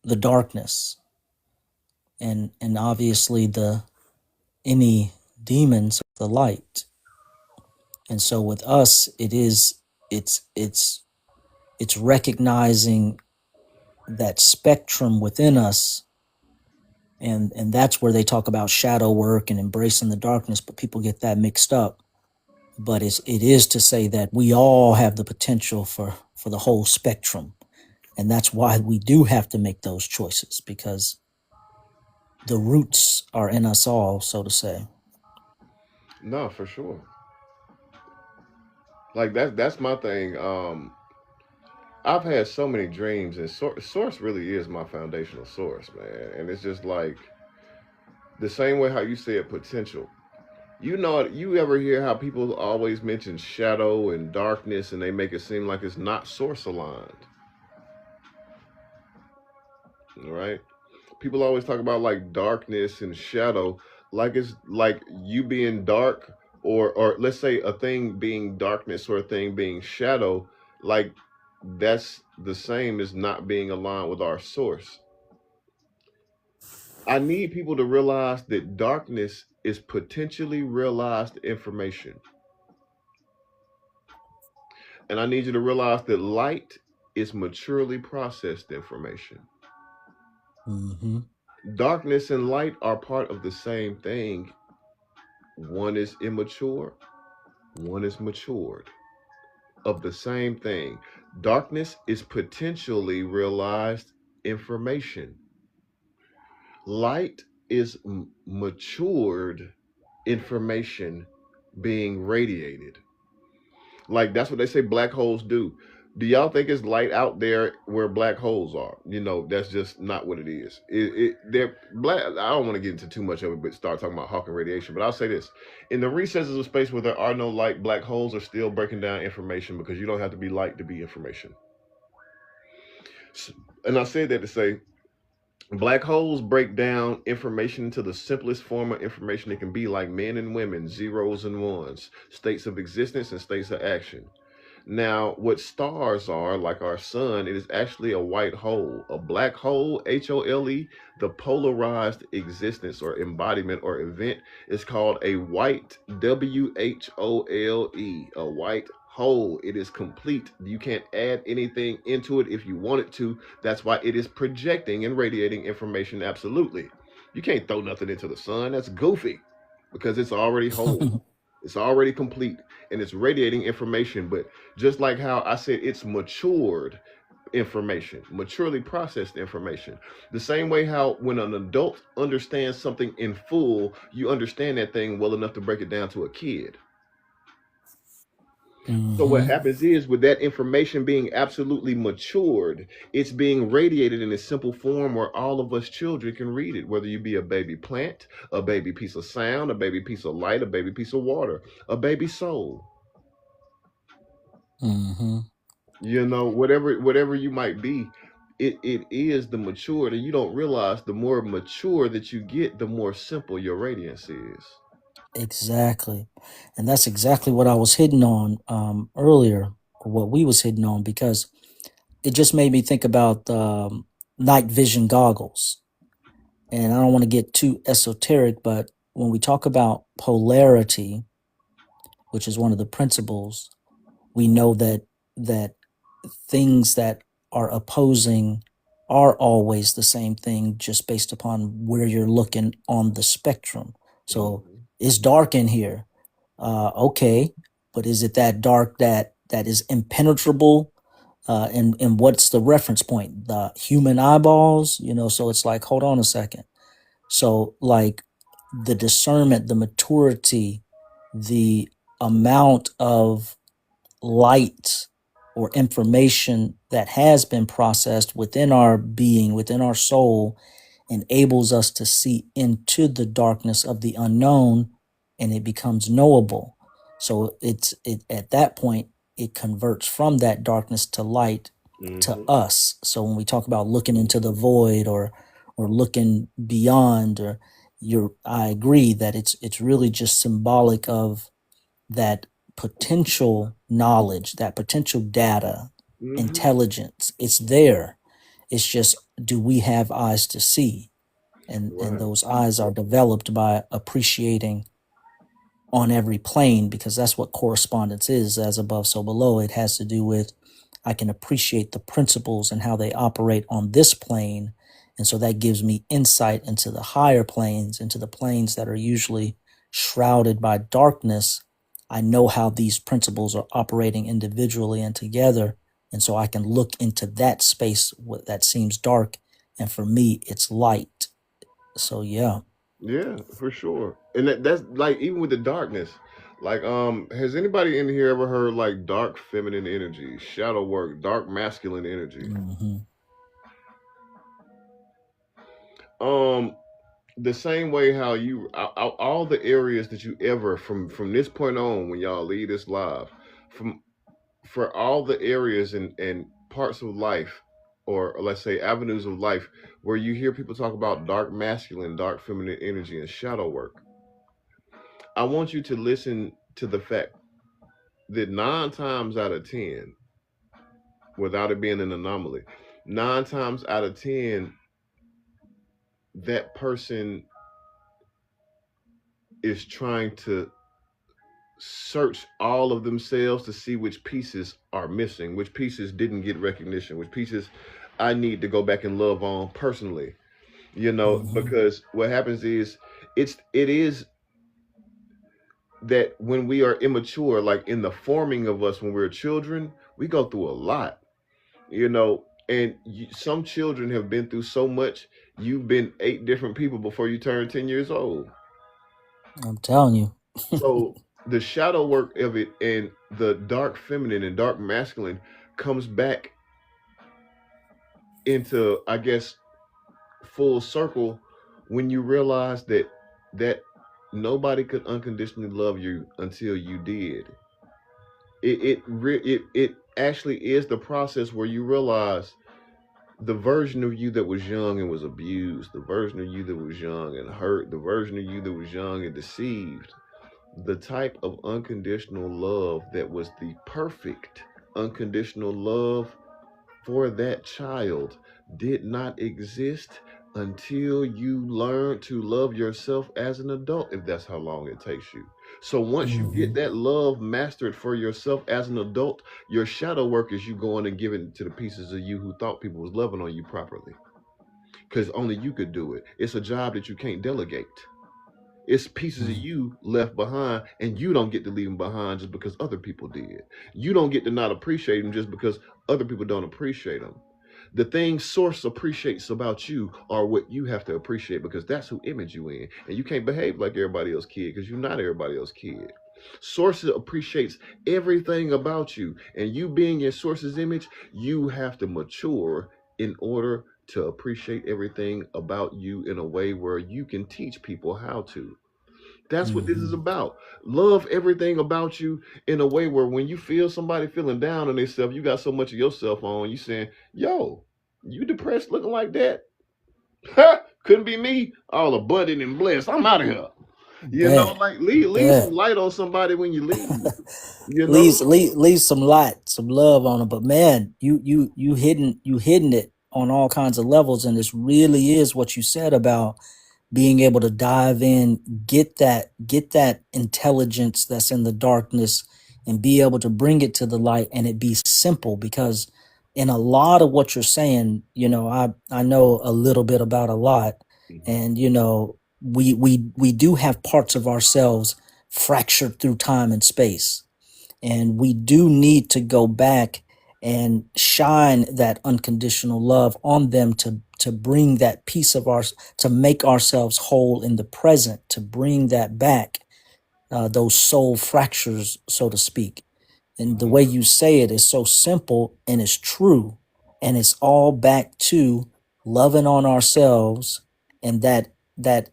the darkness, and obviously any demons of the light. And so with us, it's recognizing that spectrum within us, and that's where they talk about shadow work and embracing the darkness, but people get that mixed up. But it is to say that we all have the potential for the whole spectrum, and that's why we do have to make those choices, because the roots are in us all, so to say. No, for sure. Like that's my thing. I've had so many dreams, and source really is my foundational source, man. And it's just like the same way how you said potential. You ever hear how people always mention shadow and darkness, and they make it seem like it's not source aligned, right? People always talk about like darkness and shadow, like it's like you being dark, or let's say a thing being darkness or a thing being shadow, like that's the same as not being aligned with our source. I need people to realize that darkness is potentially realized information. And I need you to realize that light is maturely processed information. Mm-hmm. Darkness and light are part of the same thing. One is immature, one is matured. Of the same thing. Darkness is potentially realized information. Light is matured information being radiated. Like that's what they say black holes do. Do y'all think it's light out there where black holes are? That's just not what it is. They're black. I don't want to get into too much of it, but start talking about Hawking radiation. But I'll say this: in the recesses of space where there are no light, black holes are still breaking down information, because you don't have to be light to be information. And I said that to say black holes break down information into the simplest form of information it can be, like men and women, zeros and ones, states of existence and states of action. Now, what stars are, like our sun, it is actually a white hole. A black hole, HOLE, the polarized existence or embodiment or event is called a white, WHOLE, a white hole. It is complete. You can't add anything into it if you want it to. That's why it is projecting and radiating information absolutely. You can't throw nothing into the sun. That's goofy because it's already whole. It's already complete and it's radiating information. But just like how I said, it's matured information, maturely processed information. The same way how when an adult understands something in full, you understand that thing well enough to break it down to a kid. So what Hmm. happens is with that information being absolutely matured, it's being radiated in a simple form where all of us children can read it, whether you be a baby plant, a baby piece of sound, a baby piece of light, a baby piece of water, a baby soul. Hmm. Whatever you might be, it is the maturity. You don't realize the more mature that you get, the more simple your radiance is. Exactly. And that's exactly what I was hitting on earlier, or what we was hitting on, because it just made me think about night vision goggles. And I don't want to get too esoteric, but when we talk about polarity, which is one of the principles, we know that things that are opposing are always the same thing, just based upon where you're looking on the spectrum. So Hmm. it's dark in here. Okay, but is it that dark that is impenetrable? And what's the reference point? The human eyeballs, So it's like, hold on a second. So like the discernment, the maturity, the amount of light or information that has been processed within our being, within our soul, enables us to see into the darkness of the unknown, and it becomes knowable. So it at that point it converts from that darkness to light to Hmm. us. So when we talk about looking into the void, or looking beyond, or I agree that it's really just symbolic of that potential knowledge, that potential data, Hmm. intelligence. It's there. It's just, do we have eyes to see? And Right. those eyes are developed by appreciating on every plane, because that's what correspondence is. As above, so below. It has to do with, I can appreciate the principles and how they operate on this plane. And so that gives me insight into the higher planes, into the planes that are usually shrouded by darkness. I know how these principles are operating individually and together. And so I can look into that space that seems dark. And for me, it's light. So, yeah. Yeah, for sure. And that's like even with the darkness. Like, has anybody in here ever heard like dark feminine energy, shadow work, dark masculine energy? Hmm. Um, the same way how all the areas that you ever from this point on when y'all leave this live, from for all the areas and parts of life, or let's say avenues of life where you hear people talk about dark masculine, dark feminine energy and shadow work. I want you to listen to the fact that 9 times out of 10, without it being an anomaly, 9 times out of 10, that person is trying to search all of themselves to see which pieces are missing, which pieces didn't get recognition, which pieces I need to go back and love on personally. Hmm. Because what happens is it is that when we are immature, like in the forming of us when we're children, we go through a lot, and some children have been through so much. You've been eight different people before you turn 10 years old. I'm telling you. So the shadow work of it and the dark feminine and dark masculine comes back into, I guess, full circle when you realize that nobody could unconditionally love you until you did. It actually is the process where you realize the version of you that was young and was abused, the version of you that was young and hurt, the version of you that was young and deceived, the type of unconditional love that was the perfect. unconditional love for that child did not exist until you learn to love yourself as an adult, if that's how long it takes you. So once you get Hmm. that love mastered for yourself as an adult, your shadow work is you going and giving to the pieces of you who thought people was loving on you properly. Because only you could do it. It's a job that you can't delegate. It's pieces of you left behind, and you don't get to leave them behind just because other people did. You don't get to not appreciate them just because other people don't appreciate them. The things Source appreciates about you are what you have to appreciate because that's who image you in. And you can't behave like everybody else kid because you're not everybody else kid. Source appreciates everything about you. And you being in Source's image, you have to mature in order to appreciate everything about you in a way where you can teach people how to. That's what this is Hmm. about. Love everything about you in a way where when you feel somebody feeling down on themselves, you got so much of yourself on, you saying, yo, you depressed looking like that? Couldn't be me. All abundant and blessed. I'm out of here. You know, Bet, like leave some bet. light on somebody when you leave. You know? Leave some light, some love on it. But man, you hitting it on all kinds of levels, and this really is what you said about being able to dive in, get that intelligence that's in the darkness, and be able to bring it to the light, and it be simple. Because in a lot of what you're saying, I know a little bit about a lot, Mhm. and we do have parts of ourselves fractured through time and space, and we do need to go back and shine that unconditional love on them to bring that piece of our to make ourselves whole in the present, to bring that back, those soul fractures, so to speak. And the way you say it is so simple and it's true, and it's all back to loving on ourselves, and that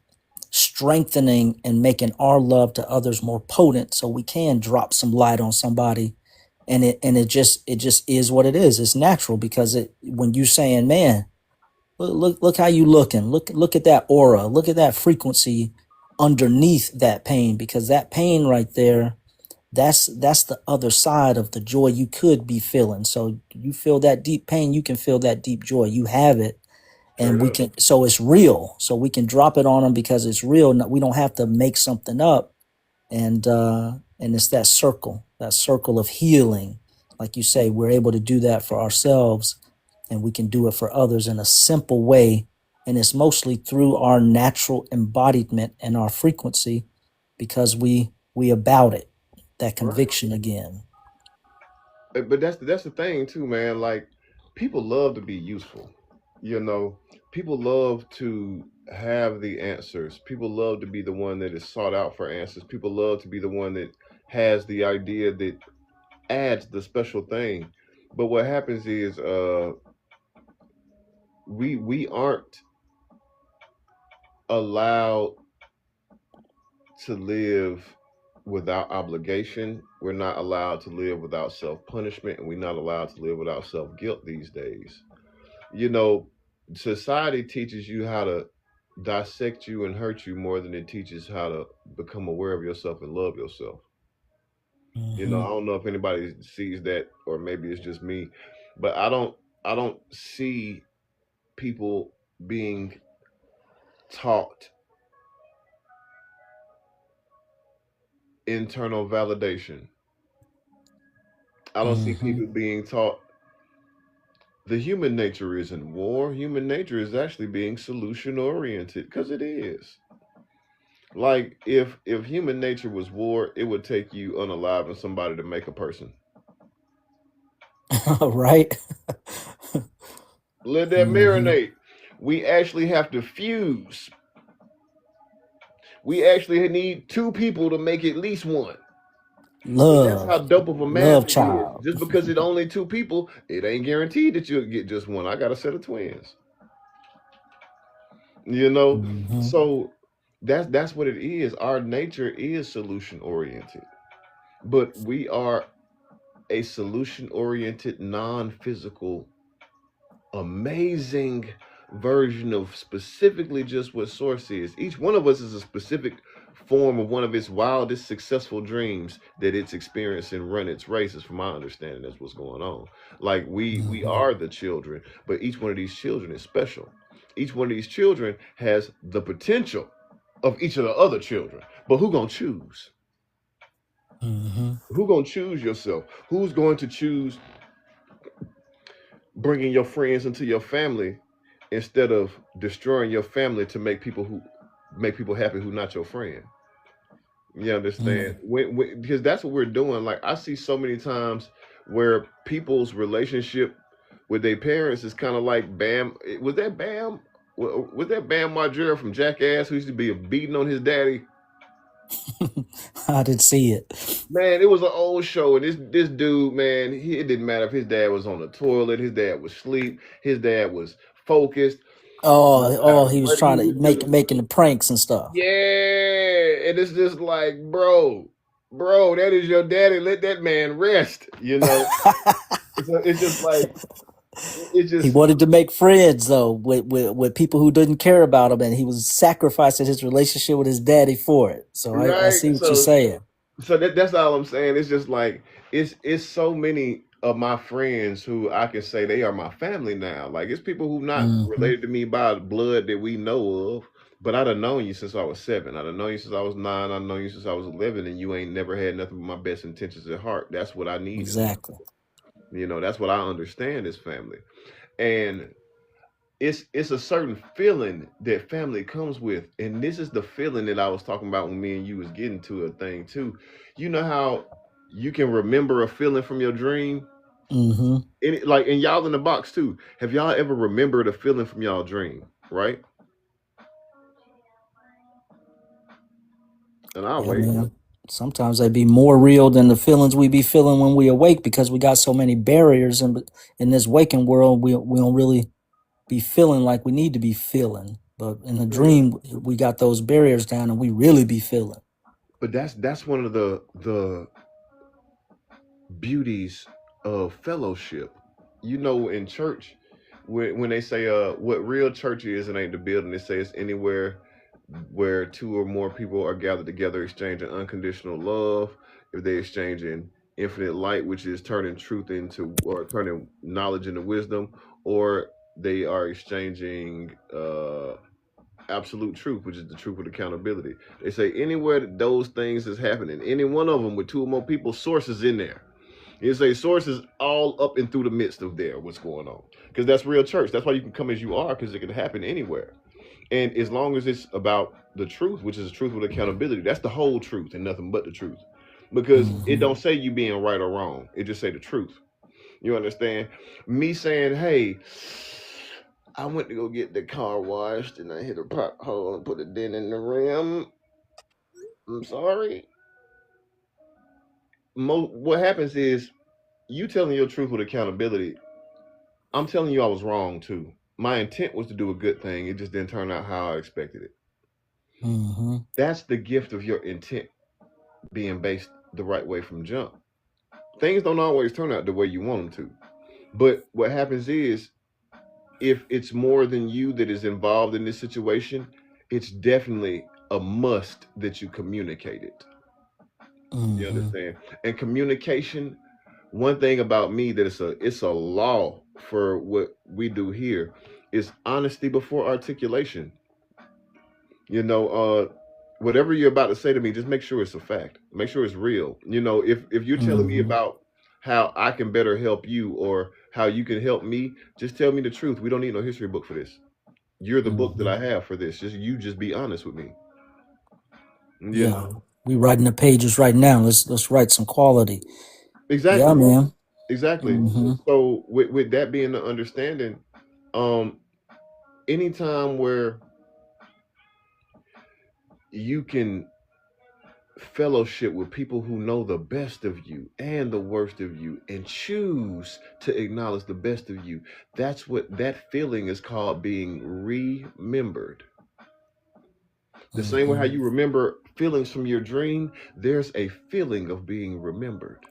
strengthening and making our love to others more potent, so we can drop some light on somebody. And it just is what it is. It's natural, because it when you saying, man, look how you looking, look at that aura, look at that frequency underneath that pain, because that pain right there, that's the other side of the joy you could be feeling. So you feel that deep pain, you can feel that deep joy, you have it. And Straight we up. can, so it's real, so we can drop it on them because it's real. We don't have to make something up. And it's that circle of healing. Like you say, we're able to do that for ourselves, and we can do it for others in a simple way. And it's mostly through our natural embodiment and our frequency, because we about it, that Right. conviction again. But that's the thing too, man. Like people love to be useful. You know, people love to have the answers. People love to be the one that is sought out for answers. People love to be the one that has the idea that adds the special thing. But what happens is we aren't allowed to live without obligation. We're not allowed to live without self punishment, and we're not allowed to live without self guilt these days. You know, society teaches you how to dissect you and hurt you more than it teaches how to become aware of yourself and love yourself. You know, I Hmm. don't know if anybody sees that or maybe it's just me, but I don't see people being taught internal validation. I don't see Hmm. people being taught the human nature isn't war. Human nature is actually being solution oriented because it is. Like if human nature was war, it would take you unaliving somebody to make a person. Right. Let that Hmm. marinate. We actually have to fuse. We actually need two people to make at least one. And that's how Love, dope of a math love it is. child. Just because it's only two people, it ain't guaranteed that you'll get just one. I got a set of twins. You know? Hmm. So that's what it is. Our nature is solution oriented. But we are a solution oriented, non physical, amazing version of specifically just what Source is. Each one of us is a specific form of one of its wildest successful dreams that it's experienced and run its races. From my understanding, that's what's going on. Like we Hmm. are the children, but each one of these children is special. Each one of these children has the potential of each of the other children. But who gonna choose? Hmm. Who gonna choose yourself? Who's going to choose bringing your friends into your family instead of destroying your family to make people happy who not your friend? You understand? Because that's what we're doing. Like I see so many times where people's relationship with their parents is kind of like Bam. Was that Bam? Was that Bam Margera from Jackass who used to be beating on his daddy? I didn't see it. Man, it was an old show, and this dude, man, it didn't matter if his dad was on the toilet, his dad was asleep, his dad was focused, no Oh, matter he was what he trying to was doing. making the pranks and stuff. Yeah, and it's just like, bro, that is your daddy. Let that man rest. It's just like it's He just wanted to make friends though with people who didn't care about him, and he was sacrificing his relationship with his daddy for it. So I right. see what you're So saying. that's all I'm saying. It's just like it's so many of my friends who I can say they are my family now. Like it's people who not Hmm. related to me by blood that we know of, but I done known you since I was 7. I done known you since I was 9. I done known you since I was 11, and you ain't never had nothing but my best intentions at heart. That's what I need in family. Exactly. That's what I understand as family, and it's a certain feeling that family comes with, and this is the feeling that I was talking about when me and you was getting to a thing too. You know how you can remember a feeling from your dream, Hmm. and y'all in the box too. Have y'all ever remembered a feeling from y'all dream, right? And I'll Yeah, wait. man. Sometimes they be more real than the feelings we be feeling when we awake because we got so many barriers in this waking world. We don't really be feeling like we need to be feeling. But in the Yeah. dream, we got those barriers down and we really be feeling. But that's one of the beauties of fellowship. In church, when they say what real church is, it ain't the building. They say it's anywhere where two or more people are gathered together exchanging unconditional love. If they exchanging infinite light, which is turning truth into, or turning knowledge into wisdom, or they are exchanging absolute truth, which is the truth with accountability. They say anywhere that those things is happening, any one of them with two or more people, sources in there. You say sources all up and through the midst of there, what's going on. Because that's real church. That's why you can come as you are, because it can happen anywhere. And as long as it's about the truth, which is the truth with accountability, that's the whole truth and nothing but the truth. Because it Hmm. don't say you being right or wrong. It just say the truth. You understand? Me saying, hey, I went to go get the car washed and I hit a pothole and put a dent in the rim. I'm sorry. What happens is you telling your truth with accountability. I'm telling you I was wrong too. My intent was to do a good thing. It just didn't turn out how I expected it. Hmm. That's the gift of your intent being based the right way from jump. Things don't always turn out the way you want them to. But what happens is, if it's more than you that is involved in this situation, it's definitely a must that you communicate it. You Hmm. understand? And communication, one thing about me that it's a law for what we do here is honesty before articulation. You know, whatever you're about to say to me, just make sure it's a fact. Make sure it's real. If you're telling me Hmm. about how I can better help you or how you can help me, just tell me the truth. We don't need no history book for this. You're the book that Hmm. I have for this. Just be honest with me. You Yeah, know. we writing the pages right now. Let's write some quality. Yeah, Exactly. man. Exactly. Hmm. So with that being the understanding, um, anytime where you can fellowship with people who know the best of you and the worst of you and choose to acknowledge the best of you, that's what that feeling is called, being remembered. The same way how Hmm. you remember feelings from your dream, there's a feeling of being remembered.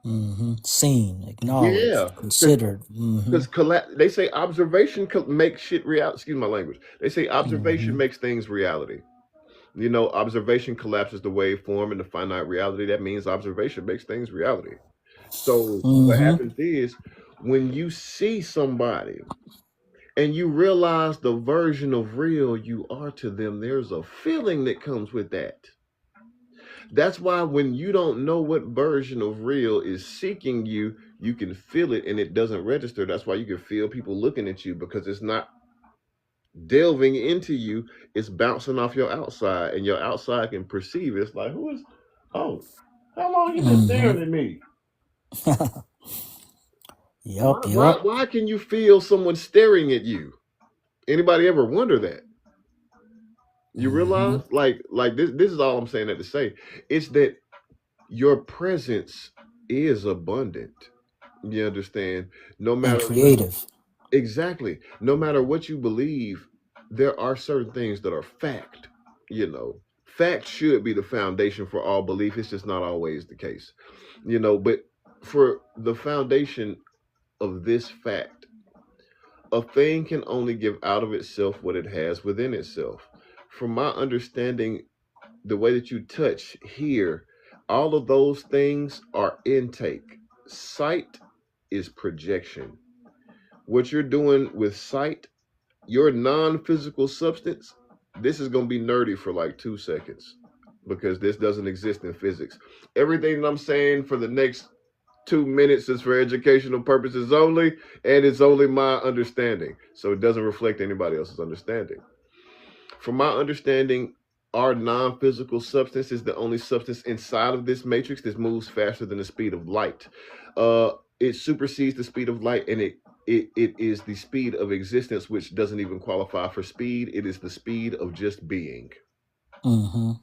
Hmm. Seen, Yeah, acknowledged, considered. Hmm. because they say observation makes shit real. Excuse my language. They say observation Hmm. makes things reality. You know, observation collapses the waveform into finite reality. That means observation makes things reality. So what Mm-hmm. happens is when you see somebody and you realize the version of real you are to them, there's a feeling that comes with that. That's why when you don't know what version of real is seeking you, you can feel it and it doesn't register. That's why you can feel people looking at you, because it's not delving into you, it's bouncing off your outside, and your outside can perceive it. It's like, who is, oh, how long you been Mm-hmm. staring at me? Yup, Why yup. why can you feel someone staring at you? Anybody ever wonder that? You Mm-hmm. realize, like this is all I'm saying that to say. It's that your presence is abundant. You understand? No And matter what, creative. exactly, no matter what you believe, there are certain things that are fact. You know, fact should be the foundation for all belief. It's just not always the case. You know, but for the foundation of this fact, a thing can only give out of itself what it has within itself. From my understanding, the way that you touch, hear, all of those things are intake. Sight is projection. What you're doing with sight, your non physical substance, this is going to be nerdy for like 2 seconds because this doesn't exist in physics. Everything that I'm saying for the next 2 minutes is for educational purposes only, and it's only my understanding. So it doesn't reflect anybody else's understanding. From my understanding, our non physical substance is the only substance inside of this matrix that moves faster than the speed of light. It supersedes the speed of light, and it is the speed of existence, which doesn't even qualify for speed. It is the speed of just being. Mm-hmm.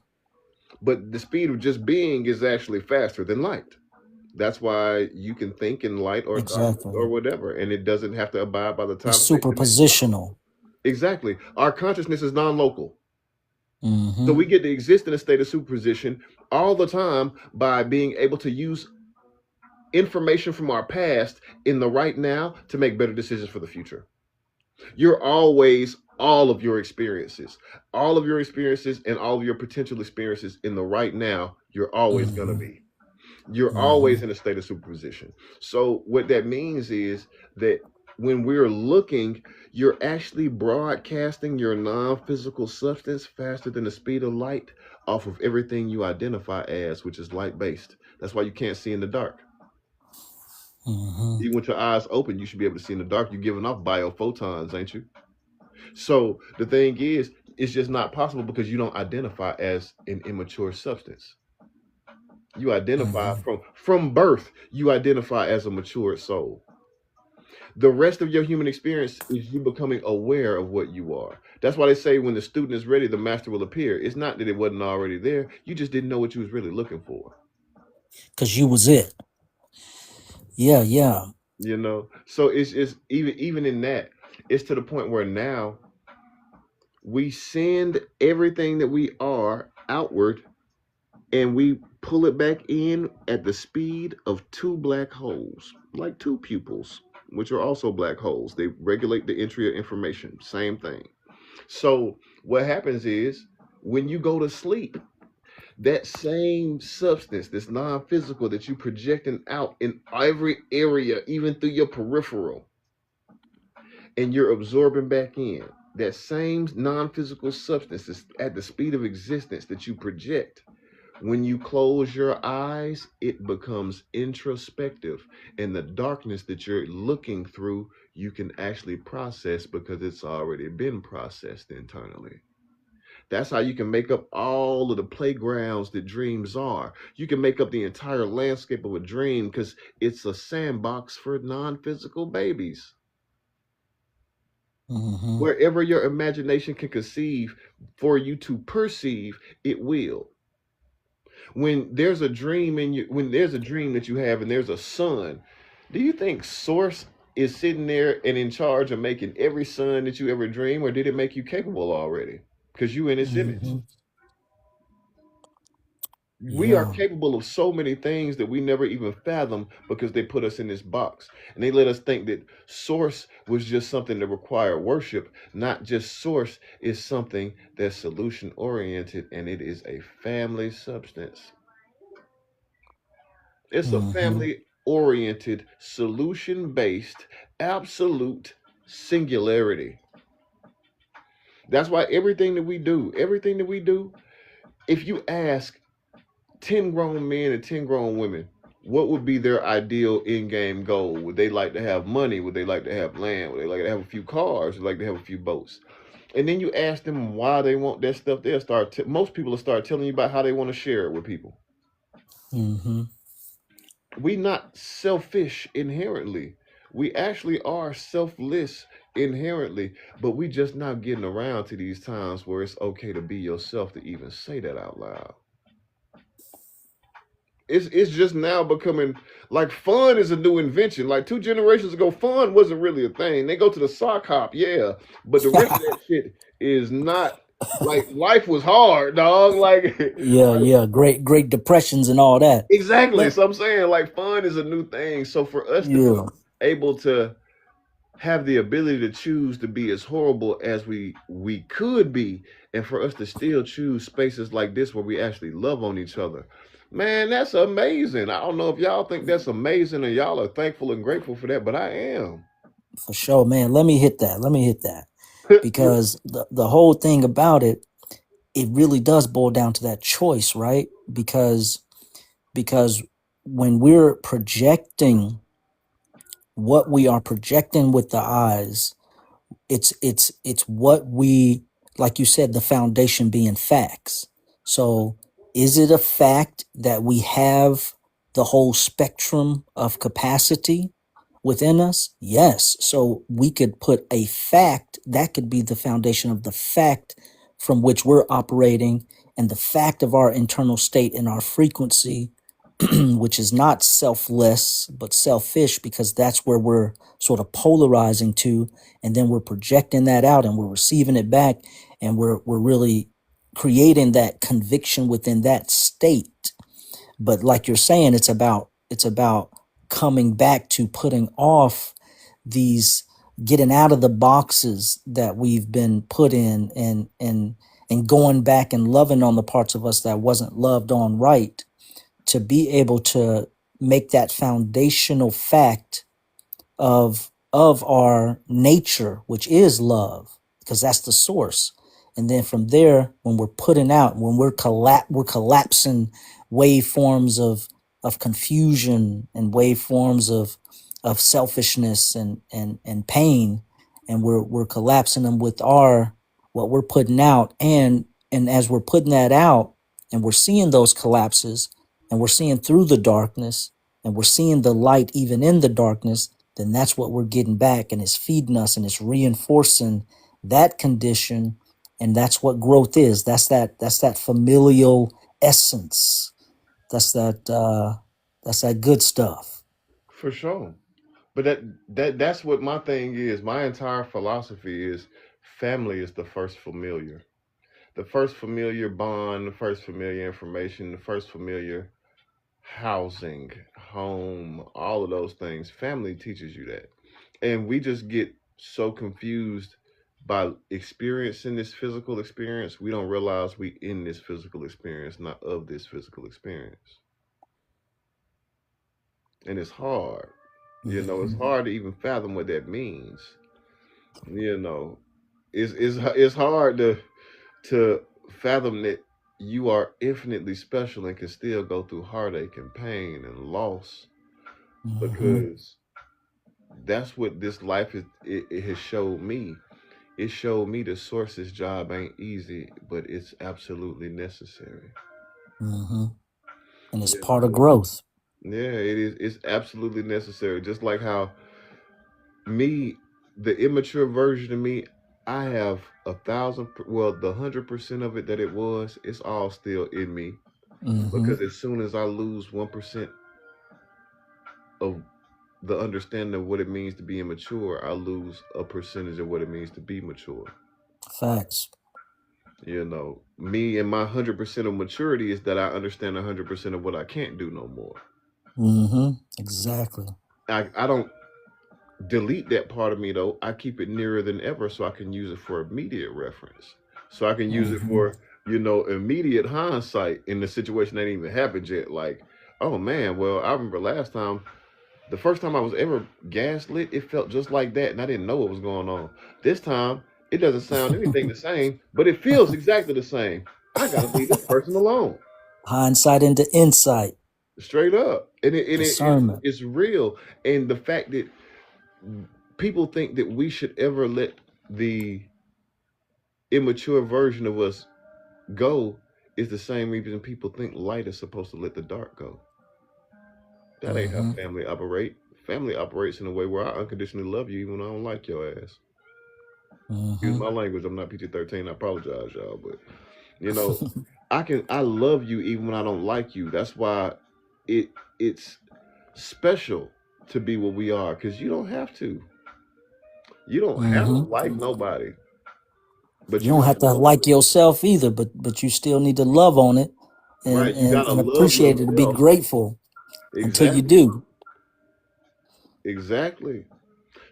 But the speed of just being is actually faster than light. That's why you can think in light or darkness or Exactly. whatever, and it doesn't have to abide by the It's time, space, dimension law. superpositional. Exactly. Our consciousness is non-local. So Mm-hmm. we get to exist in a state of superposition all the time by being able to use information from our past in the right now to make better decisions for the future. You're always all of your experiences and all of your potential experiences in the right now, you're always going to Mm-hmm. be. You're Mm-hmm. always in a state of superposition. So what that means is that when we're looking, you're actually broadcasting your non-physical substance faster than the speed of light off of everything you identify as, which is light based. That's why you can't see in the dark. Mm-hmm. Even with your eyes open, you should be able to see in the dark. You're giving off biophotons, ain't you? So the thing is, it's just not possible because you don't identify as an immature substance. You identify Mm-hmm. from birth, you identify as a matured soul. The rest of your human experience is you becoming aware of what you are. That's why they say when the student is ready, the master will appear. It's not that it wasn't already there. You just didn't know what you was really looking for. Cause you was it. Yeah, yeah. You know? So it's even in that, it's to the point where now we send everything that we are outward and we pull it back in at the speed of two black holes, like two pupils, which are also black holes. They regulate the entry of information. Same thing. So what happens is when you go to sleep, that same substance, this non-physical that you projecting out in every area, even through your peripheral, and you're absorbing back in, that same non-physical substance is at the speed of existence that you project. When you close your eyes, it becomes introspective, and the darkness that you're looking through, you can actually process because it's already been processed internally. That's how you can make up all of the playgrounds that dreams are. You can make up the entire landscape of a dream because it's a sandbox for non physical babies. Mm-hmm. Wherever your imagination can conceive for you to perceive, it will. When there's a dream that you have and there's a sun, do you think Source is sitting there and in charge of making every sun that you ever dream, or did it make you capable already? Because you in its image. Mm-hmm. We are Yeah. capable of so many things that we never even fathom because they put us in this box and they let us think that source was just something that required worship. Not just source is something that's solution oriented, and it is a family substance. It's a Mm-hmm. family oriented, solution based, absolute singularity. That's why everything that we do, if you ask 10 grown men and 10 grown women, what would be their ideal end game goal? Would they like to have money? Would they like to have land? Would they like to have a few cars? Would they like to have a few boats? And then you ask them why they want that stuff. They'll most people will start telling you about how they want to share it with people. Mm-hmm. We not selfish inherently. We actually are selfless inherently, but we just not getting around to these times where it's okay to be yourself, to even say that out loud. It's just now becoming like fun is a new invention. Like 2 generations ago, fun wasn't really a thing. They go to the sock hop, yeah, but the rest of that shit is not. Like life was hard, dog. Like, Yeah, like yeah. Great depressions and all that. exactly. Let So I'm saying like fun is a new thing. So for us to be Yeah, able to have the ability to choose to be as horrible as we could be, and for us to still choose spaces like this where we actually love on each other, man, that's amazing. I don't know if y'all think that's amazing and y'all are thankful and grateful for that, but I am. for sure, man. Let me hit that. Let me hit that. Because the whole thing about it, it really does boil down to that choice, right? Because when we're projecting what we are projecting with the eyes, it's what we, like you said, the foundation being facts. So is it a fact that we have the whole spectrum of capacity within us? Yes. So we could put a fact that could be the foundation of the fact from which we're operating, and the fact of our internal state and our frequency, which is not selfless but selfish, because that's where we're sort of polarizing to, and then we're projecting that out and we're receiving it back, and we're really creating that conviction within that state. But like you're saying, it's about coming back to putting off these, getting out of the boxes that we've been put in, and going back and loving on the parts of us that wasn't loved on right, to be able to make that foundational fact of our nature, which is love, because that's the source. And then from there, when we're putting out, when we're collapsing waveforms of confusion and waveforms of selfishness and pain, and we're collapsing them with our, what we're putting out. And as we're putting that out, and we're seeing those collapses, and we're seeing through the darkness, and we're seeing the light even in the darkness, then that's what we're getting back, and it's feeding us, and it's reinforcing that condition. And that's what growth is. That's that familial essence. That's that good stuff. For sure. But that's what my thing is. My entire philosophy is family is the first familiar. The first familiar bond, the first familiar information, the first familiar housing, home, all of those things. Family teaches you that. And we just get so confused by experiencing this physical experience. We don't realize we in this physical experience, not of this physical experience. And it's hard. It's Mhm. hard to even fathom what that means. You know, it's hard to fathom that you are infinitely special and can still go through heartache and pain and loss, Mhm. because that's what this life it has showed me. It showed me the source's job ain't easy, but it's absolutely necessary. Mhm. And it's You part of know, growth. yeah, it is. It's absolutely necessary. Just like how me, the immature version of me, I have well, the 100% of it that it was, it's all still in me. Mhm. Because as soon as I lose 1% of the understanding of what it means to be immature, I lose a percentage of what it means to be mature. Facts. You know, me and my 100% of maturity is that I understand 100% of what I can't do no more. Mm-hmm. Exactly. I don't delete that part of me though. I keep it nearer than ever so I can use it for immediate reference. So I can use it Mm-hmm. for, immediate hindsight in the situation that ain't even happened yet. Like, oh man, well, I remember last time, the first time I was ever gaslit, it felt just like that, and I didn't know what was going on. This time, it doesn't sound anything the same, but it feels exactly the same. I gotta leave this person alone. Hindsight into insight, Straight up. discernment. It's real. And the fact that people think that we should ever let the immature version of us go is the same reason people think light is supposed to let the dark go. That ain't how Mm-hmm. family operate. Family operates in a way where I unconditionally love you even when I don't like your ass. Excuse Mm-hmm. my language. I'm not PG-13. I apologize, y'all. But you know, I love you even when I don't like you. That's why it's special to be what we are, because you don't have to. You don't have to like Mm-hmm. nobody, but You you don't gotta have to love like yourself. yourself either, but you still need to love on it and Right? You and, gotta and love appreciate it and be yourself. grateful until you Exactly. do. Exactly.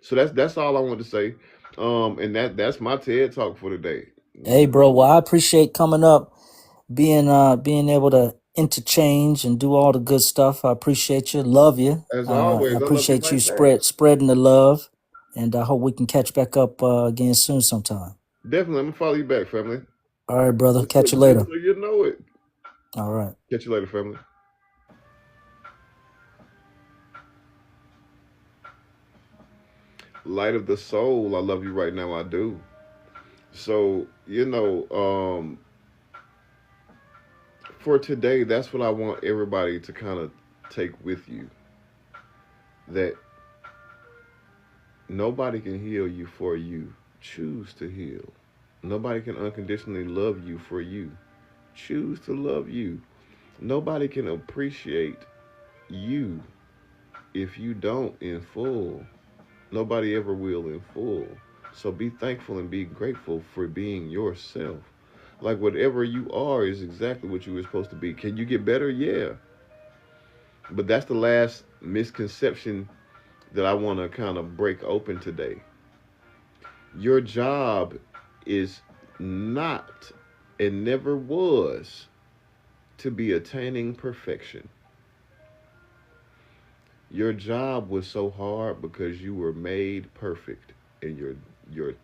So that's all I want to say. And that's my TED talk for today. Hey, You bro. know, Well, I appreciate coming up, being able to interchange and do all the good stuff. I appreciate you. Love you. as I always, I love you appreciate you right back. spreading the love, and I hope we can catch back up again soon sometime. Definitely, I'm gonna follow you back, family. All right, brother. Just so, Catch you just later. so you know it. All right. Catch you later, family. Light of the soul, I love you right now. I do. So for today, that's what I want everybody to kind of take with you. That nobody can heal you for you. Choose to heal. Nobody can unconditionally love you for you. Choose to love you. Nobody can appreciate you if you don't in full. Nobody ever will in full. So be thankful and be grateful for being yourself. Like whatever you are is exactly what you were supposed to be. Can you get better? Yeah. But that's the last misconception that I want to kind of break open today. Your job is not and never was to be attaining perfection. Your job was so hard because you were made perfect, and your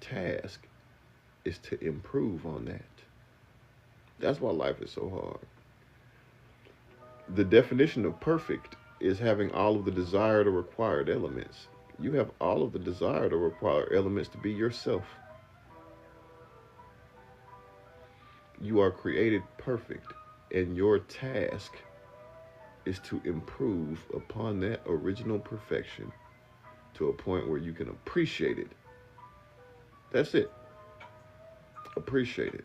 task is to improve on that. That's why life is so hard. The definition of perfect is having all of the desired or required elements. You have all of the desired or required elements to be yourself. You are created perfect, and your task is to improve upon that original perfection to a point where you can appreciate it. That's it. Appreciate it.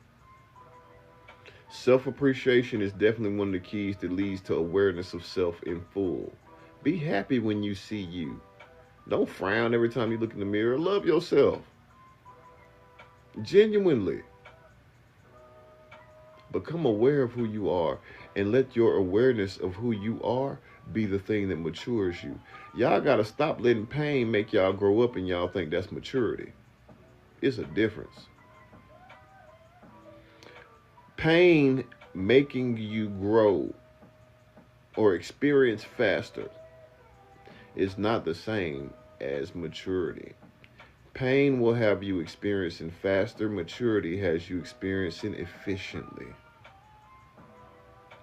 Self appreciation is definitely one of the keys that leads to awareness of self in full. Be happy when you see you. Don't frown every time you look in the mirror. Love yourself. Genuinely. Become aware of who you are and let your awareness of who you are be the thing that matures you. Y'all got to stop letting pain make y'all grow up and y'all think that's maturity. It's a difference. Pain making you grow or experience faster is not the same as maturity. Pain will have you experiencing faster, maturity has you experiencing efficiently.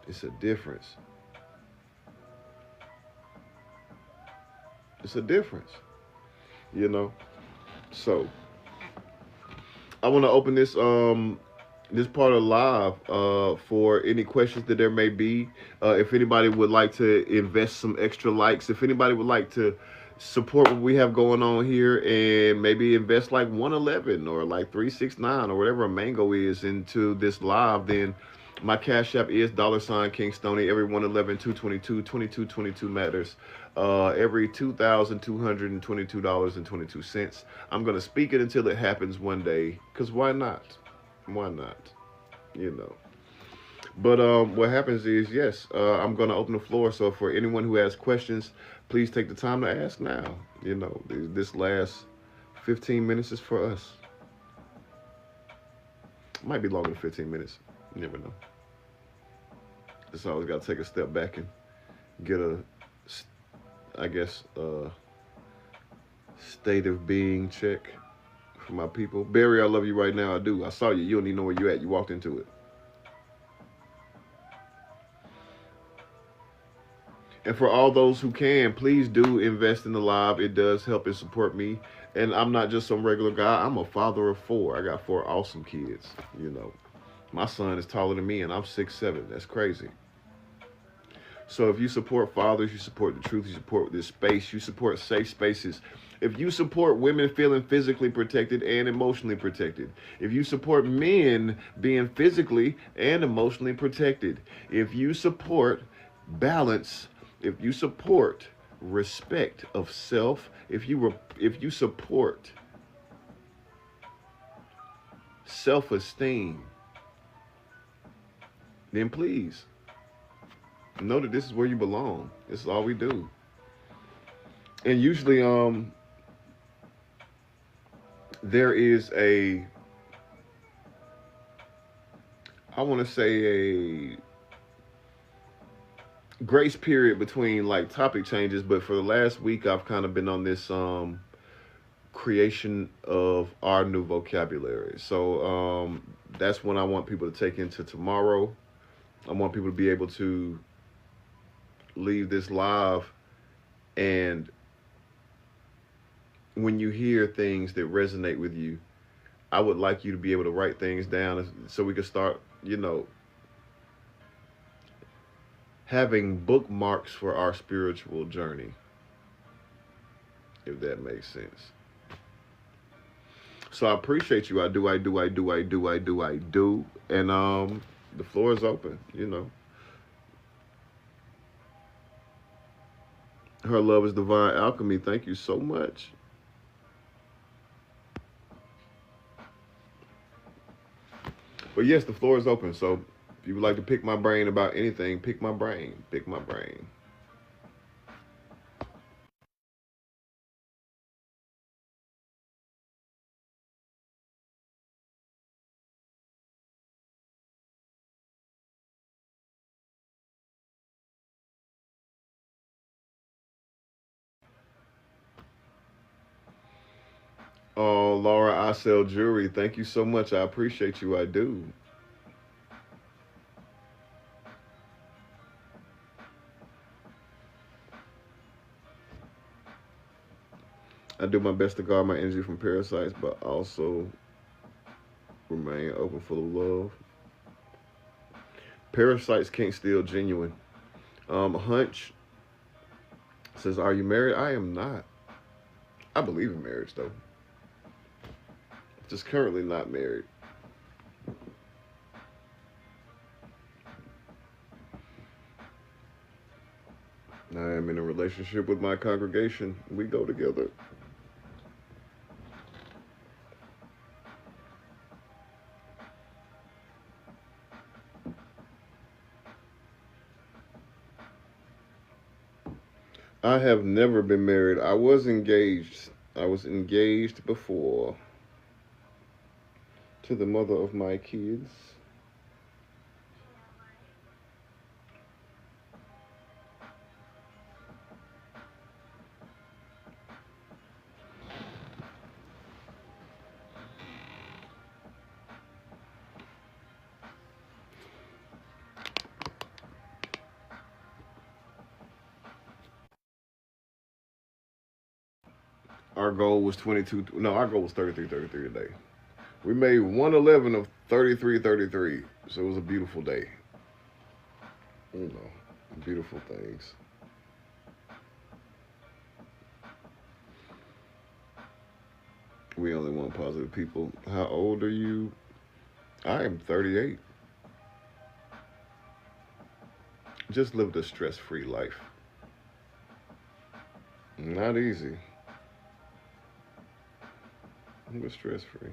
It's a difference. It's a difference, you know. So I want to open this part of live for any questions that there may be. If anybody would like to invest some extra likes, if anybody would like to support what we have going on here and maybe invest like 111 or like 369 or whatever a mango is into this live, then my cash app is $King Stoney. Every 111 222 2222 matters. Every $2,222.22. I'm gonna speak it until it happens one day. Cause why not? Why not? you know. But what happens is, yes, I'm going to open the floor. So for anyone who has questions, please take the time to ask now. You know, this last 15 minutes is for us. Might be longer than 15 minutes. You never know. Just always got to take a step back and get a, I guess, state of being check for my people. Barry, I love you right now. I do. I saw you. You don't even know where you at. You walked into it. And for all those who can, please do invest in the live. It does help and support me. And I'm not just some regular guy. I'm a father of four. I got four awesome kids. You know, my son is taller than me, and I'm 6'7". That's crazy. So if you support fathers, you support the truth, you support this space, you support safe spaces. If you support women feeling physically protected and emotionally protected, if you support men being physically and emotionally protected, if you support balance, if you support respect of self, if you support self-esteem, then please know that this is where you belong. This is all we do. And usually there is I want to say a grace period between like topic changes, but for the last week I've kind of been on this creation of our new vocabulary. So that's when I want people to take into tomorrow. I want people to be able to leave this live, and when you hear things that resonate with you, I would like you to be able to write things down so we can start, you know, having bookmarks for our spiritual journey, if that makes sense. So I appreciate you. I do. And the floor is open, you know. Her love is divine alchemy. Thank you so much. But yes, the floor is open. So if you would like to pick my brain about anything, pick my brain. Pick my brain. Oh, Laura, I sell jewelry. Thank you so much. I appreciate you. I do. I do my best to guard my energy from parasites, but also remain open, full of love. Parasites can't steal genuine. Hunch says, "Are you married?" I am not. I believe in marriage though. Just currently not married. I am in a relationship with my congregation. We go together. I have never been married. I was engaged. I was engaged before to the mother of my kids. Our goal was 22. No, our goal was 33 a day. We made 111 of 33. So it was a beautiful day. You know, beautiful things. We only want positive people. How old are you? I am 38. Just lived a stress-free life. Not easy, but stress-free.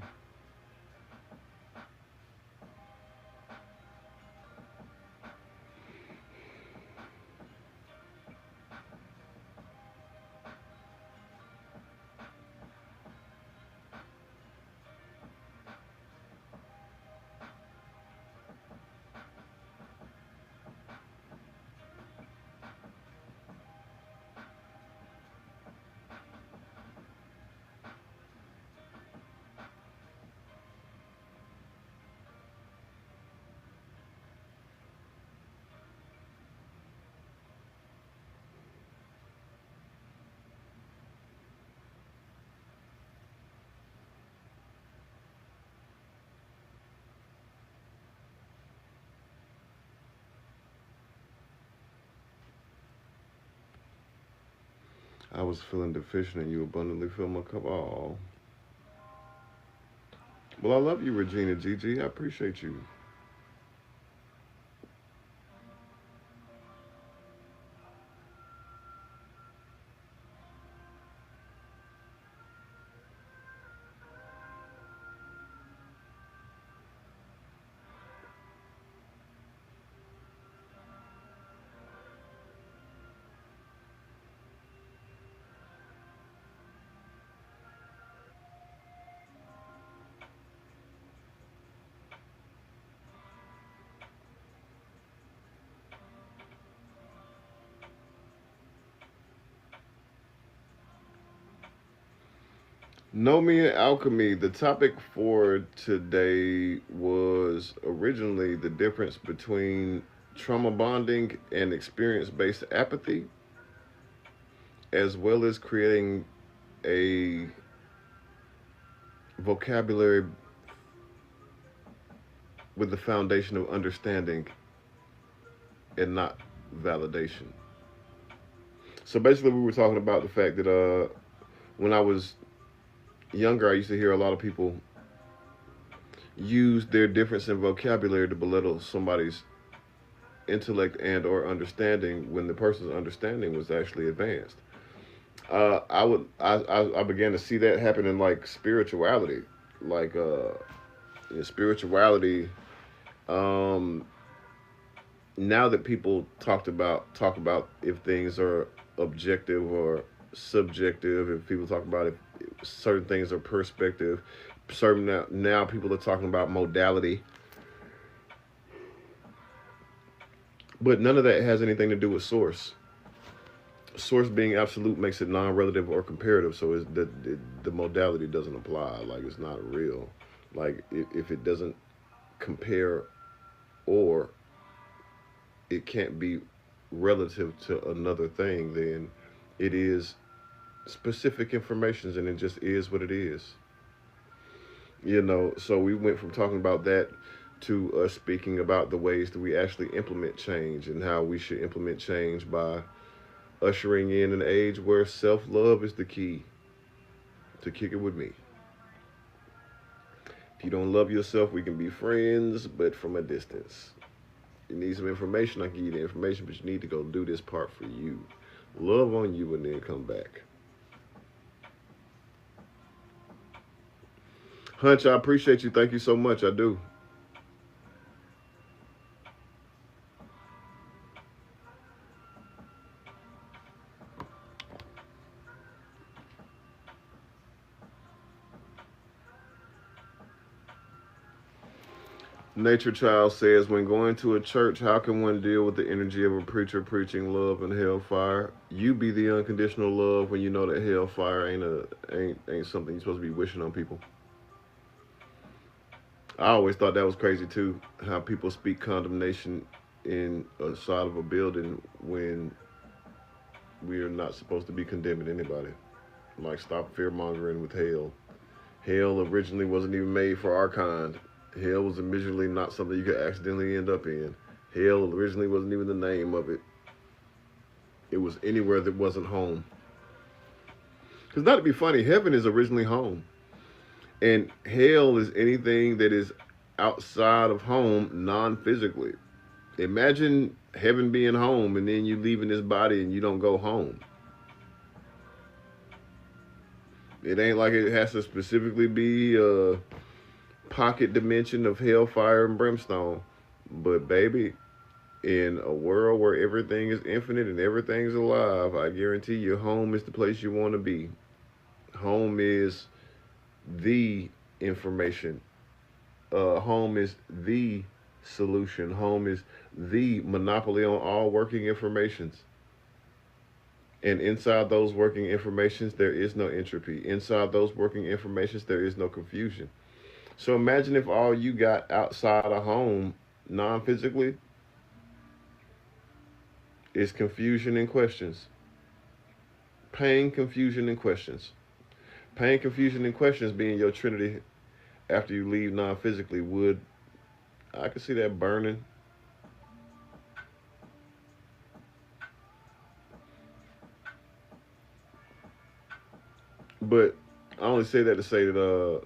I was feeling deficient and you abundantly fill my cup. Oh. Well, I love you, Regina Gigi. I appreciate you. Know Me and Alchemy. The topic for today was originally the difference between trauma bonding and experience based apathy, as well as creating a vocabulary with the foundation of understanding and not validation. So basically, we were talking about the fact that when I was younger, I used to hear a lot of people use their difference in vocabulary to belittle somebody's intellect and or understanding when the person's understanding was actually advanced. I began to see that happen in like spirituality, like in spirituality. Um, Now that people talk about if things are objective or subjective, if people talk about if certain things are perspective, certain now people are talking about modality, but none of that has anything to do with source. Source being absolute makes it non-relative or comparative, so is the modality doesn't apply. Like it's not real. Like if it doesn't compare or it can't be relative to another thing, then it is specific information and it just is what it is. So we went from talking about that to us speaking about the ways that we actually implement change and how we should implement change by ushering in an age where self-love is the key to kick it with me. If you don't love yourself, we can be friends, but from a distance. You need some information, I can give you the information, but you need to go do this part for you. Love on you and then come back. Hunch, I appreciate you. Thank you so much. I do. Nature Child says, when going to a church, how can one deal with the energy of a preacher preaching love and hellfire? You be the unconditional love when you know that hellfire ain't something you're supposed to be wishing on people. I always thought that was crazy too, how people speak condemnation in a side of a building when we are not supposed to be condemning anybody. Like, stop fear mongering with hell. Hell originally wasn't even made for our kind. Hell was originally not something you could accidentally end up in. Hell originally wasn't even the name of it. It was anywhere that wasn't home. Because not to be funny, heaven is originally home. And hell is anything that is outside of home non-physically. Imagine heaven being home and then you leaving this body and you don't go home. It ain't like it has to specifically be a pocket dimension of hellfire and brimstone. But baby, in a world where everything is infinite and everything's alive, I guarantee you home is the place you want to be. Home is the information. Home is the solution. Home is the monopoly on all working informations. And inside those working informations, there is no entropy. Inside those working informations, there is no confusion. So imagine if all you got outside of home, non-physically, is confusion and questions. Pain, confusion, and questions. Pain, confusion, and questions being your trinity after you leave non-physically would, I could see that burning. But I only say that to say that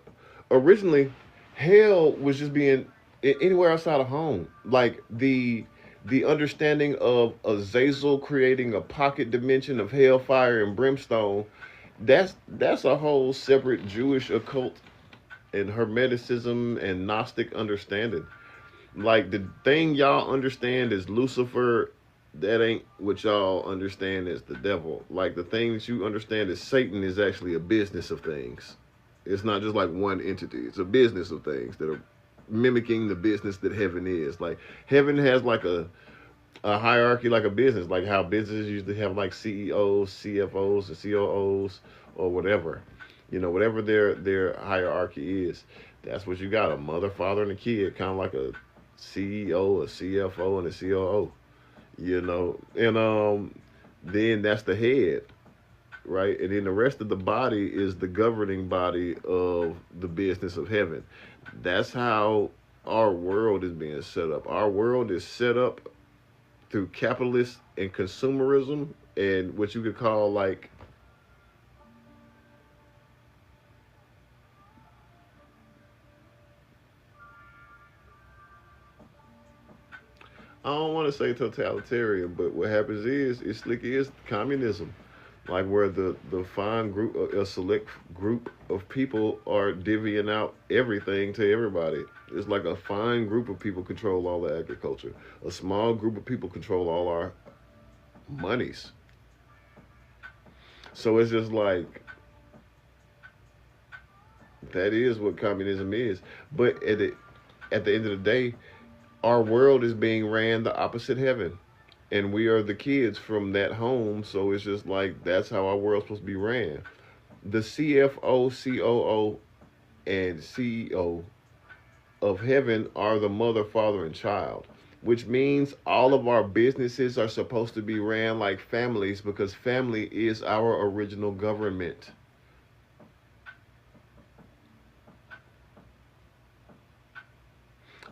originally hell was just being anywhere outside of home. Like the understanding of Azazel creating a pocket dimension of hellfire and brimstone. That's a whole separate Jewish occult and Hermeticism and Gnostic understanding. Like the thing y'all understand is Lucifer. That ain't what y'all understand as the devil. Like the thing that you understand as Satan is actually a business of things. It's not just like one entity. It's a business of things that are mimicking the business that heaven is. Like heaven has like a hierarchy, like a business, like how businesses usually have like CEOs, CFOs, and COOs, or whatever. Whatever their hierarchy is. That's what you got: a mother, father, and a kid, kind of like a CEO, a CFO, and a COO. And then that's the head, right? And then the rest of the body is the governing body of the business of heaven. That's how our world is being set up. Our world is set up through capitalist and consumerism and what you could call like I don't want to say totalitarian, but what happens is it's like is communism, like where the fine group, a select group of people are divvying out everything to everybody. It's like a fine group of people control all the agriculture. A small group of people control all our monies. So it's just like that is what communism is. But at the end of the day, our world is being ran the opposite heaven. And we are the kids from that home, so it's just like that's how our world's supposed to be ran. The CFO, COO, and CEO of heaven are the mother, father, and child, which means all of our businesses are supposed to be ran like families because family is our original government.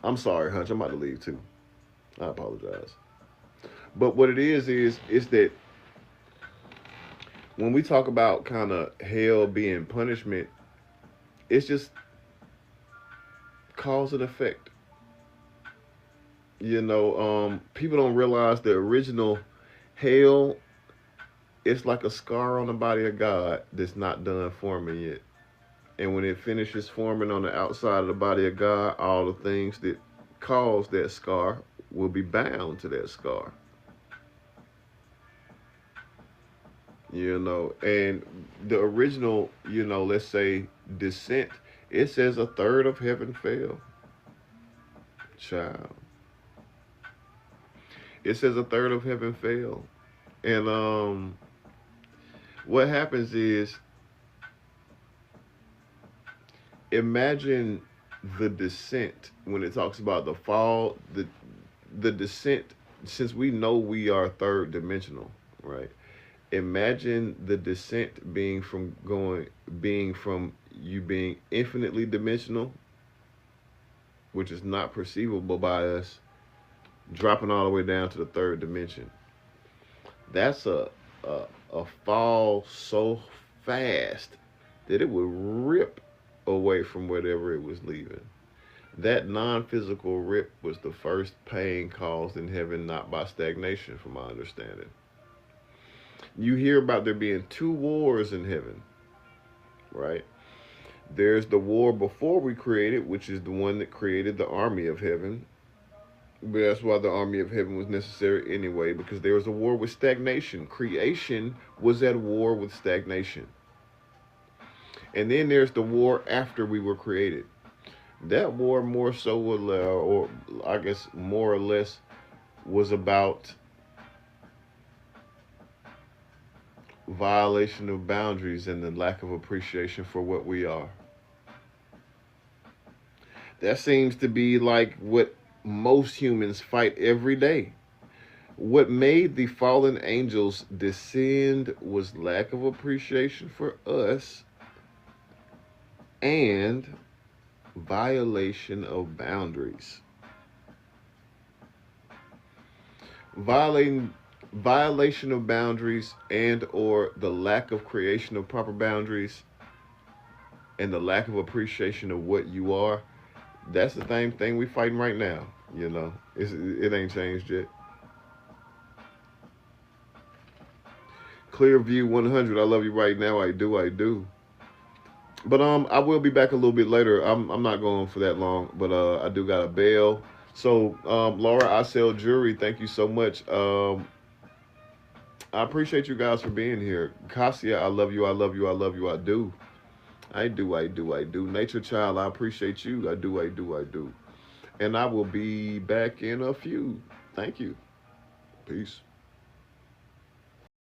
I'm sorry, Hunch. I'm about to leave too. I apologize. But what it is that when we talk about kind of hell being punishment, it's just cause and effect. People don't realize the original hell is like a scar on the body of God that's not done forming yet. And when it finishes forming on the outside of the body of God, all the things that cause that scar will be bound to that scar. And the original, let's say descent, it says a third of heaven fell. Child. It says a third of heaven fell. And what happens is imagine the descent when it talks about the fall, the descent, since we know we are third dimensional, right? Imagine the descent being from you being infinitely dimensional, which is not perceivable by us, dropping all the way down to the third dimension. That's a fall so fast that it would rip away from whatever it was leaving. That non-physical rip was the first pain caused in heaven, not by stagnation, from my understanding. You hear about there being two wars in heaven, right? There's the war before we created, which is the one that created the army of heaven. But that's why the army of heaven was necessary anyway, because there was a war with stagnation. Creation was at war with stagnation. And then there's the war after we were created. That war more so, or I guess more or less, was about violation of boundaries and the lack of appreciation for what we are. That seems to be like what most humans fight every day. What made the fallen angels descend was lack of appreciation for us and violation of boundaries. Violating Violation of boundaries and or the lack of creation of proper boundaries and the lack of appreciation of what you are, that's the same thing we fighting right now. You know, it ain't changed yet. Clear View 100. I love you right now. I do. I do. But I will be back a little bit later. I'm not going for that long, but I do got a bail. So Laura, I sell jewelry. Thank you so much. I appreciate you guys for being here. Cassia, I love you. I love you. I love you. I do. I do. I do. I do. Nature Child, I appreciate you. I do. I do. I do. And I will be back in a few. Thank you. Peace.